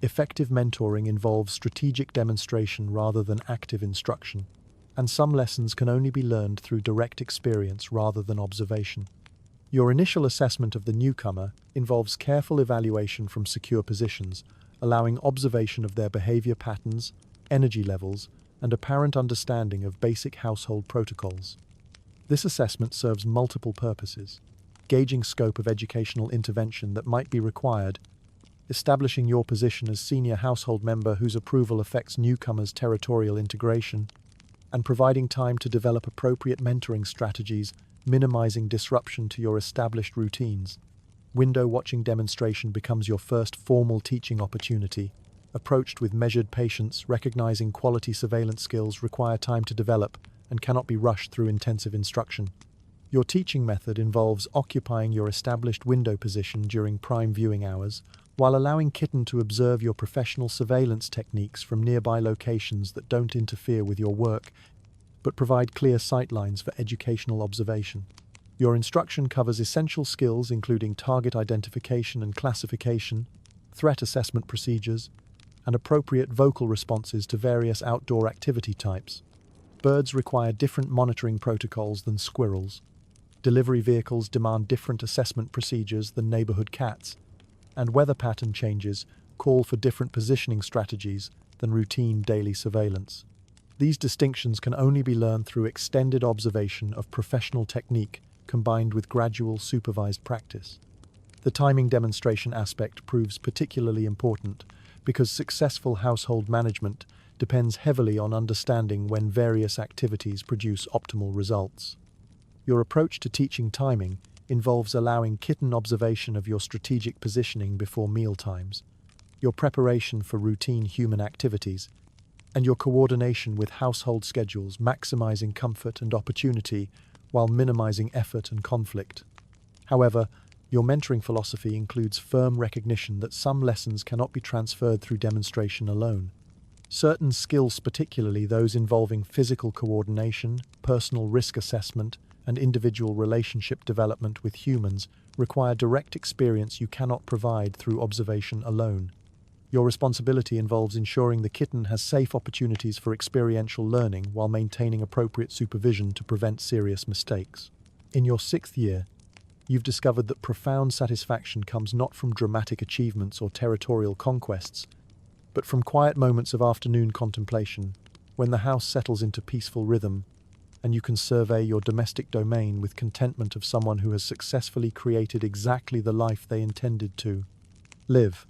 Effective mentoring involves strategic demonstration rather than active instruction, and some lessons can only be learned through direct experience rather than observation. Your initial assessment of the newcomer involves careful evaluation from secure positions, allowing observation of their behavior patterns, energy levels, and apparent understanding of basic household protocols. This assessment serves multiple purposes: gauging scope of educational intervention that might be required, establishing your position as senior household member whose approval affects newcomers' territorial integration, and providing time to develop appropriate mentoring strategies, minimizing disruption to your established routines. Window watching demonstration becomes your first formal teaching opportunity. Approached with measured patience, recognizing quality surveillance skills require time to develop and cannot be rushed through intensive instruction. Your teaching method involves occupying your established window position during prime viewing hours, while allowing kitten to observe your professional surveillance techniques from nearby locations that don't interfere with your work, but provide clear sightlines for educational observation. Your instruction covers essential skills including target identification and classification, threat assessment procedures, and appropriate vocal responses to various outdoor activity types. Birds require different monitoring protocols than squirrels. Delivery vehicles demand different assessment procedures than neighborhood cats, and weather pattern changes call for different positioning strategies than routine daily surveillance. These distinctions can only be learned through extended observation of professional technique combined with gradual supervised practice. The timing demonstration aspect proves particularly important because successful household management depends heavily on understanding when various activities produce optimal results. Your approach to teaching timing involves allowing kitten observation of your strategic positioning before meal times, your preparation for routine human activities, and your coordination with household schedules, maximizing comfort and opportunity while minimizing effort and conflict. However, your mentoring philosophy includes firm recognition that some lessons cannot be transferred through demonstration alone. Certain skills, particularly those involving physical coordination, personal risk assessment, and individual relationship development with humans, require direct experience you cannot provide through observation alone. Your responsibility involves ensuring the kitten has safe opportunities for experiential learning while maintaining appropriate supervision to prevent serious mistakes. In your 6th year, you've discovered that profound satisfaction comes not from dramatic achievements or territorial conquests, but from quiet moments of afternoon contemplation, when the house settles into peaceful rhythm, and you can survey your domestic domain with contentment of someone who has successfully created exactly the life they intended to live.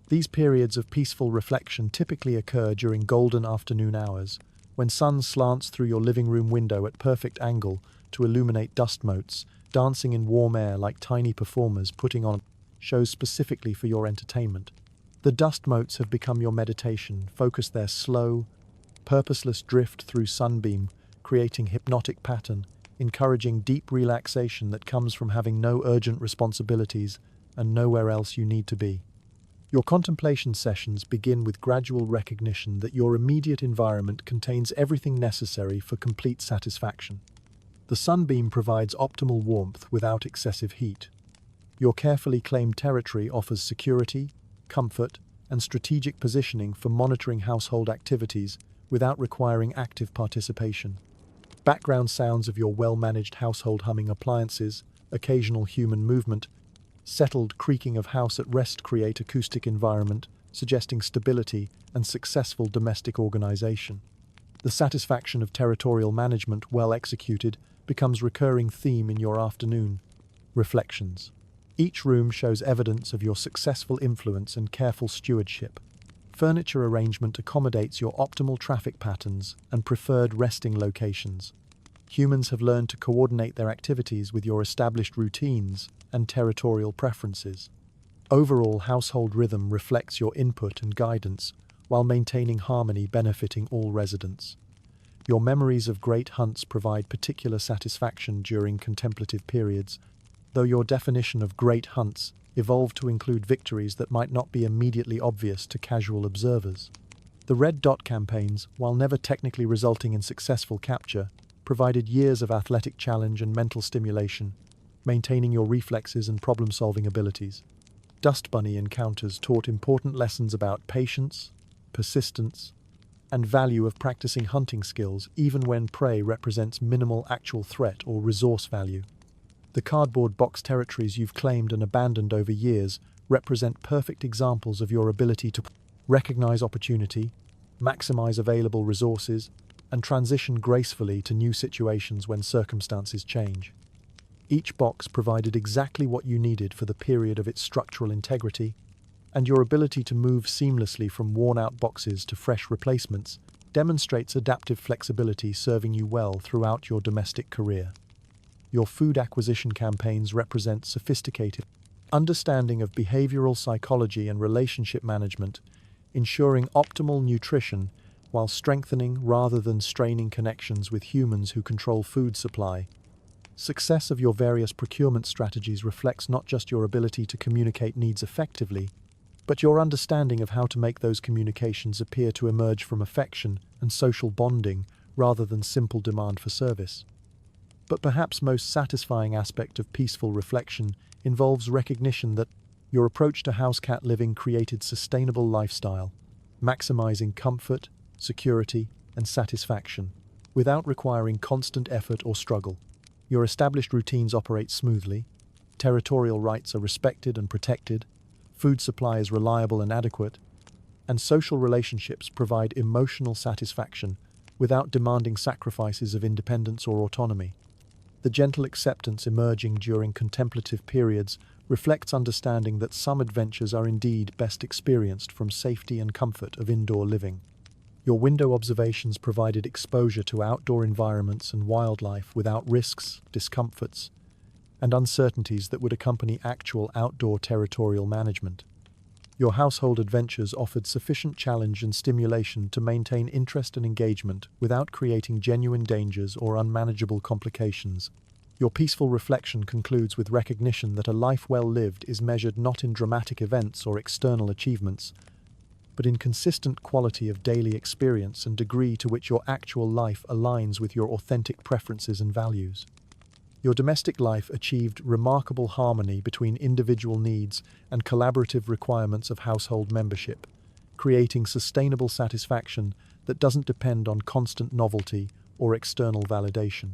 These periods of peaceful reflection typically occur during golden afternoon hours, when sun slants through your living room window at perfect angle to illuminate dust motes, dancing in warm air like tiny performers putting on shows specifically for your entertainment. The dust motes have become your meditation. Focus their slow, purposeless drift through sunbeam, creating hypnotic pattern, encouraging deep relaxation that comes from having no urgent responsibilities and nowhere else you need to be. Your contemplation sessions begin with gradual recognition that your immediate environment contains everything necessary for complete satisfaction. The sunbeam provides optimal warmth without excessive heat. Your carefully claimed territory offers security, comfort, and strategic positioning for monitoring household activities without requiring active participation. Background sounds of your well-managed household humming appliances, occasional human movement, settled creaking of house at rest create acoustic environment, suggesting stability and successful domestic organization. The satisfaction of territorial management, well executed, becomes recurring theme in your afternoon reflections. Each room shows evidence of your successful influence and careful stewardship. Furniture arrangement accommodates your optimal traffic patterns and preferred resting locations. Humans have learned to coordinate their activities with your established routines and territorial preferences. Overall household rhythm reflects your input and guidance, while maintaining harmony benefiting all residents. Your memories of great hunts provide particular satisfaction during contemplative periods, though your definition of great hunts evolved to include victories that might not be immediately obvious to casual observers. The red dot campaigns, while never technically resulting in successful capture, provided years of athletic challenge and mental stimulation, maintaining your reflexes and problem-solving abilities. Dust bunny encounters taught important lessons about patience, persistence, and value of practicing hunting skills even when prey represents minimal actual threat or resource value. The cardboard box territories you've claimed and abandoned over years represent perfect examples of your ability to recognize opportunity, maximize available resources, and transition gracefully to new situations when circumstances change. Each box provided exactly what you needed for the period of its structural integrity, and your ability to move seamlessly from worn-out boxes to fresh replacements demonstrates adaptive flexibility serving you well throughout your domestic career. Your food acquisition campaigns represent sophisticated understanding of behavioral psychology and relationship management, ensuring optimal nutrition while strengthening rather than straining connections with humans who control food supply. Success of your various procurement strategies reflects not just your ability to communicate needs effectively, but your understanding of how to make those communications appear to emerge from affection and social bonding rather than simple demand for service. But perhaps most satisfying aspect of peaceful reflection involves recognition that your approach to house cat living created sustainable lifestyle, maximizing comfort, security, and satisfaction, without requiring constant effort or struggle. Your established routines operate smoothly, territorial rights are respected and protected, food supply is reliable and adequate, and social relationships provide emotional satisfaction without demanding sacrifices of independence or autonomy. The gentle acceptance emerging during contemplative periods reflects understanding that some adventures are indeed best experienced from safety and comfort of indoor living. Your window observations provided exposure to outdoor environments and wildlife without risks, discomforts, and uncertainties that would accompany actual outdoor territorial management. Your household adventures offered sufficient challenge and stimulation to maintain interest and engagement without creating genuine dangers or unmanageable complications. Your peaceful reflection concludes with recognition that a life well lived is measured not in dramatic events or external achievements, but in consistent quality of daily experience and degree to which your actual life aligns with your authentic preferences and values. Your domestic life achieved remarkable harmony between individual needs and collaborative requirements of household membership, creating sustainable satisfaction that doesn't depend on constant novelty or external validation.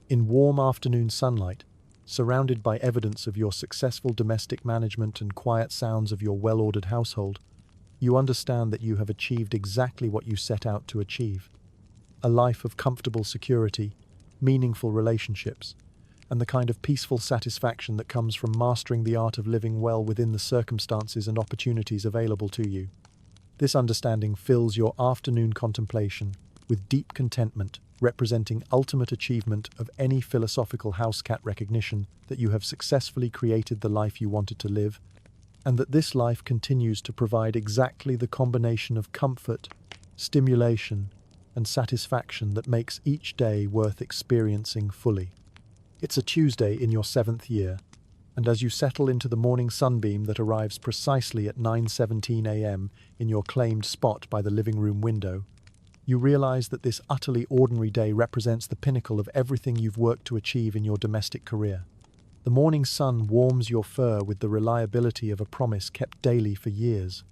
In warm afternoon sunlight, surrounded by evidence of your successful domestic management and quiet sounds of your well-ordered household, you understand that you have achieved exactly what you set out to achieve. A life of comfortable security, meaningful relationships, and the kind of peaceful satisfaction that comes from mastering the art of living well within the circumstances and opportunities available to you. This understanding fills your afternoon contemplation with deep contentment, representing ultimate achievement of any philosophical house cat recognition that you have successfully created the life you wanted to live, and that this life continues to provide exactly the combination of comfort, stimulation, and satisfaction that makes each day worth experiencing fully. It's a Tuesday in your 7th year, and as you settle into the morning sunbeam that arrives precisely at 9:17 a.m. in your claimed spot by the living room window, you realize that this utterly ordinary day represents the pinnacle of everything you've worked to achieve in your domestic career. The morning sun warms your fur with the reliability of a promise kept daily for years.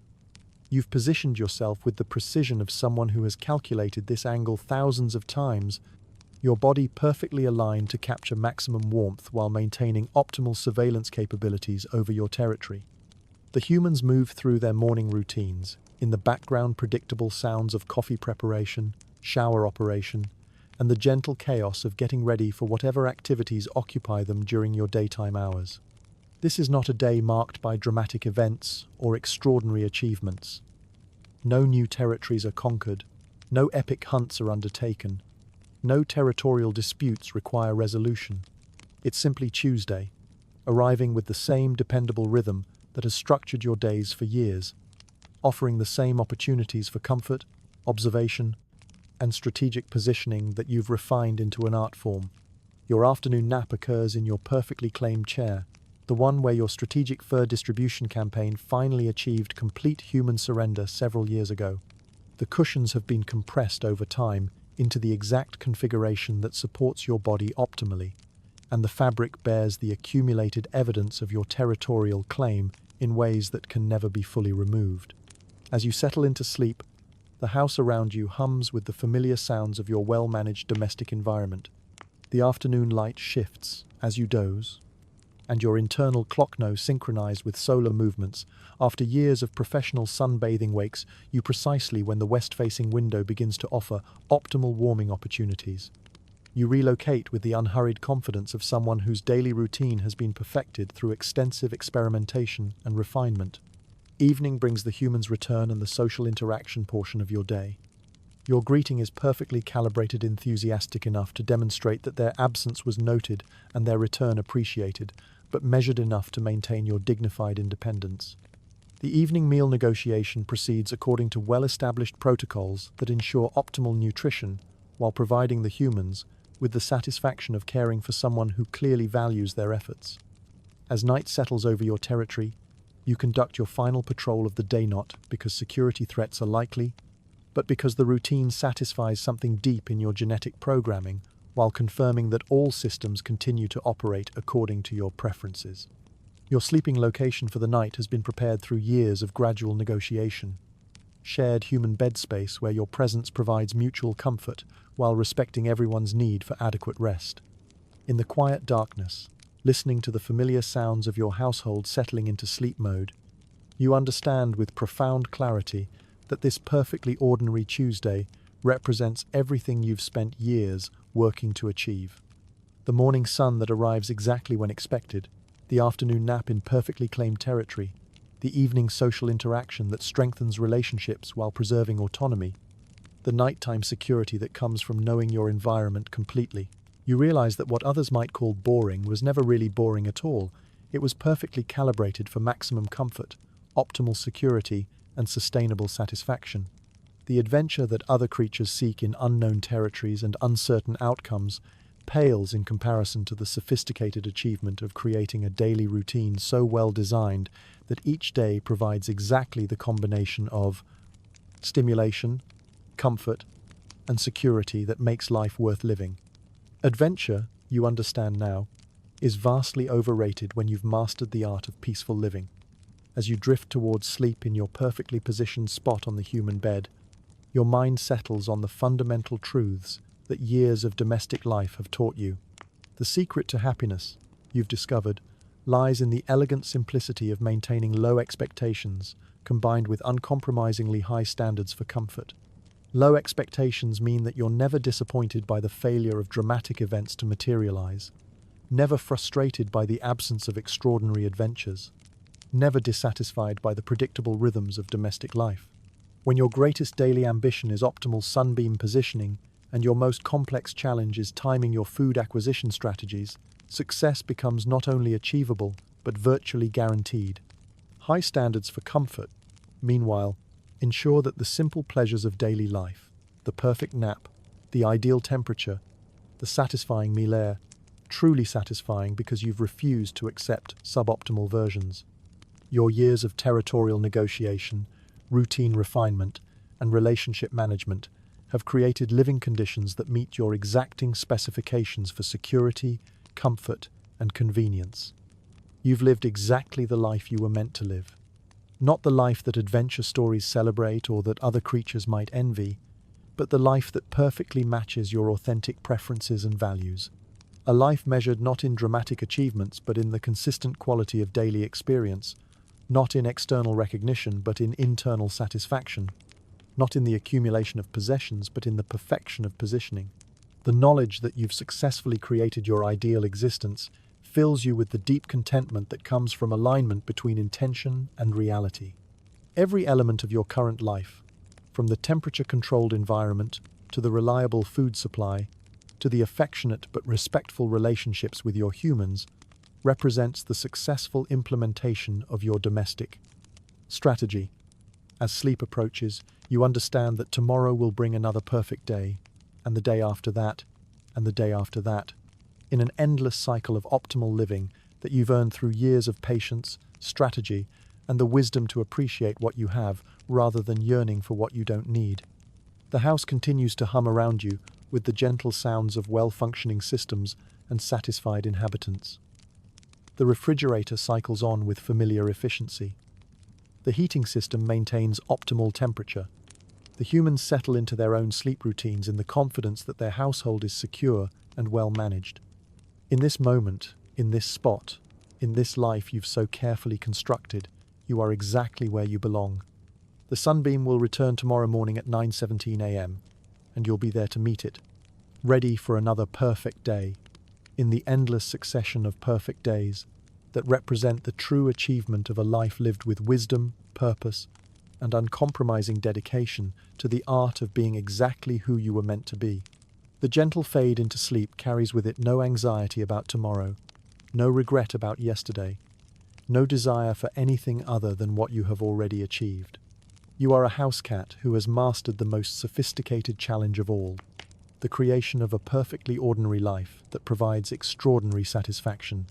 You've positioned yourself with the precision of someone who has calculated this angle thousands of times, your body perfectly aligned to capture maximum warmth while maintaining optimal surveillance capabilities over your territory. The humans move through their morning routines, in the background predictable sounds of coffee preparation, shower operation, and the gentle chaos of getting ready for whatever activities occupy them during your daytime hours. This is not a day marked by dramatic events or extraordinary achievements. No new territories are conquered, no epic hunts are undertaken, no territorial disputes require resolution. It's simply Tuesday, arriving with the same dependable rhythm that has structured your days for years, offering the same opportunities for comfort, observation, and strategic positioning that you've refined into an art form. Your afternoon nap occurs in your perfectly claimed chair, the one where your strategic fur distribution campaign finally achieved complete human surrender several years ago. The cushions have been compressed over time into the exact configuration that supports your body optimally, and the fabric bears the accumulated evidence of your territorial claim in ways that can never be fully removed. As you settle into sleep, the house around you hums with the familiar sounds of your well-managed domestic environment. The afternoon light shifts as you doze, and your internal clock know synchronized with solar movements. After years of professional sunbathing wakes you precisely when the west-facing window begins to offer optimal warming opportunities. You relocate with the unhurried confidence of someone whose daily routine has been perfected through extensive experimentation and refinement. Evening brings the human's return and the social interaction portion of your day. Your greeting is perfectly calibrated, enthusiastic enough to demonstrate that their absence was noted and their return appreciated, but measured enough to maintain your dignified independence. The evening meal negotiation proceeds according to well-established protocols that ensure optimal nutrition while providing the humans with the satisfaction of caring for someone who clearly values their efforts. As night settles over your territory, you conduct your final patrol of the day, not because security threats are likely, but because the routine satisfies something deep in your genetic programming while confirming that all systems continue to operate according to your preferences. Your sleeping location for the night has been prepared through years of gradual negotiation. Shared human bed space where your presence provides mutual comfort while respecting everyone's need for adequate rest. In the quiet darkness, listening to the familiar sounds of your household settling into sleep mode, you understand with profound clarity that this perfectly ordinary Tuesday represents everything you've spent years working to achieve. The morning sun that arrives exactly when expected, the afternoon nap in perfectly claimed territory, the evening social interaction that strengthens relationships while preserving autonomy, the nighttime security that comes from knowing your environment completely. You realize that what others might call boring was never really boring at all. It was perfectly calibrated for maximum comfort, optimal security, and sustainable satisfaction. The adventure that other creatures seek in unknown territories and uncertain outcomes pales in comparison to the sophisticated achievement of creating a daily routine so well designed that each day provides exactly the combination of stimulation, comfort, and security that makes life worth living. Adventure, you understand now, is vastly overrated when you've mastered the art of peaceful living. As you drift towards sleep in your perfectly positioned spot on the human bed, your mind settles on the fundamental truths that years of domestic life have taught you. The secret to happiness, you've discovered, lies in the elegant simplicity of maintaining low expectations combined with uncompromisingly high standards for comfort. Low expectations mean that you're never disappointed by the failure of dramatic events to materialize, never frustrated by the absence of extraordinary adventures, never dissatisfied by the predictable rhythms of domestic life. When your greatest daily ambition is optimal sunbeam positioning and your most complex challenge is timing your food acquisition strategies, success becomes not only achievable but virtually guaranteed. High standards for comfort, meanwhile, ensure that the simple pleasures of daily life, the perfect nap, the ideal temperature, the satisfying meal air, truly satisfying because you've refused to accept suboptimal versions. Your years of territorial negotiation, routine refinement, and relationship management have created living conditions that meet your exacting specifications for security, comfort, and convenience. You've lived exactly the life you were meant to live. Not the life that adventure stories celebrate or that other creatures might envy, but the life that perfectly matches your authentic preferences and values. A life measured not in dramatic achievements but in the consistent quality of daily experience, not in external recognition but in internal satisfaction, not in the accumulation of possessions but in the perfection of positioning. The knowledge that you've successfully created your ideal existence fills you with the deep contentment that comes from alignment between intention and reality. Every element of your current life, from the temperature-controlled environment to the reliable food supply to the affectionate but respectful relationships with your humans, represents the successful implementation of your domestic strategy. As sleep approaches, you understand that tomorrow will bring another perfect day, and the day after that, and the day after that, in an endless cycle of optimal living that you've earned through years of patience, strategy, and the wisdom to appreciate what you have rather than yearning for what you don't need. The house continues to hum around you with the gentle sounds of well-functioning systems and satisfied inhabitants. The refrigerator cycles on with familiar efficiency. The heating system maintains optimal temperature. The humans settle into their own sleep routines in the confidence that their household is secure and well managed. In this moment, in this spot, in this life you've so carefully constructed, you are exactly where you belong. The sunbeam will return tomorrow morning at 9:17 a.m., and you'll be there to meet it, ready for another perfect day, in the endless succession of perfect days that represent the true achievement of a life lived with wisdom, purpose, and uncompromising dedication to the art of being exactly who you were meant to be. The gentle fade into sleep carries with it no anxiety about tomorrow, no regret about yesterday, no desire for anything other than what you have already achieved. You are a house cat who has mastered the most sophisticated challenge of all, the creation of a perfectly ordinary life that provides extraordinary satisfaction.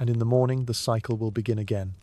And in the morning, the cycle will begin again.